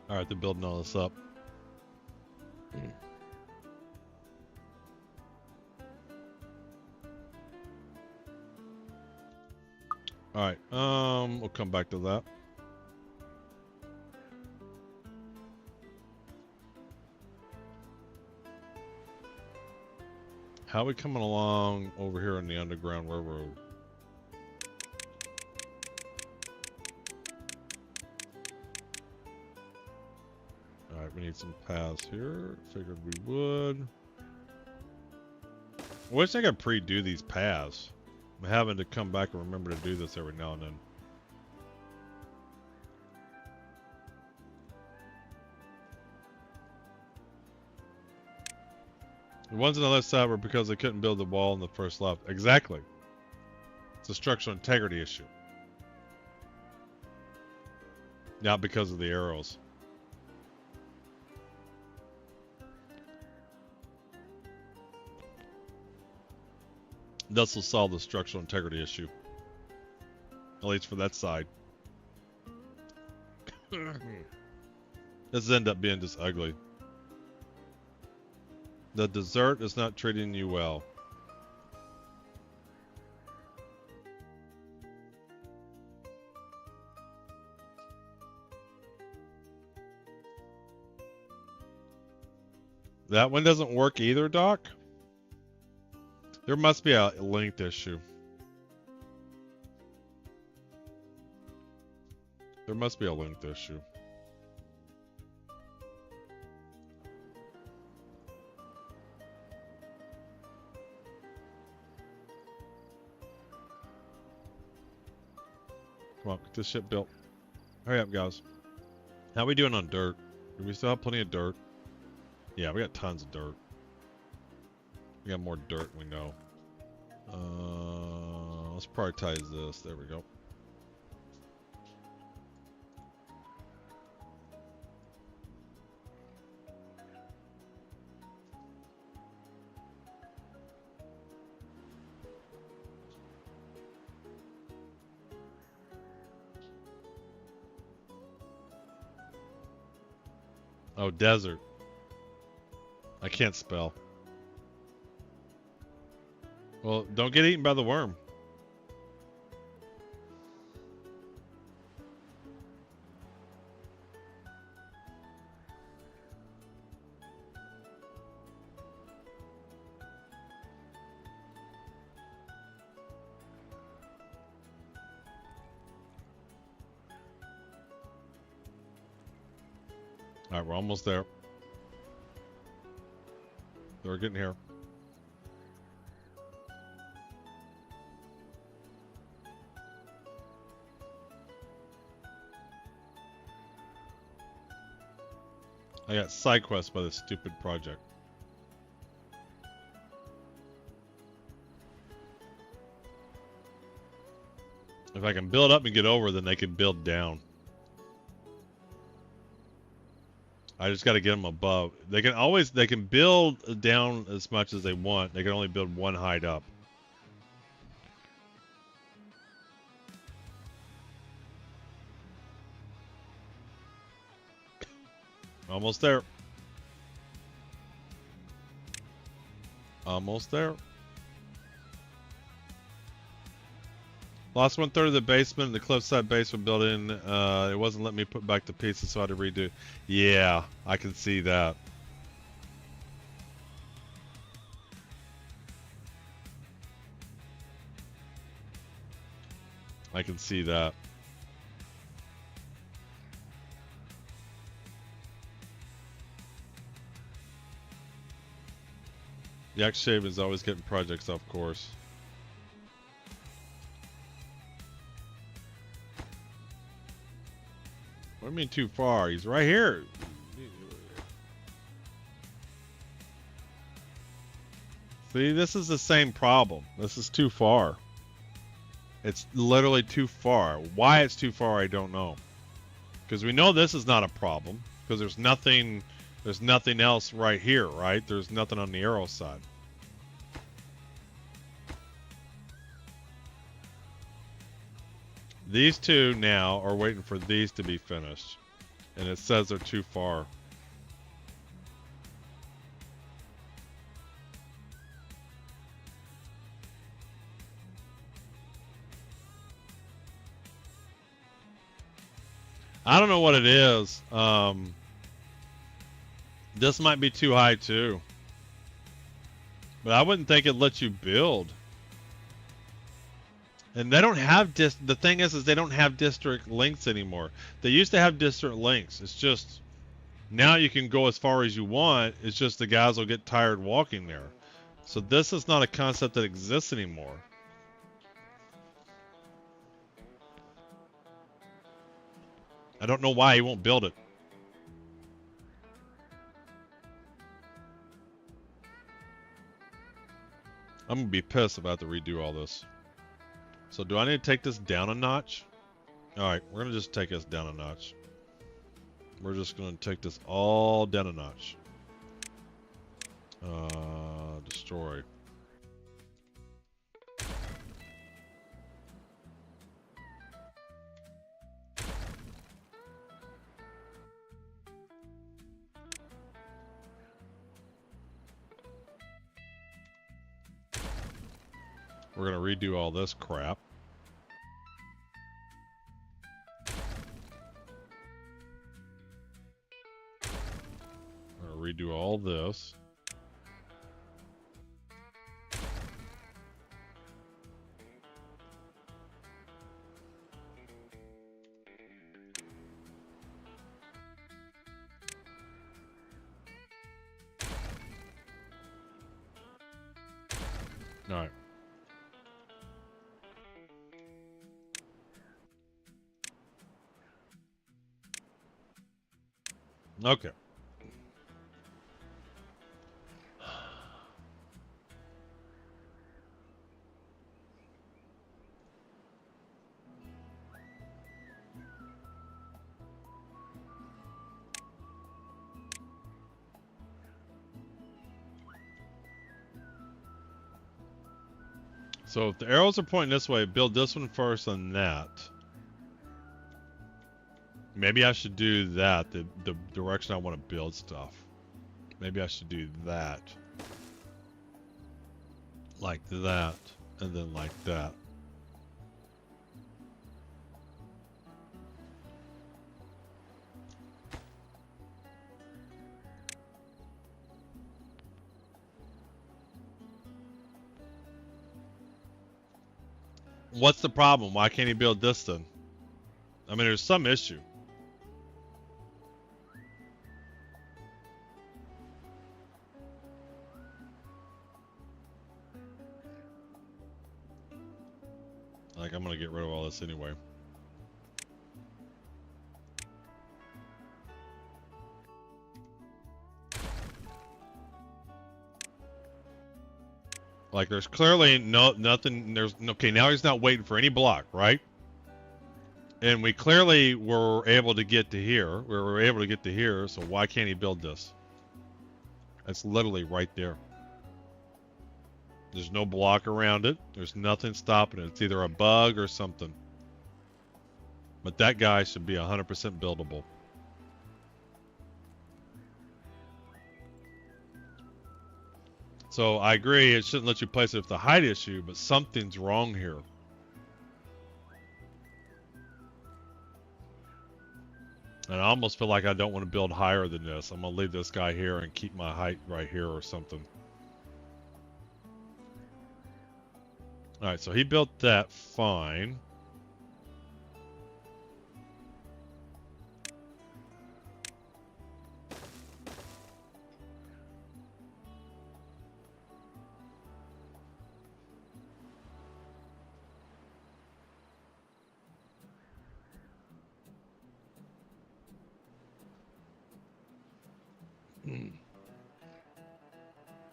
Alright, they're building all this up. Alright, we'll come back to that. How are we coming along over here on the Underground Railroad? Alright, we need some paths here. Figured we would. I wish I could pre-do these paths. I'm having to come back and remember to do this every now and then. The ones on the left side were because they couldn't build the wall on the first left. Exactly. It's a structural integrity issue. Not because of the arrows. This will solve the structural integrity issue. At least for that side. This ends up being just ugly. The dessert is not treating you well. That one doesn't work either, Doc? There must be a length issue. There must be a length issue. Come on, get this shit built. Hurry up, guys. How we doing on dirt? Do we still have plenty of dirt? Yeah, we got tons of dirt. We got more dirt than we know. Let's prioritize this. There we go. Oh, desert. I can't spell. Well, don't get eaten by the worm. Alright, we're almost there. We're getting here. I got side quests by this stupid project. If I can build up and get over, then they can build down. I just got to get them above. They can build down as much as they want. They can only build one height up. Almost there. Almost there. Lost 1/3 of the basement and the cliffside basement building. It wasn't letting me put back the pieces, so I had to redo. Yeah, I can see that. I can see that. Yak Shave is always getting projects off course. What do you mean too far? He's right here. See, this is the same problem. This is too far. It's literally too far. Why it's too far, I don't know. Because we know this is not a problem. Because there's nothing else right here, right? There's nothing on the arrow side. These two now are waiting for these to be finished. And it says they're too far. I don't know what it is. This might be too high too. But I wouldn't think it lets you build. And they don't have the thing is they don't have district links anymore. They used to have district links. It's just now you can go as far as you want. It's just the guys will get tired walking there. So this is not a concept that exists anymore. I don't know why he won't build it. I'm gonna be pissed if I have to redo all this. So do I need to take this down a notch? Alright, we're gonna just take this down a notch. We're just gonna take this all down a notch. Destroy. We're gonna redo all this crap. We're gonna redo all this. All right. Okay. So if the arrows are pointing this way, build this one first and that. Maybe I should do that, the direction I want to build stuff. Maybe I should do that. Like that, and then like that. What's the problem? Why can't he build this then? I mean, there's some issue. this anyway. Like there's clearly nothing. Okay. Now he's not waiting for any block, right? And we clearly were able to get to here. We were able to get to here. So why can't he build this? It's literally right there. There's no block around it. There's nothing stopping it. It's either a bug or something. But that guy should be 100% buildable. So I agree, it shouldn't let you place it with the height issue, but something's wrong here. And I almost feel like I don't want to build higher than this. I'm going to leave this guy here and keep my height right here or something. Alright, so he built that fine.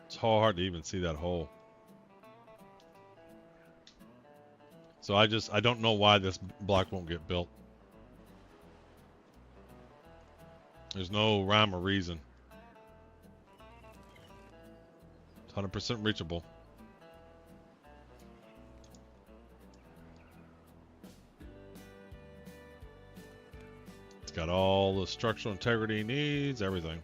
It's hard to even see that hole. So I don't know why this block won't get built. There's no rhyme or reason. It's 100% reachable. It's got all the structural integrity it needs, everything.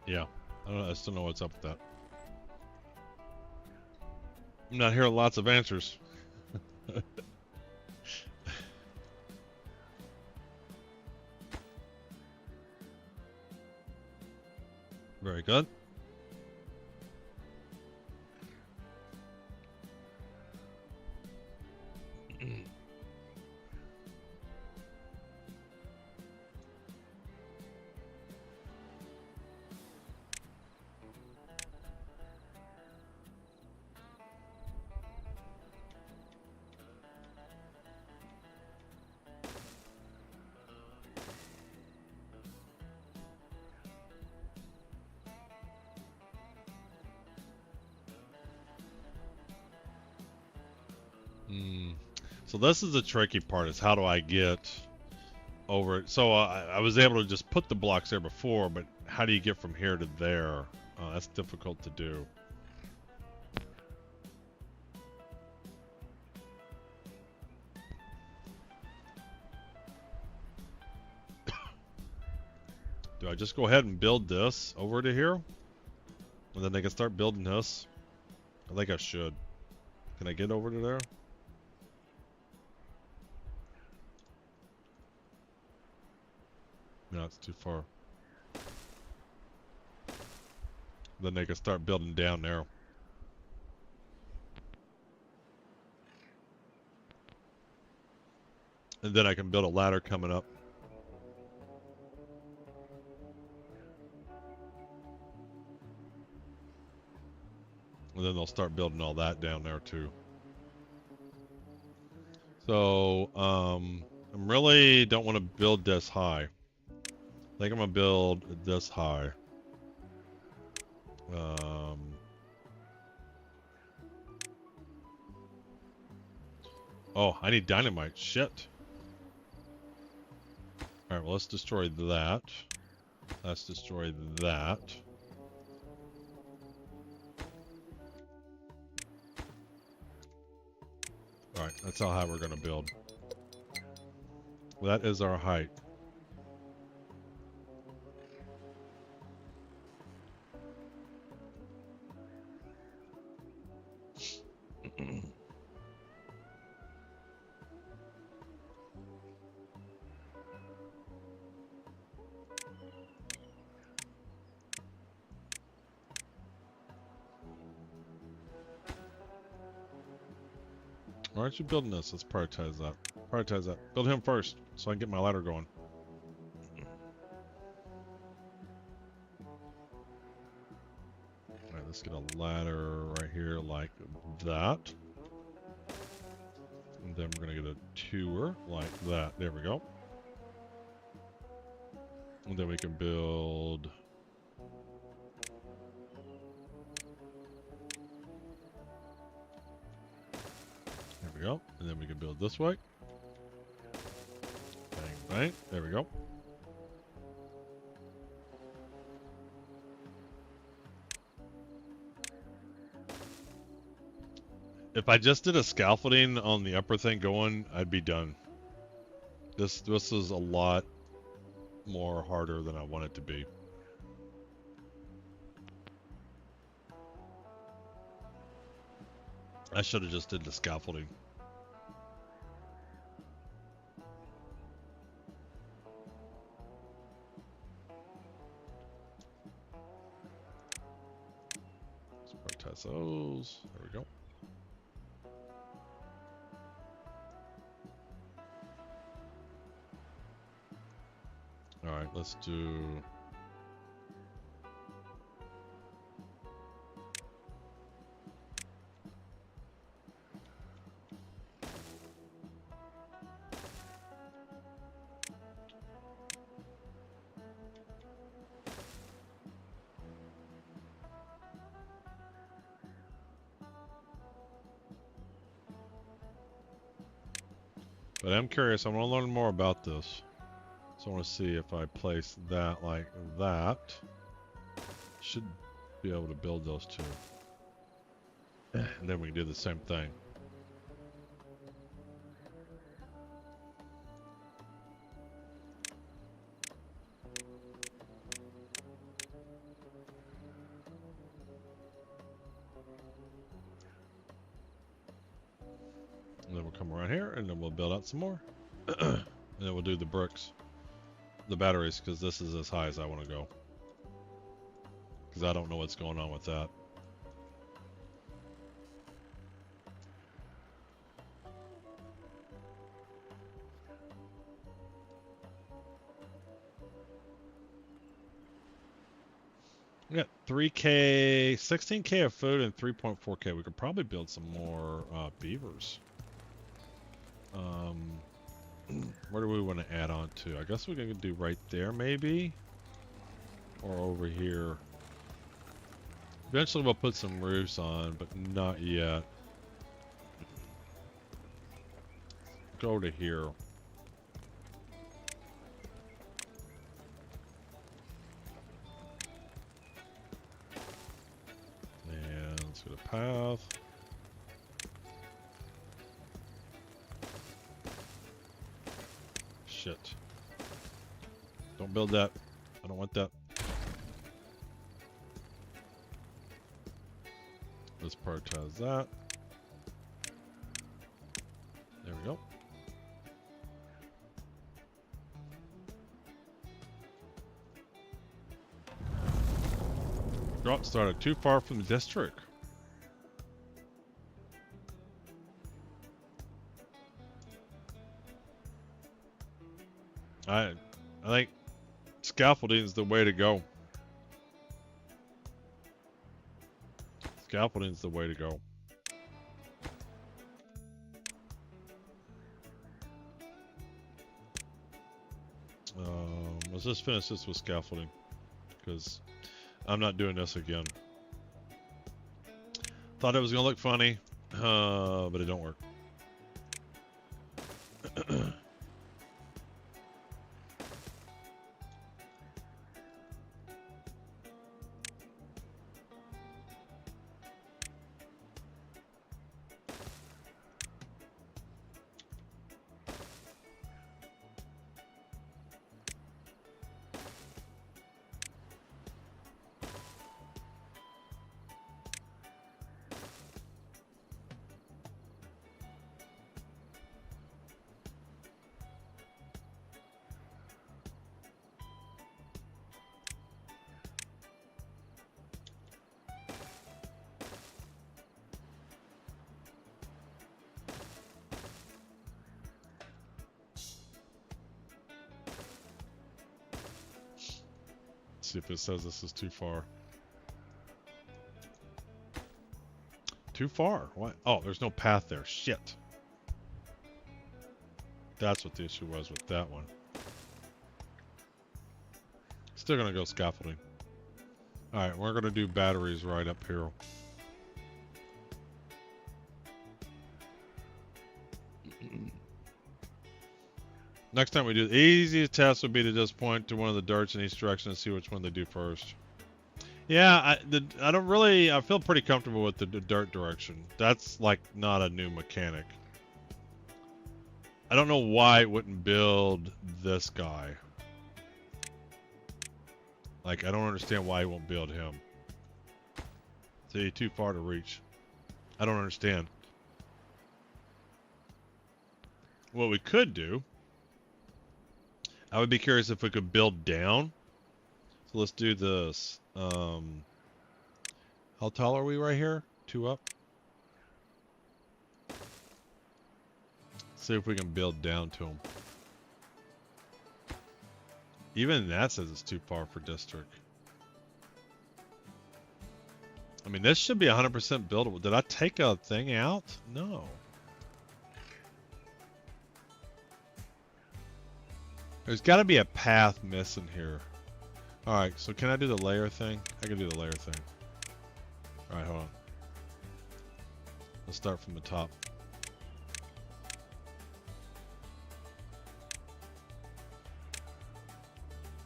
Yeah, I still don't know what's up with that. I'm not hearing lots of answers. Very good. So this is the tricky part, is how do I get over it? So I was able to just put the blocks there before, but how do you get from here to there? That's difficult to do. Do I just go ahead and build this over to here? And then they can start building this? I think I should. Can I get over to there? No, it's too far. Then they can start building down there. And then I can build a ladder coming up. And then they'll start building all that down there too. So, I'm really don't want to build this high. I think I'm gonna build this high. Oh, I need dynamite. Shit. Alright, well, let's destroy that. Let's destroy that. Alright, that's how high we're gonna build. That is our height. Why aren't you building this? Let's prioritize that. Prioritize that. Build him first, so I can get my ladder going. Alright, let's get a ladder right here like that. And then we're gonna get a tour like that. There we go. And then we can build... There we go. And then we can build this way. Bang, bang. There we go. If I just did a scaffolding on the upper thing going, I'd be done. This is a lot more harder than I want it to be. I should have just did the scaffolding. Let's prioritize those. There we go. Alright, let's do... But I'm curious, I want to learn more about this. So I want to see if I place that like that. Should be able to build those two. And then we can do the same thing. And then we'll come around here and then we'll build out some more. And then we'll do the bricks. The batteries, because this is as high as I want to go. Because I don't know what's going on with that. We got 3K, 16K of food and 3.4K. We could probably build some more beavers. Where do we want to add on to? I guess we're going to do right there, maybe? Or over here. Eventually we'll put some roofs on, but not yet. Go to here. And let's go to path. Shit. Don't build that. I don't want that. Let's prioritize that. There we go. Drop started too far from the district. I think scaffolding is the way to go. Scaffolding is the way to go. let's just finish this with scaffolding, because I'm not doing this again. Thought it was gonna look funny, but it don't work. See if it says this is too far. Too far? What? Oh, there's no path there. Shit. That's what the issue was with that one. Still gonna go scaffolding. Alright, we're gonna do batteries right up here. Next time we do, the easiest test would be to just point to one of the darts in each direction and see which one they do first. Yeah, I don't really, I feel pretty comfortable with the dart direction. That's like not a new mechanic. I don't know why it wouldn't build this guy. Like, I don't understand why it won't build him. See, too far to reach. I don't understand. What we could do, I would be curious if we could build down. So let's do this. How tall are we right here? 2 up. See if we can build down to them. Even that says it's too far for district. I mean, this should be 100% buildable. Did I take a thing out? No. There's got to be a path missing here. Alright, so can I do the layer thing? I can do the layer thing. Alright, hold on. Let's start from the top.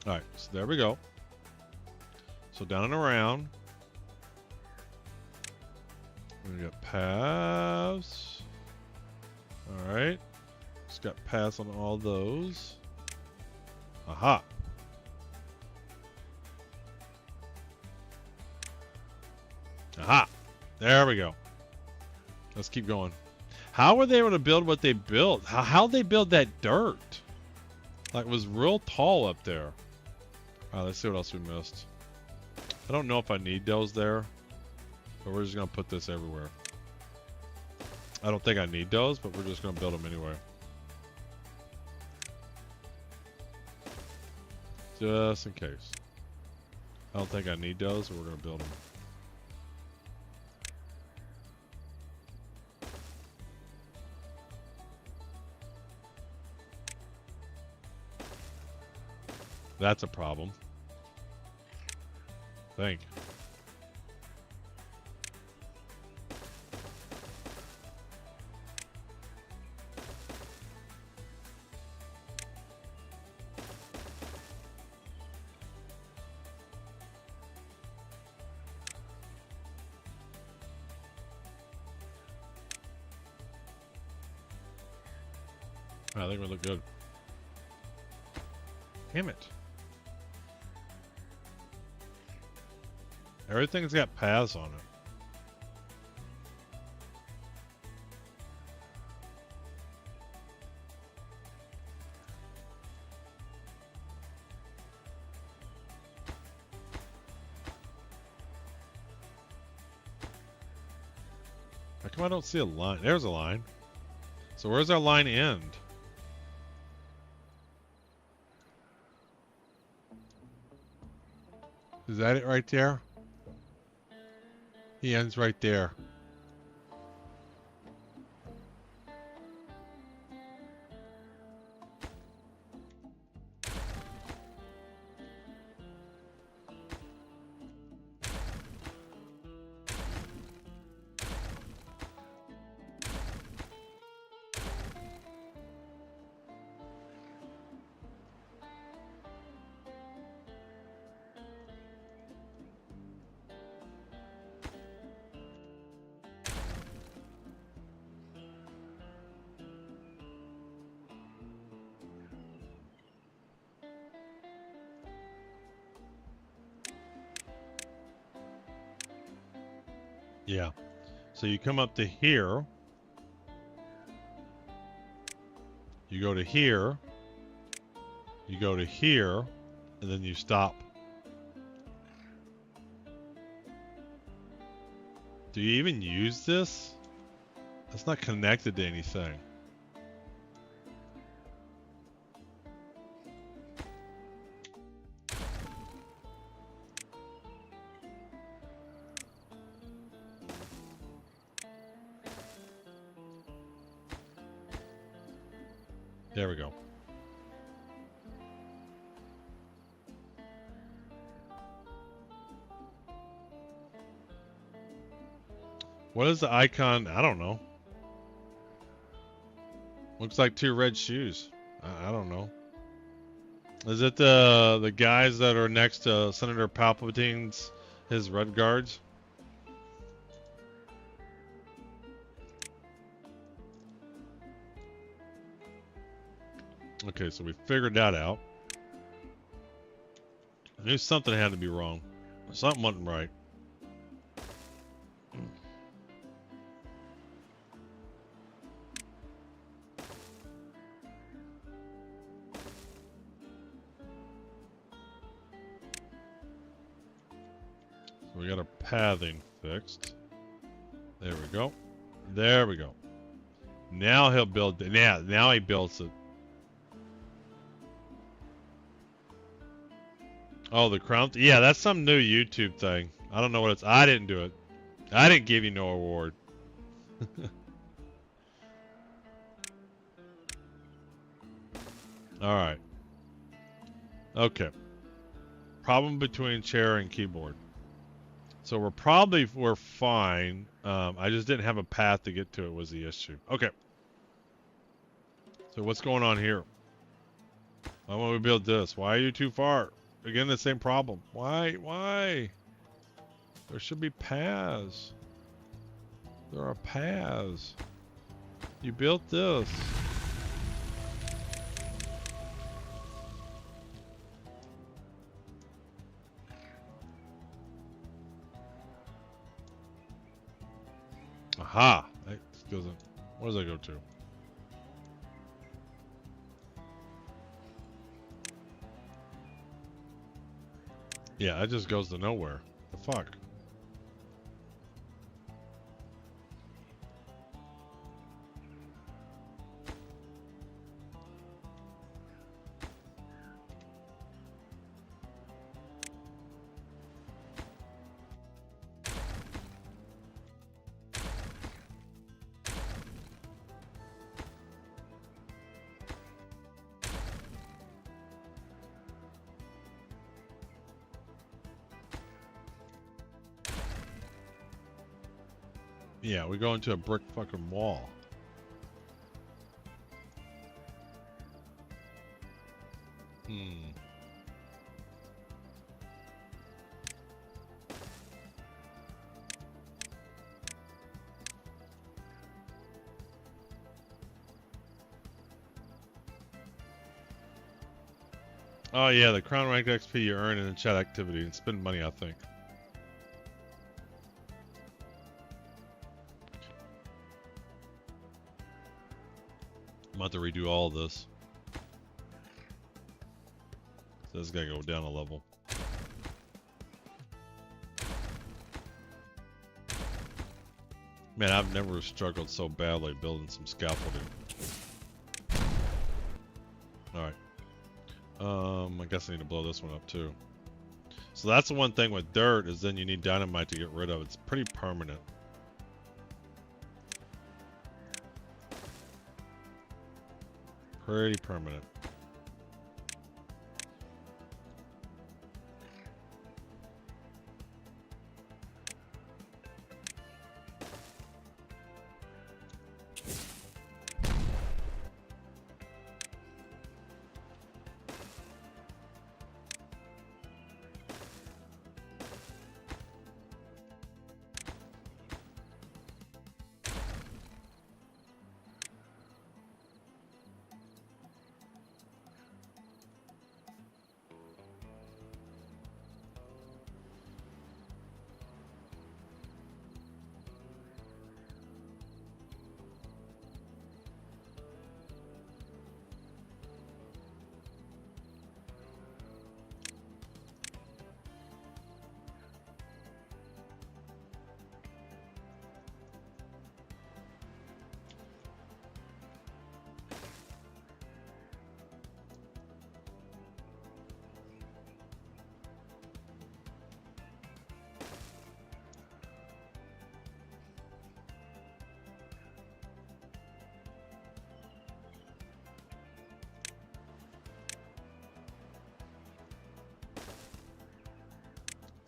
Alright, so there we go. So down and around. We got paths. Alright. Just got paths on all those. Aha. Aha. There we go. Let's keep going. How were they able to build what they built? How'd they build that dirt? Like, it was real tall up there. Alright, let's see what else we missed. I don't know if I need those there, but we're just going to put this everywhere. I don't think I need those, but we're just going to build them anyway. Just in case. I don't think I need those, but we're going to build them. That's a problem. Think. I think we look good. Damn it. Everything's got paths on it. How come I don't see a line? There's a line. So where's our line end? Is that it right there? He ends right there. Yeah. So you come up to here. You go to here. You go to here. And then you stop. Do you even use this? That's not connected to anything. There we go. What is the icon? I don't know. Looks like 2 red shoes. I don't know. Is it the guys that are next to Senator Palpatine's, his red guards? Okay, so we figured that out. I knew something had to be wrong. Something wasn't right. So we got our pathing fixed. There we go. There we go. Now he'll build it. Yeah, now he builds it. Oh, the crown. Yeah, that's some new YouTube thing. I don't know what it's. I didn't do it. I didn't give you no award. All right. Okay. Problem between chair and keyboard. So we're fine. I just didn't have a path to get to it was the issue. Okay. So what's going on here? Why won't we build this? Why are you too far? Again, the same problem. Why? Why? There should be paths. There are paths. You built this. Aha! That doesn't. What does that go to? Yeah, that just goes to nowhere. The fuck? Yeah, we go into a brick fucking wall. Oh yeah, the crown rank XP you earn in the chat activity and spend money, I think. I'm about to redo all of this. So this gotta go down a level. Man, I've never struggled so badly building some scaffolding. Alright. I guess I need to blow this one up too. So that's the one thing with dirt is then you need dynamite to get rid of. It's pretty permanent. Pretty permanent.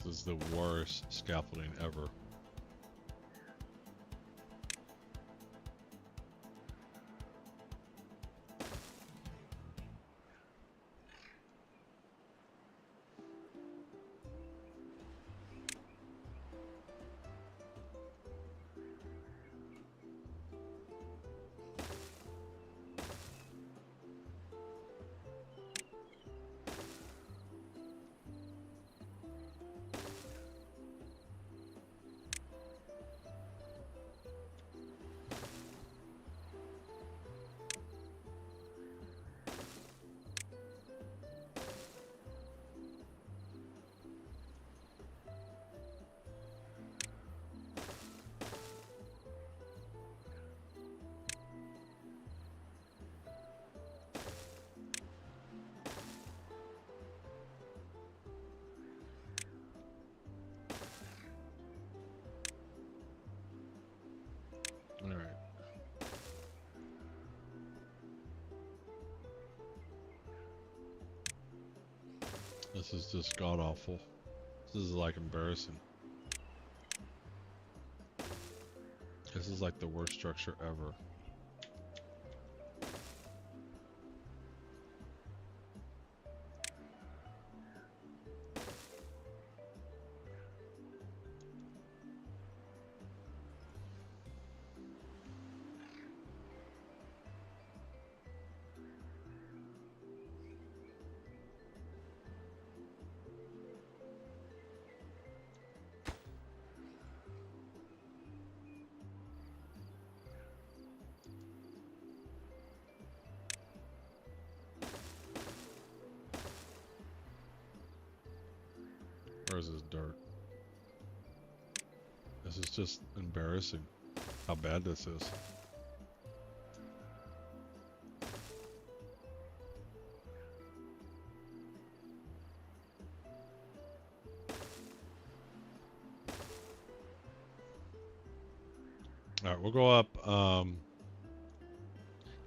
This is the worst scaffolding ever. Alright. This is just god awful. This is like embarrassing. This is like the worst structure ever. Where's this dirt? This is just embarrassing how bad this is. Alright, we'll go up.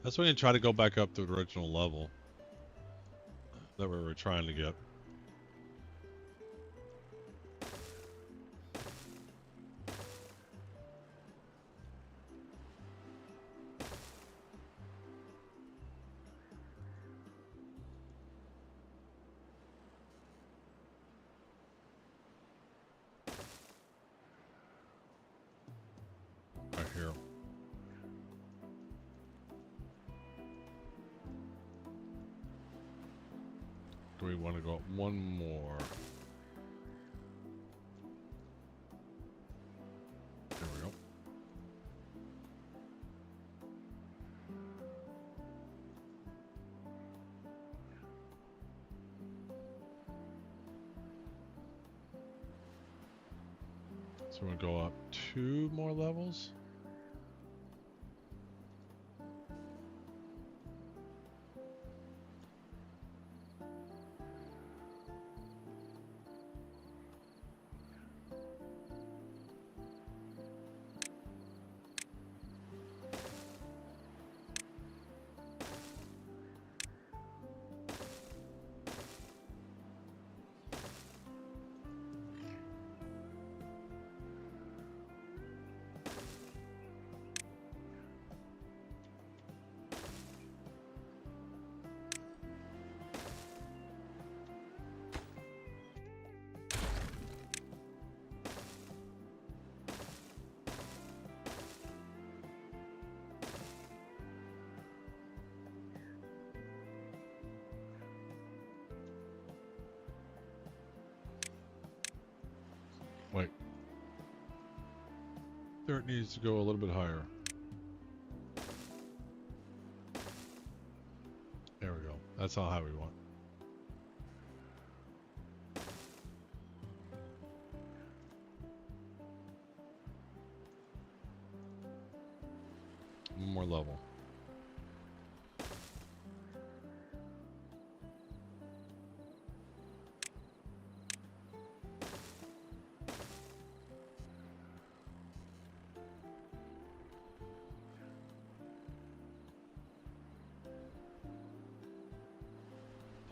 That's when you try to go back up to the original level that we were trying to get. Right here. Do we want to go up one more? There we go. So we're going to go up 2 more levels. Wait. Dirt needs to go a little bit higher. There we go. That's not how we want. One more level.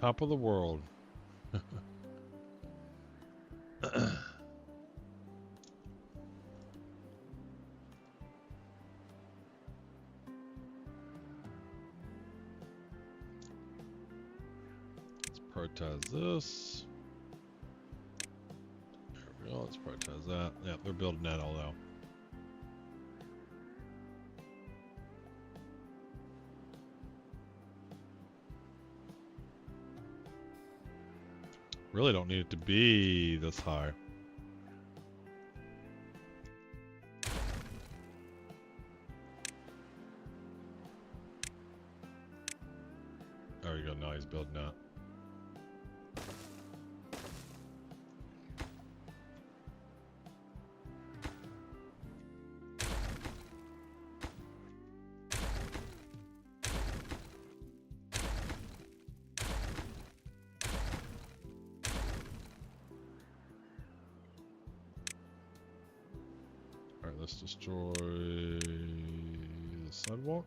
Top of the world. Prioritize this. There we go. Let's prioritize that. Yeah, they're building that all out. Really don't need it to be this high. There you go. Now he's building that. Alright, let's destroy the sidewalk.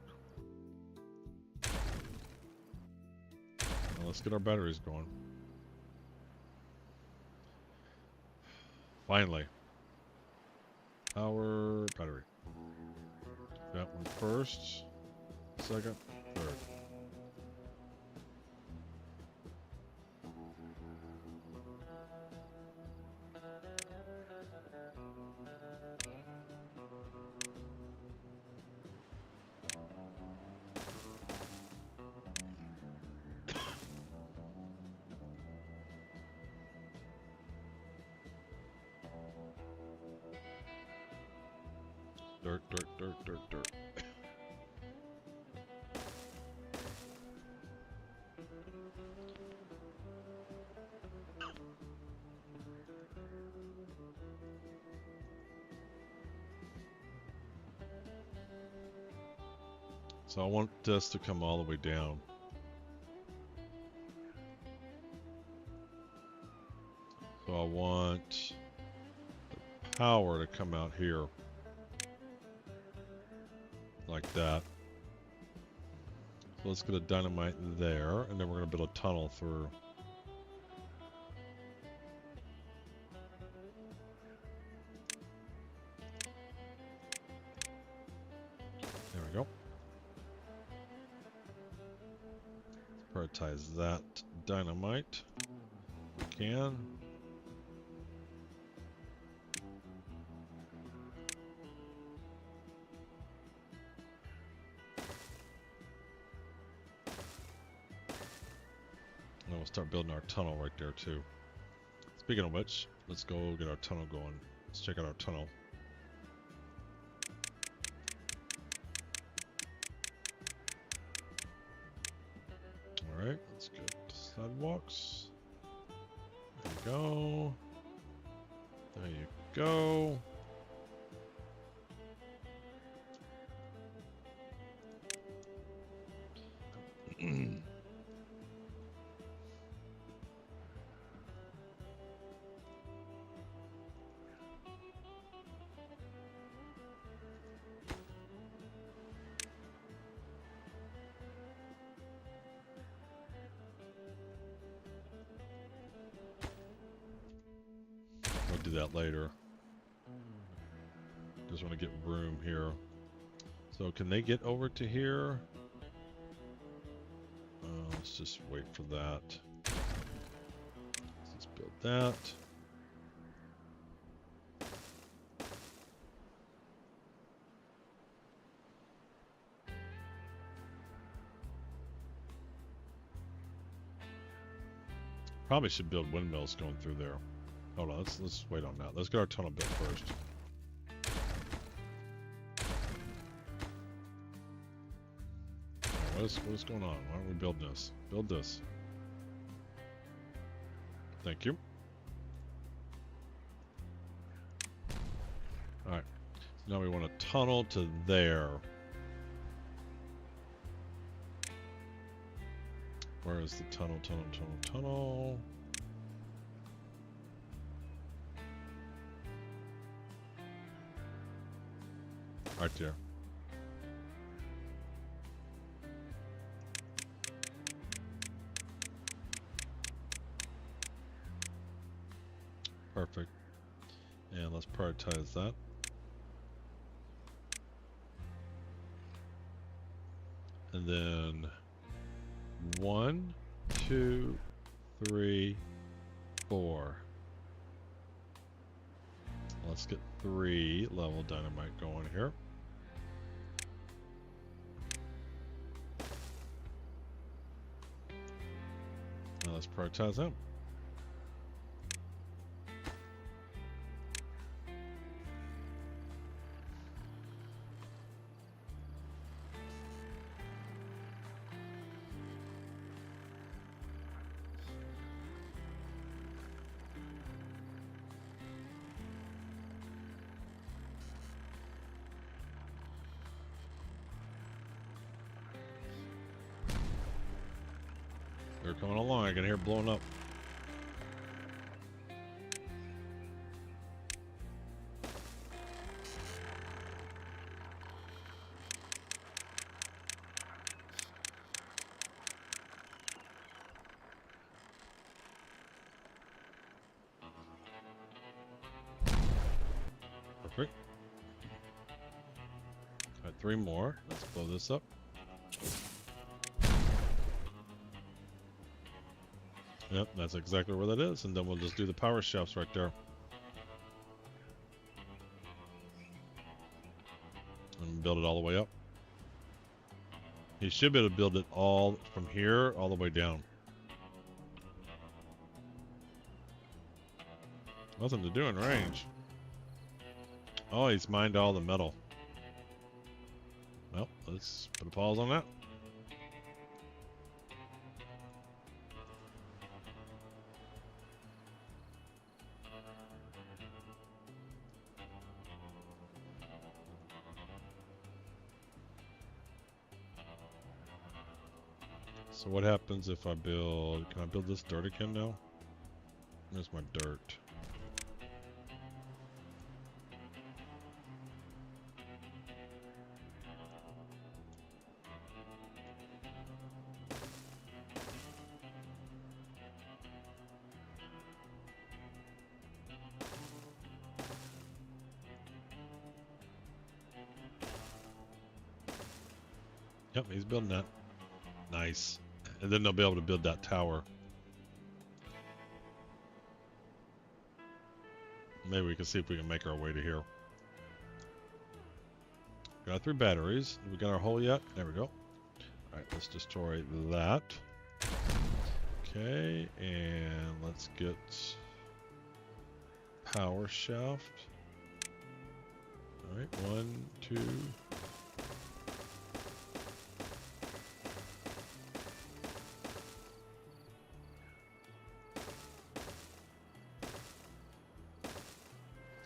Now let's get our batteries going. Finally. Power battery. That one first, second, third. Dirt, dirt, dirt, dirt, dirt. So I want this to come all the way down. So I want the power to come out here. Like that. So let's get a dynamite there, and then we're going to build a tunnel through. There we go. Let's prioritize that dynamite. We can. And we'll start building our tunnel right there too. Speaking of which, let's go get our tunnel going. Let's check out our tunnel. Alright, let's get sidewalks. There you go. There you go. We'll do that later. Just want to get room here. So can they get over to here? Let's just wait for that. Let's just build that. Probably should build windmills going through there. Hold on, let's wait on that. Let's get our tunnel built first. Right, what is going on? Why aren't we building this? Build this. Thank you. Alright. So now we want a tunnel to there. Where is the tunnel, tunnel? Right there. Perfect. And let's prioritize that. And then 1, 2, 3, 4. Let's get 3 level dynamite going here. Now let's prioritize them. They're coming along. I can hear it blowing up. Perfect. All right, 3 more. Let's blow this up. Yep, that's exactly where that is, and then we'll just do the power shafts right there. And build it all the way up. You should be able to build it all from here all the way down. Nothing to do in range. Oh, he's mined all the metal. Well, let's put a pause on that. So what happens if I build... Can I build this dirt again now? Where's my dirt? Yep, he's building that. Nice. And then they'll be able to build that tower. Maybe we can see if we can make our way to here. Got 3 batteries. We got our hole yet? There we go. Alright, let's destroy that. Okay, and let's get power shaft. Alright, 1, 2.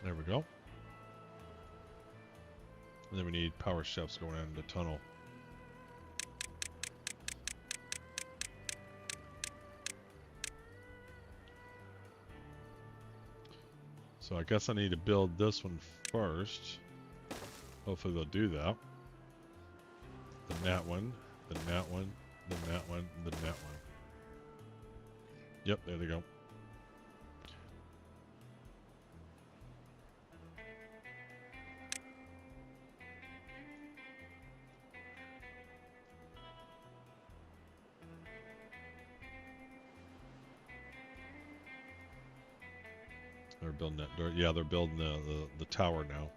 There we go. And then we need power shafts going into the tunnel. So I guess I need to build this one first. Hopefully they'll do that. Then that one, then that one, then that one, then that one. Yep, there they go. They're building that door. Yeah, they're building the tower now.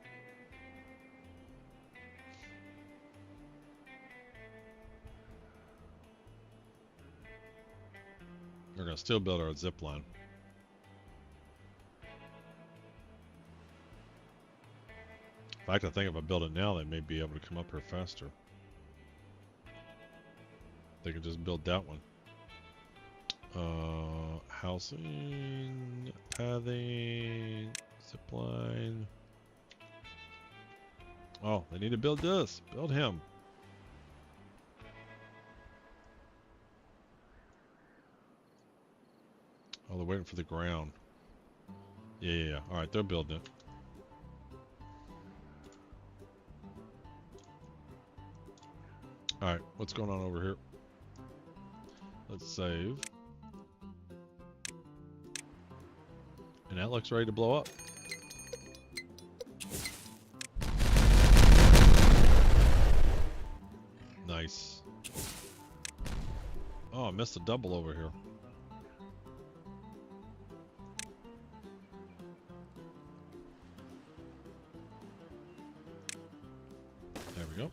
They're gonna still build our zip line. In fact, I think if I build it now, they may be able to come up here faster. They can just build that one. Housing, pathing, zipline. Oh, they need to build this. Build him. Oh, they're waiting for the ground. Yeah. All right, they're building it. All right, what's going on over here? Let's save. And that looks ready to blow up. Nice. Oh, I missed a double over here. There we go.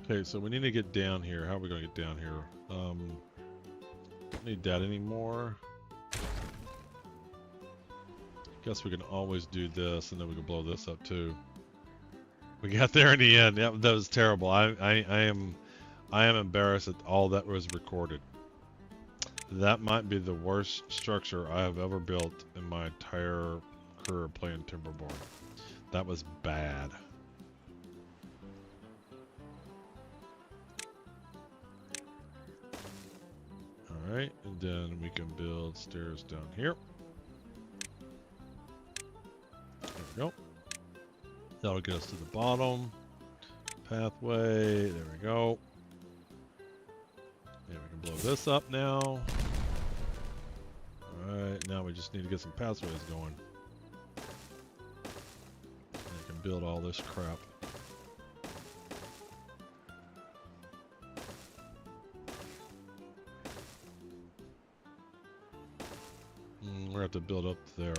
Okay, so we need to get down here. How are we going to get down here? Don't need that anymore. Guess we can always do this, and then we can blow this up too. We got there in the end. Yep, that was terrible. I am embarrassed that all that was recorded. That might be the worst structure I have ever built in my entire career playing Timberborn. That was bad. Alright, and then we can build stairs down here. There we go. That'll get us to the bottom. Pathway, there we go. And we can blow this up now. Alright, now we just need to get some pathways going. And we can build all this crap. We're gonna have to build up there.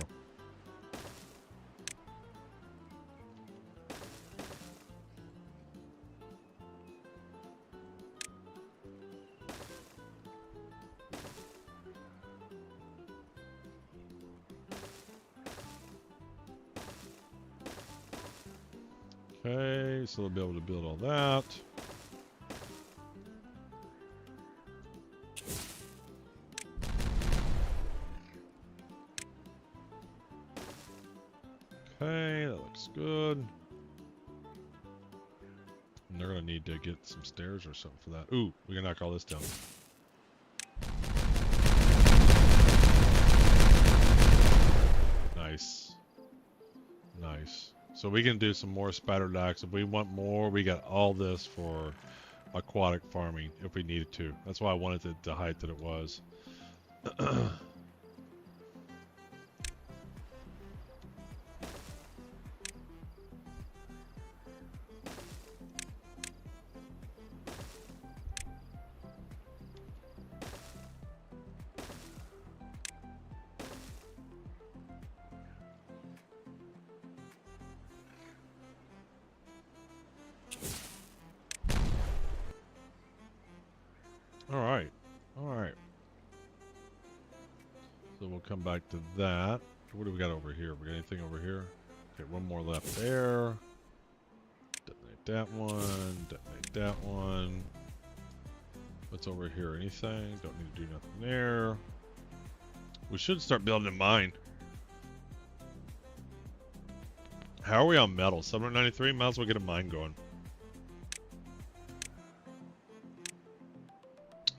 Okay, so they'll be able to build all that. Okay, that looks good. And they're gonna need to get some stairs or something for that. Ooh, we can knock all this down. Nice. Nice. So we can do some more spider docks. If we want more, we got all this for aquatic farming if we needed to. That's why I wanted it the height that it was. Alright, alright. So we'll come back to that. What do we got over here? We got anything over here? Okay, one more left there. Detonate that one, detonate that one. What's over here? Anything? Don't need to do nothing there. We should start building a mine. How are we on metal? 793? Might as well get a mine going.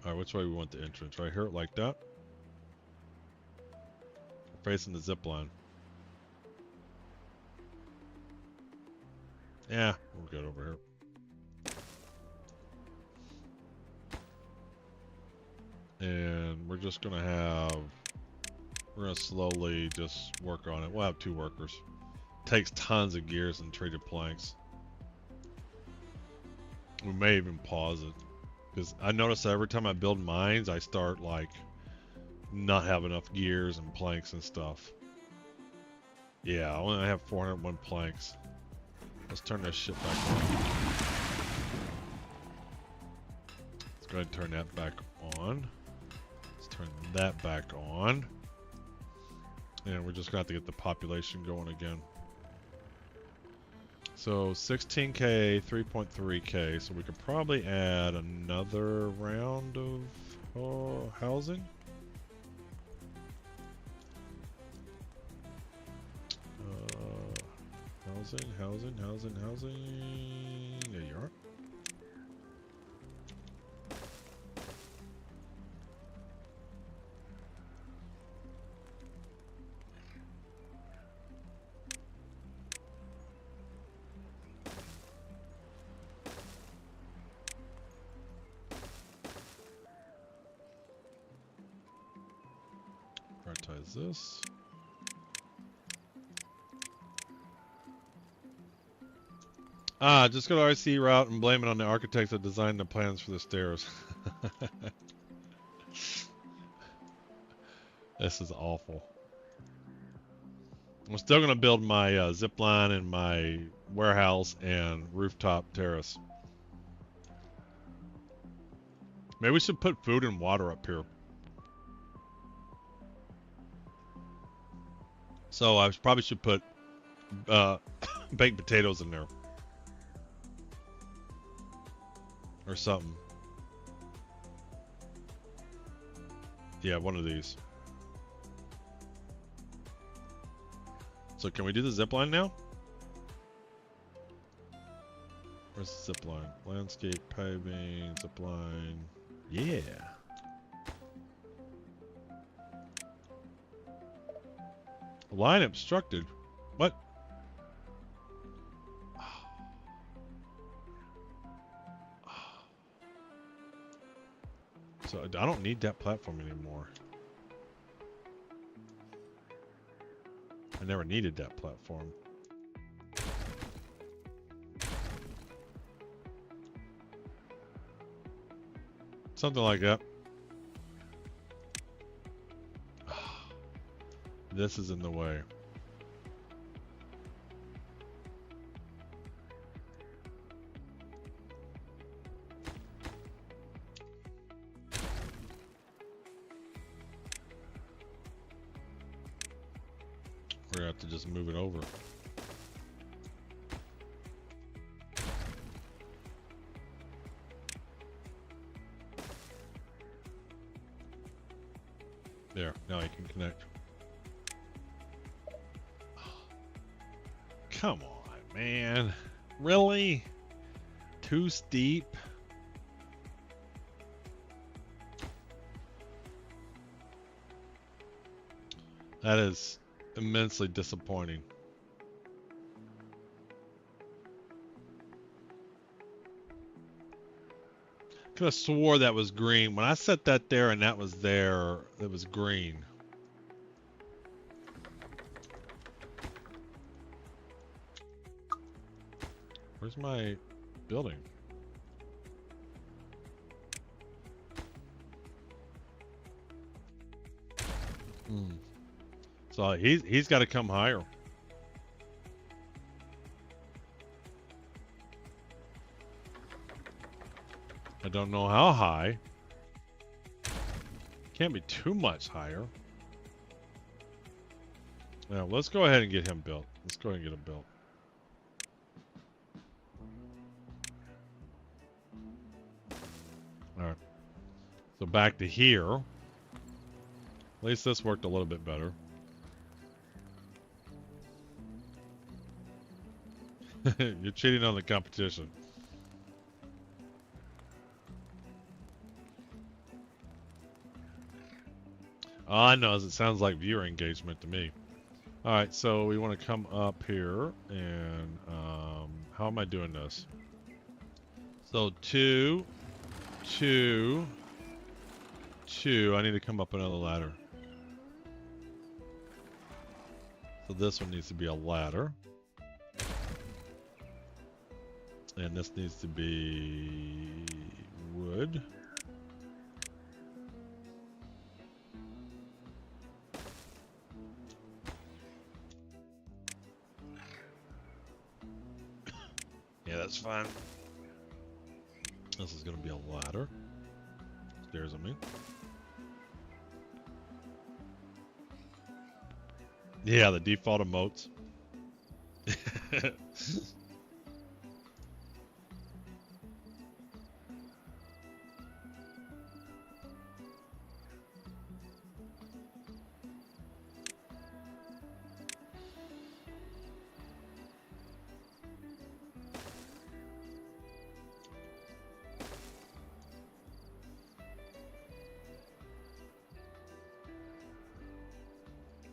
Alright, which way we want the entrance? Right here, like that? Facing the zip line. Yeah, we're good over here. And we're just gonna have... We're gonna slowly just work on it. We'll have 2 workers. Takes tons of gears and treated planks. We may even pause it. Because I notice that every time I build mines, I start like not have enough gears and planks and stuff. Yeah, I only have 401 planks. Let's turn this shit back on. Let's go ahead and turn that back on. Let's turn that back on. And we're just gonna have to get the population going again. So 16K, 3.3K, so we could probably add another round of housing. Housing. There you are. is this? Just go to RC route and blame it on the architects that designed the plans for the stairs. This is awful. I'm still going to build my zip line and my warehouse and rooftop terrace. Maybe we should put food and water up here. So I probably should put baked potatoes in there. Or something. Yeah, one of these. So can we do the zip line now? Where's the zip line? Landscape, paving, zip line. Yeah. Line obstructed. What? So I don't need that platform anymore. I never needed that platform. Something like that. This is in the way. We're gonna have to just move it over. There, now I can connect. Come on, man. Really? Too steep? That is immensely disappointing. Could have swore that was green. When I set that there and that was there, it was green. Where's my building? So he's got to come higher. I don't know how high. Can't be too much higher. Now let's go ahead and get him built. Let's go ahead and get him built. All right. So back to here. At least this worked a little bit better. You're cheating on the competition. All I know is it sounds like viewer engagement to me. All right, so we want to come up here and how am I doing this? So 2, 2, 2. I need to come up another ladder. So this one needs to be a ladder. And this needs to be wood. Yeah, that's fine. This is going to be a ladder. Stairs, I mean. Yeah, the default emotes.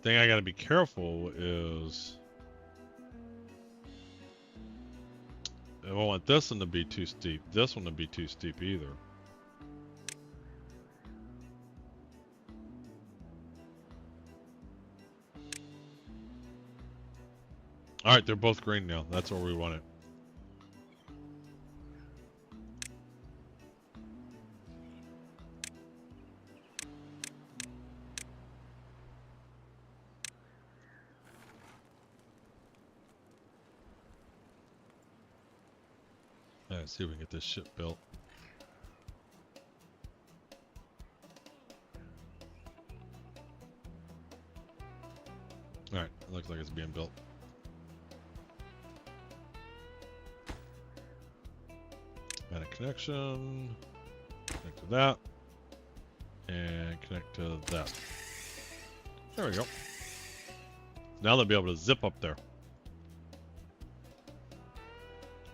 Thing I got to be careful is I don't want this one to be too steep. This one to be too steep either. All right, they're both green now. That's where we want it. All right, see if we can get this shit built. All right, looks like it's being built. Add a connection. Connect to that. And connect to that. There we go. Now they'll be able to zip up there.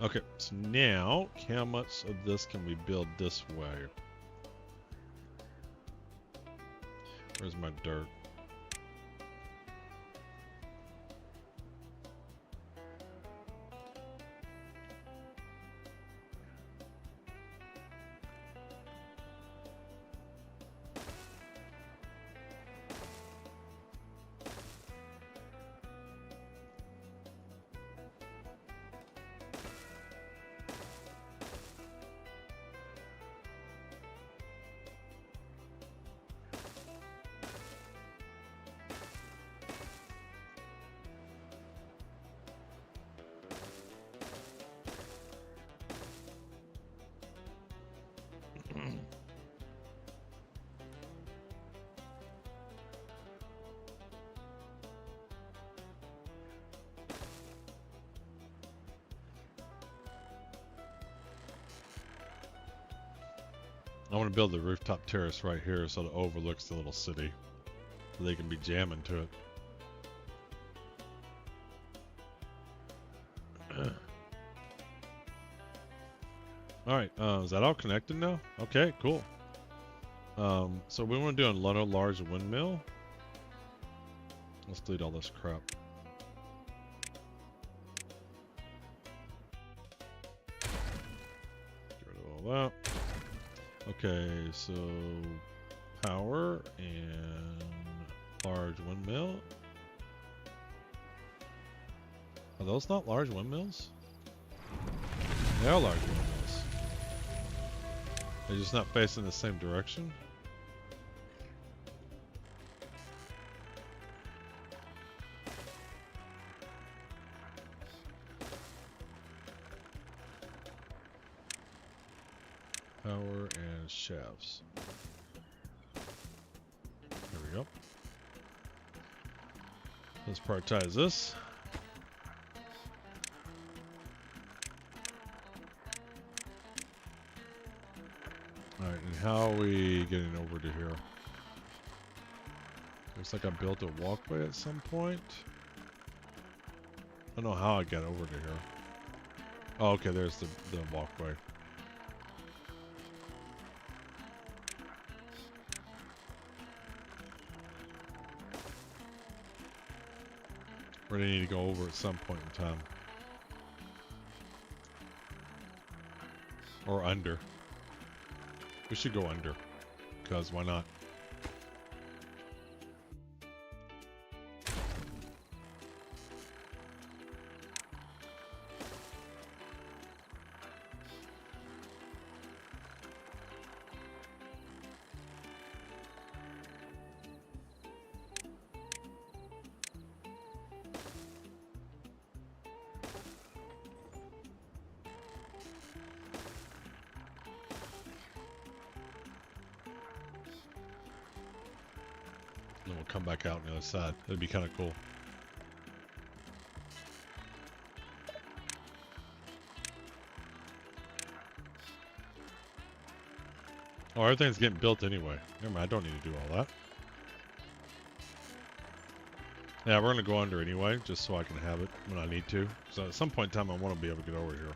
Okay, so now, how much of this can we build this way? Where's my dirt? I want to build the rooftop terrace right here so it overlooks the little city. So they can be jamming to it. Alright, is that all connected now? Okay, cool. So we want to do a large windmill. Let's delete all this crap. Get rid of all that. Okay, so power and large windmill. Are those not large windmills? They are large windmills. They're just not facing the same direction. Power and shafts. There we go. Let's prioritize this. Alright, and how are we getting over to here? Looks like I built a walkway at some point. I don't know how I got over to here. Oh, okay, there's the walkway. We're gonna need to go over at some point in time. Or under. We should go under. Because why not? Then we'll come back out on the other side. That'd be kind of cool. Oh, everything's getting built anyway. Never mind, I don't need to do all that. Yeah, we're gonna go under anyway, just so I can have it when I need to. So at some point in time, I want to be able to get over here.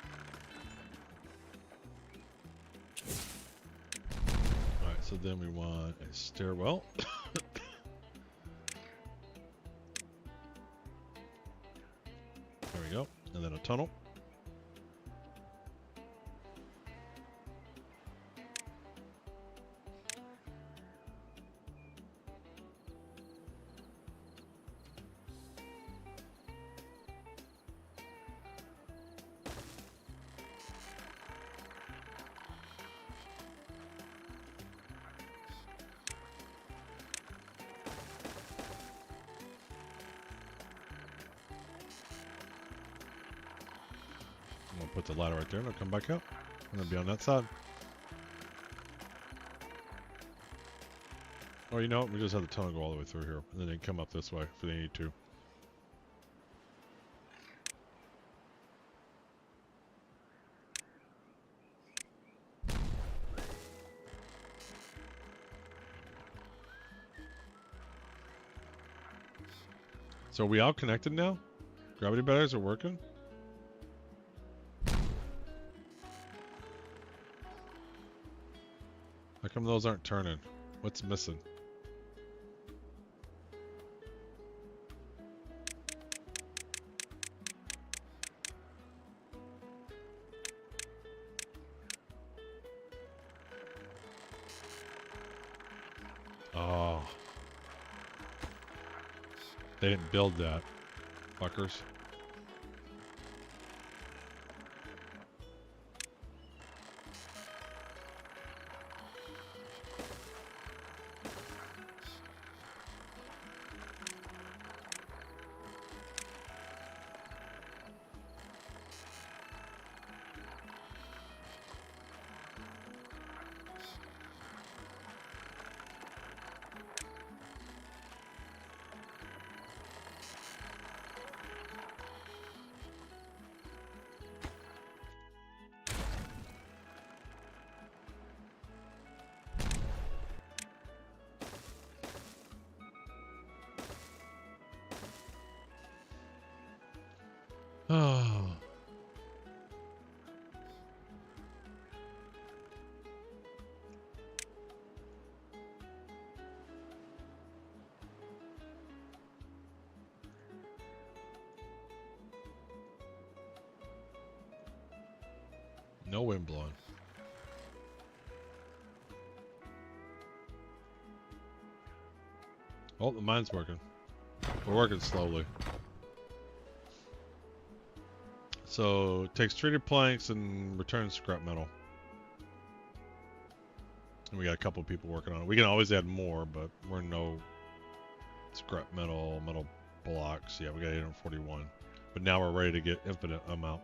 Alright, so then we want a stairwell. There we go. And then a tunnel. Put the ladder right there and I'll come back out. I'm gonna be on that side. Or you know what? We just have the tunnel go all the way through here. And then they can come up this way if they need to. So are we all connected now? Gravity batteries are working? How come those aren't turning? What's missing? Oh. They didn't build that. Fuckers. Oh. No wind blowing. Oh, the mine's working. We're working slowly. So it takes treated planks and returns scrap metal. And we got a couple of people working on it. We can always add more, but we're no scrap metal, metal blocks. Yeah, we got 841. But now we're ready to get infinite amount.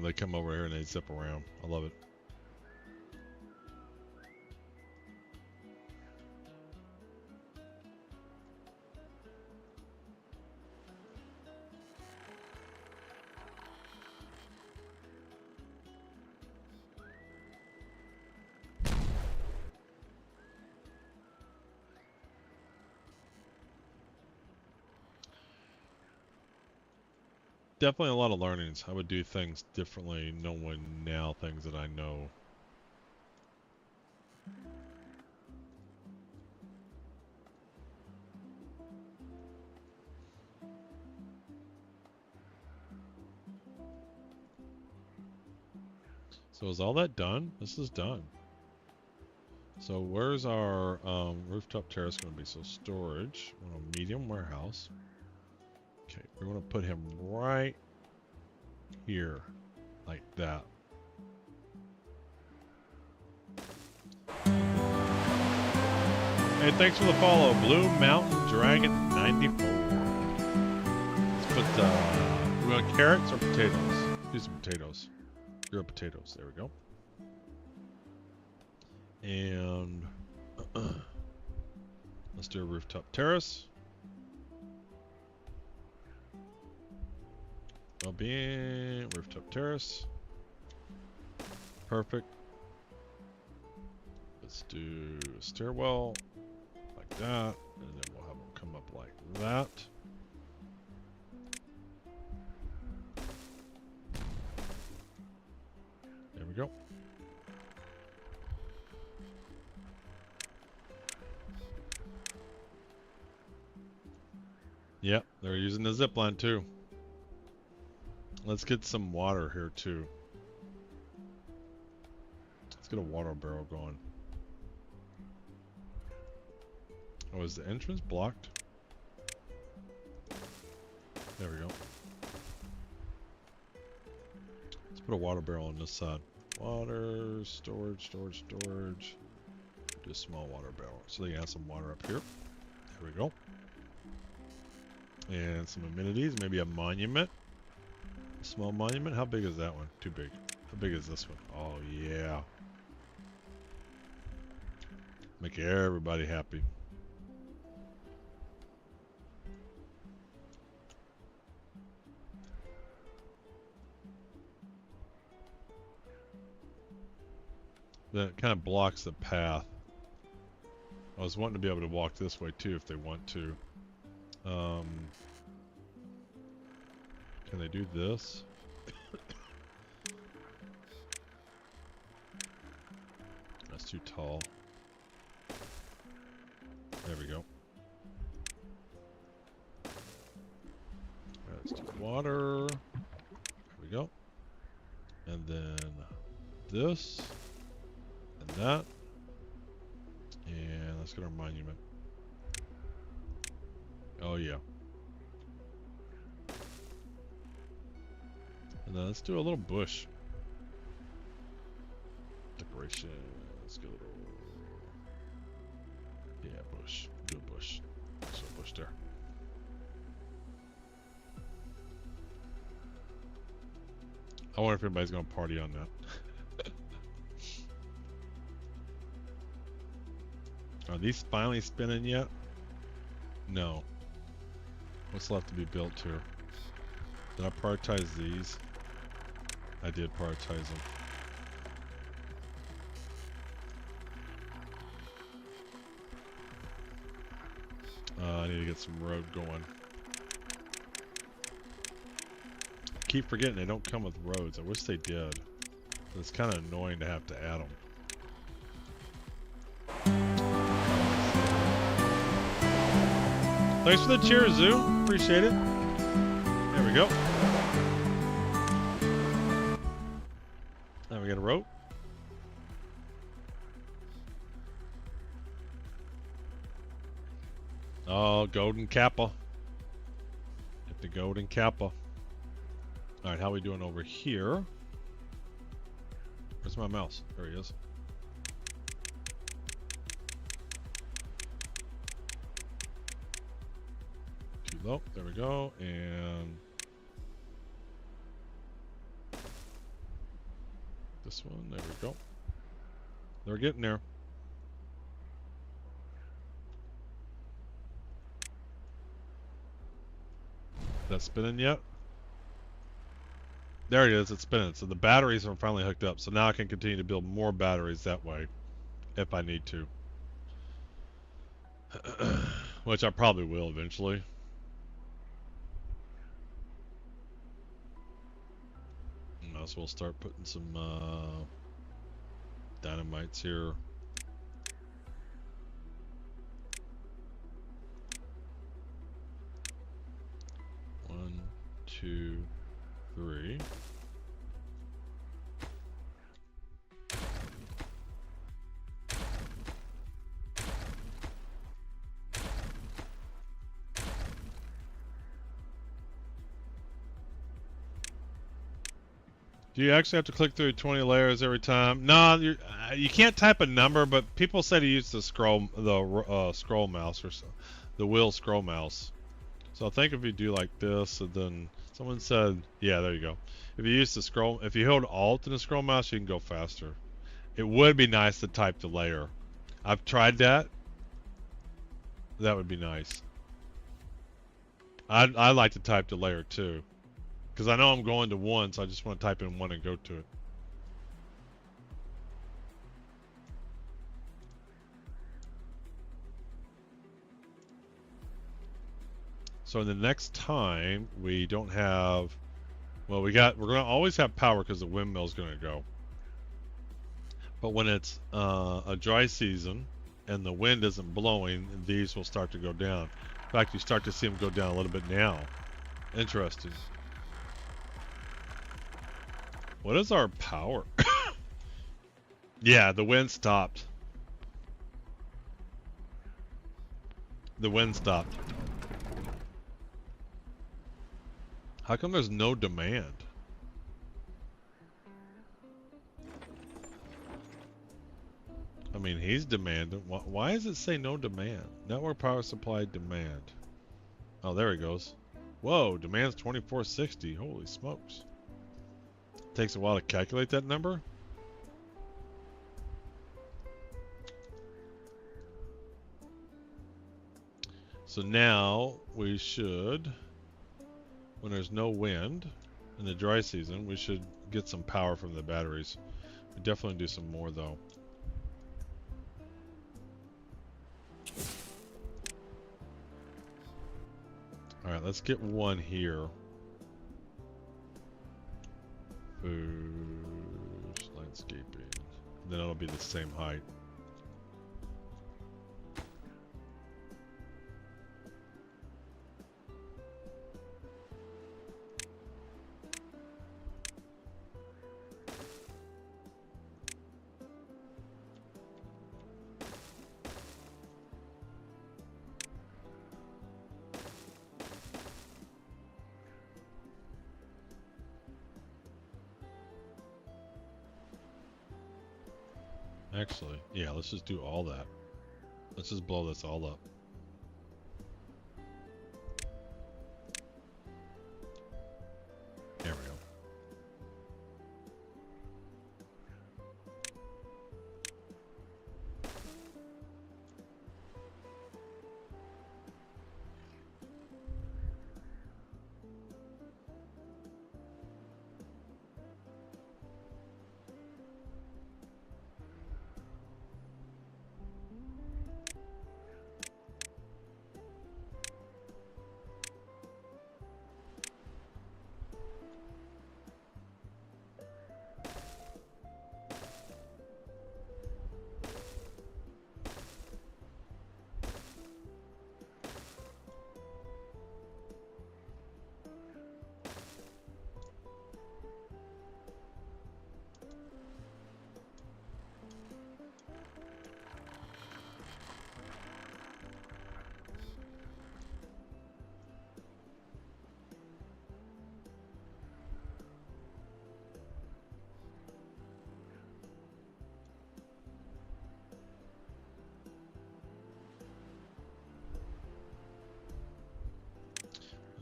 They come over here and they zip around. I love it. Definitely a lot of learnings. I would do things differently knowing now things that I know. So is all that done? This is done. So where's our rooftop terrace going to be? So storage, medium warehouse. Okay, we want to put him right here, like that. Hey, thanks for the follow, Blue Mountain Dragon 94. Let's put, we want carrots or potatoes? Do some potatoes. Grilled potatoes, there we go. And let's do a rooftop terrace. Well-being, rooftop terrace. Perfect. Let's do a stairwell like that, and then we'll have them come up like that. There we go. Yep, they're using the zip line too. Let's get some water here too. Let's get a water barrel going. Oh, is the entrance blocked? There we go. Let's put a water barrel on this side. Water, storage. Do a small water barrel. So they have some water up here. There we go. And some amenities, maybe a monument. A small monument. How big is that one? Too big. How big is this one? Oh yeah. Make everybody happy. That kind of blocks the path. I was wanting to be able to walk this way too if they want to. Can they do this? That's too tall. There we go. Let's do water. There we go. And then this. And that. And let's get our monument. Oh yeah. And then let's do a little bush. Decoration. Let's get a little... Yeah, bush. Do a bush. So a bush there. I wonder if anybody's gonna party on that. Are these finally spinning yet? No. What's left to be built here? Did I prioritize these? I did prioritize them. I need to get some road going. Keep forgetting they don't come with roads. I wish they did. It's kind of annoying to have to add them. Thanks for the cheers, Zoo. Appreciate it. There we go. Now we got a rope. Oh, golden kappa. Get the golden kappa. Alright, how are we doing over here? Where's my mouse? There he is. Too low. There we go. And this one. There we go. They're getting there. Is that spinning yet? There it is, it's spinning. So the batteries are finally hooked up. So now I can continue to build more batteries that way if I need to. Which I probably will eventually. Might as well start putting some dynamites here. One, two, three. Do you actually have to click through 20 layers every time? No, you can't type a number, but people say to use the scroll mouse or so, the wheel scroll mouse. So I think if you do like this, and then someone said, yeah, there you go. If you use the scroll, if you hold Alt in the scroll mouse, you can go faster. It would be nice to type the layer. I've tried that. That would be nice. I like to type the layer too. Because I know I'm going to one, so I just want to type in one and go to it. So in the next time, we don't have... Well, we're going to always have power because the windmill's going to go. But when it's a dry season and the wind isn't blowing, these will start to go down. In fact, you start to see them go down a little bit now. Interesting. What is our power? Yeah, the wind stopped. The wind stopped. How come there's no demand? I mean, he's demanding. Why does it say no demand? Network power supply demand. Oh, there he goes. Whoa, demand's 2460. Holy smokes. Takes a while to calculate that number. So now we should, when there's no wind in the dry season, we should get some power from the batteries. We definitely do some more though. Alright, let's get one here. Food, landscaping. Then it'll be the same height. Actually, yeah, let's just do all that. Let's just blow this all up. There we go.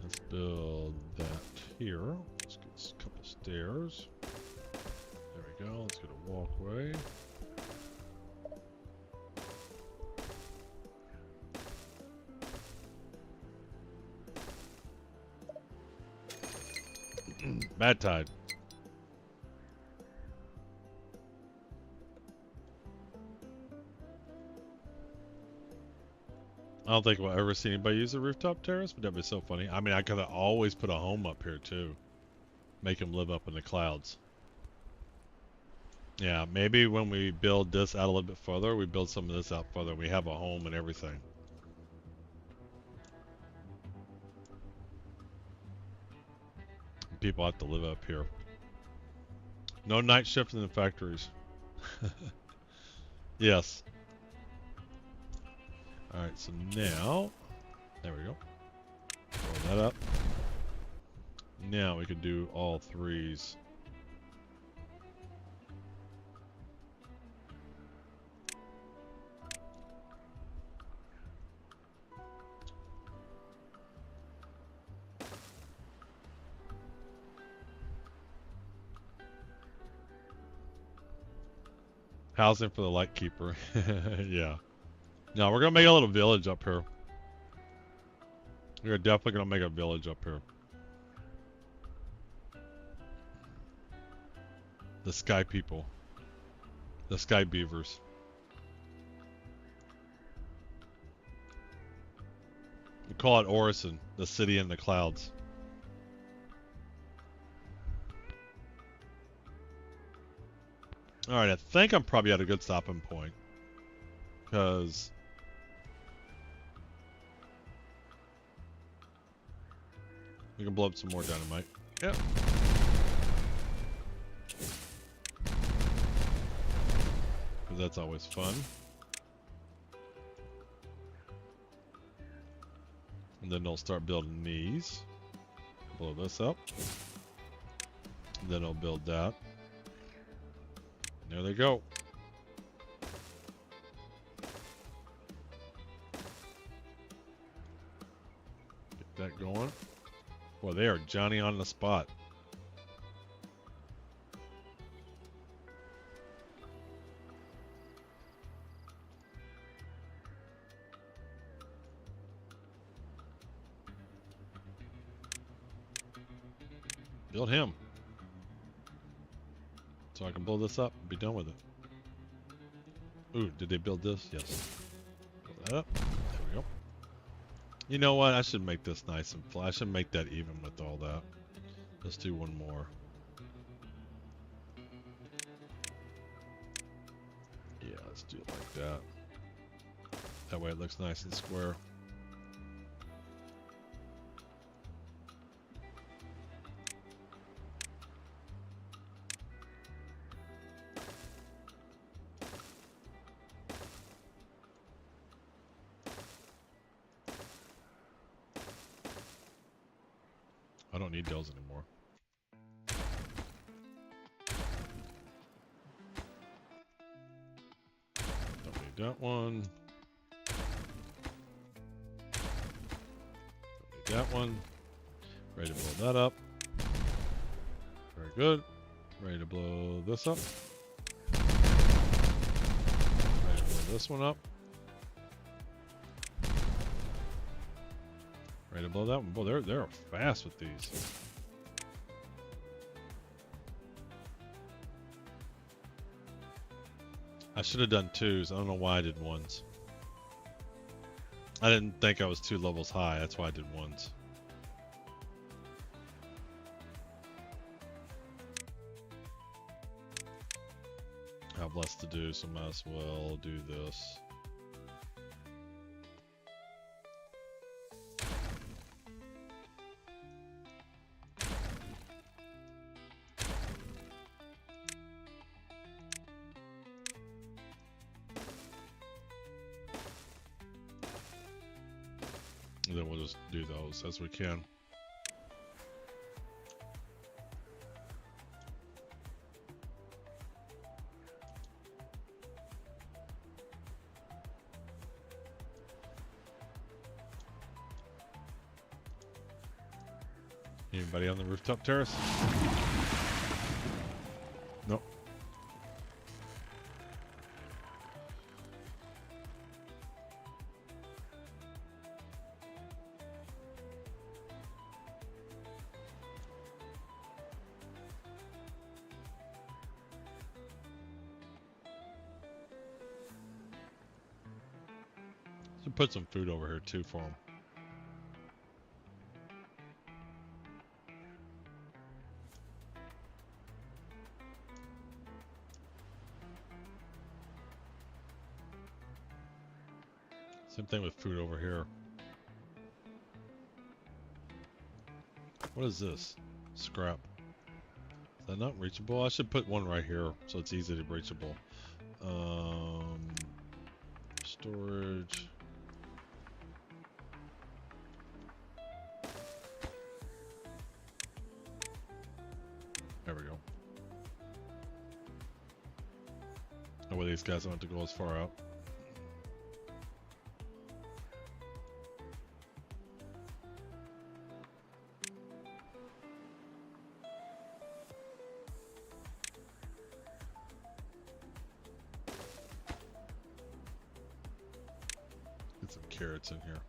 Let's build that here. Let's get a couple stairs. There we go. Let's get a walkway. Bad tide. I don't think we'll ever see anybody use a rooftop terrace, but that'd be so funny. I mean, I could always put a home up here too. Make them live up in the clouds. Yeah, maybe when we build this out a little bit further, we build some of this out further. We have a home and everything. People have to live up here. No night shift in the factories. Yes. Alright, so now, there we go. Roll that up. Now we can do all threes. Housing for the light keeper. Yeah. No, we're gonna make a little village up here. We're definitely gonna make a village up here. The sky people. The sky beavers. We call it Orison, the city in the clouds. Alright, I think I'm probably at a good stopping point. Because we can blow up some more dynamite. Yep. Because that's always fun. And then they'll start building these. Blow this up. And then I'll build that. And there they go. that going. Boy, they are Johnny on the spot. Build him. So I can blow this up and be done with it. Ooh, did they build this? Yes. Build that up. There we go. You know what? I should make this nice and flat. I should make that even with all that. Let's do one more. Yeah, let's do it like that. That way it looks nice and square. I don't need those anymore. Don't need that one. Don't need that one. Ready to blow that up. Very good. Ready to blow this up. Ready to blow this one up. Ready to blow that one. Boy, they're fast with these. I should have done twos. I don't know why I did ones. I didn't think I was 2 levels high. That's why I did ones. I have less to do, so might as well do this. And then we'll just do those as we can. Anybody on the rooftop terrace? Nope. Should put some food over here too for them. Same thing with food over here. What is this? Scrap. Is that not reachable? I should put one right here so it's easy to reachable. Storage. There we go. That way these guys don't have to go as far out. Get some carrots in here.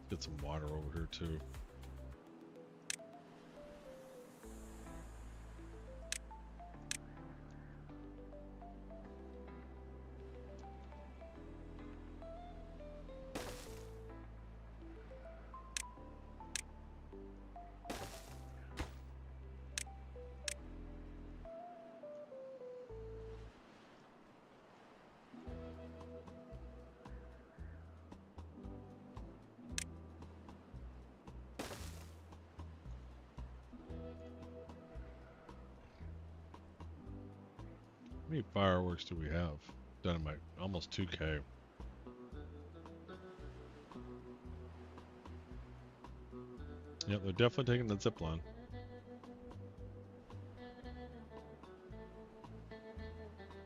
Get some water over here too. How many fireworks do we have? Dynamite, almost 2K. Yep, they're definitely taking the zip line.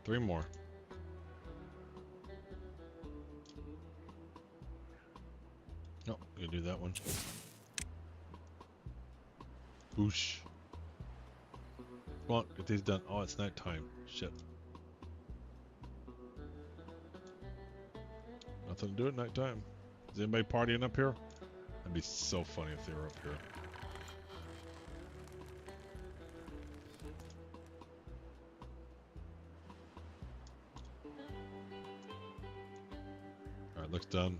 Three more. Oh, gonna do that one. Boosh. Come on, get these done. Oh, it's nighttime. Shit. Nothing to do at nighttime. Is anybody partying up here? That'd be so funny if they were up here. Alright, looks done.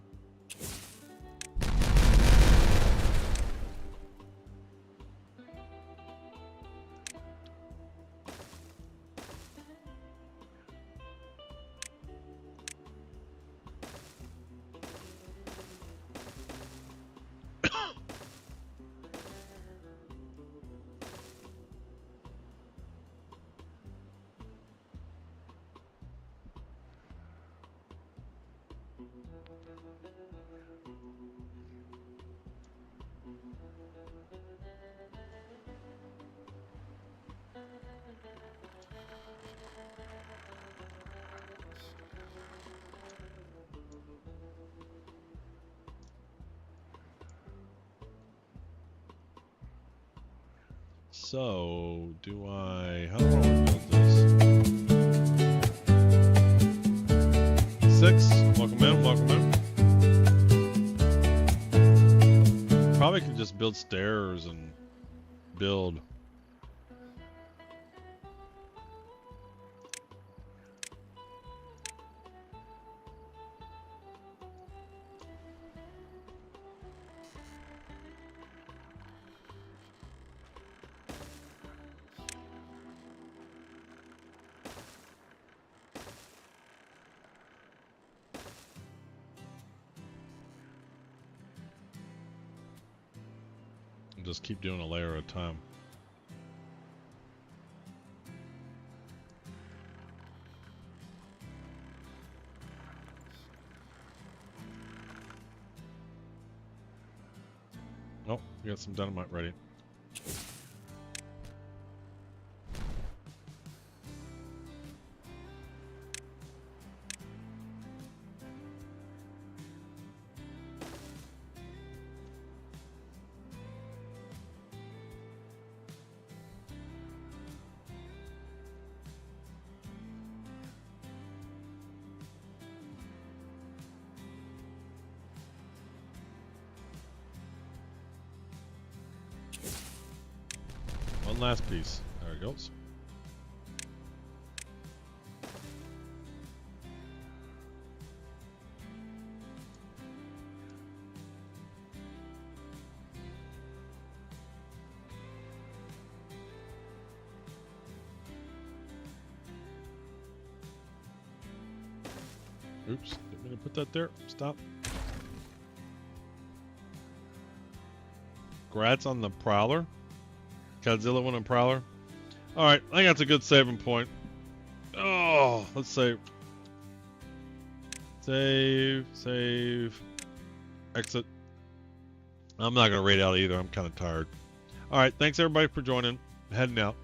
So, do I... How do I want to build this? 6. Welcome in, welcome in. Probably can just build stairs and build. Just keep doing a layer at a time. Oh, we got some dynamite ready. One last piece. There it goes. Oops, didn't mean to put that there. Stop. Grats on the Prowler. Godzilla won a Prowler. Alright, I think that's a good saving point. Oh, let's save. Save. Exit. I'm not going to raid out either. I'm kind of tired. Alright, thanks everybody for joining. Heading out.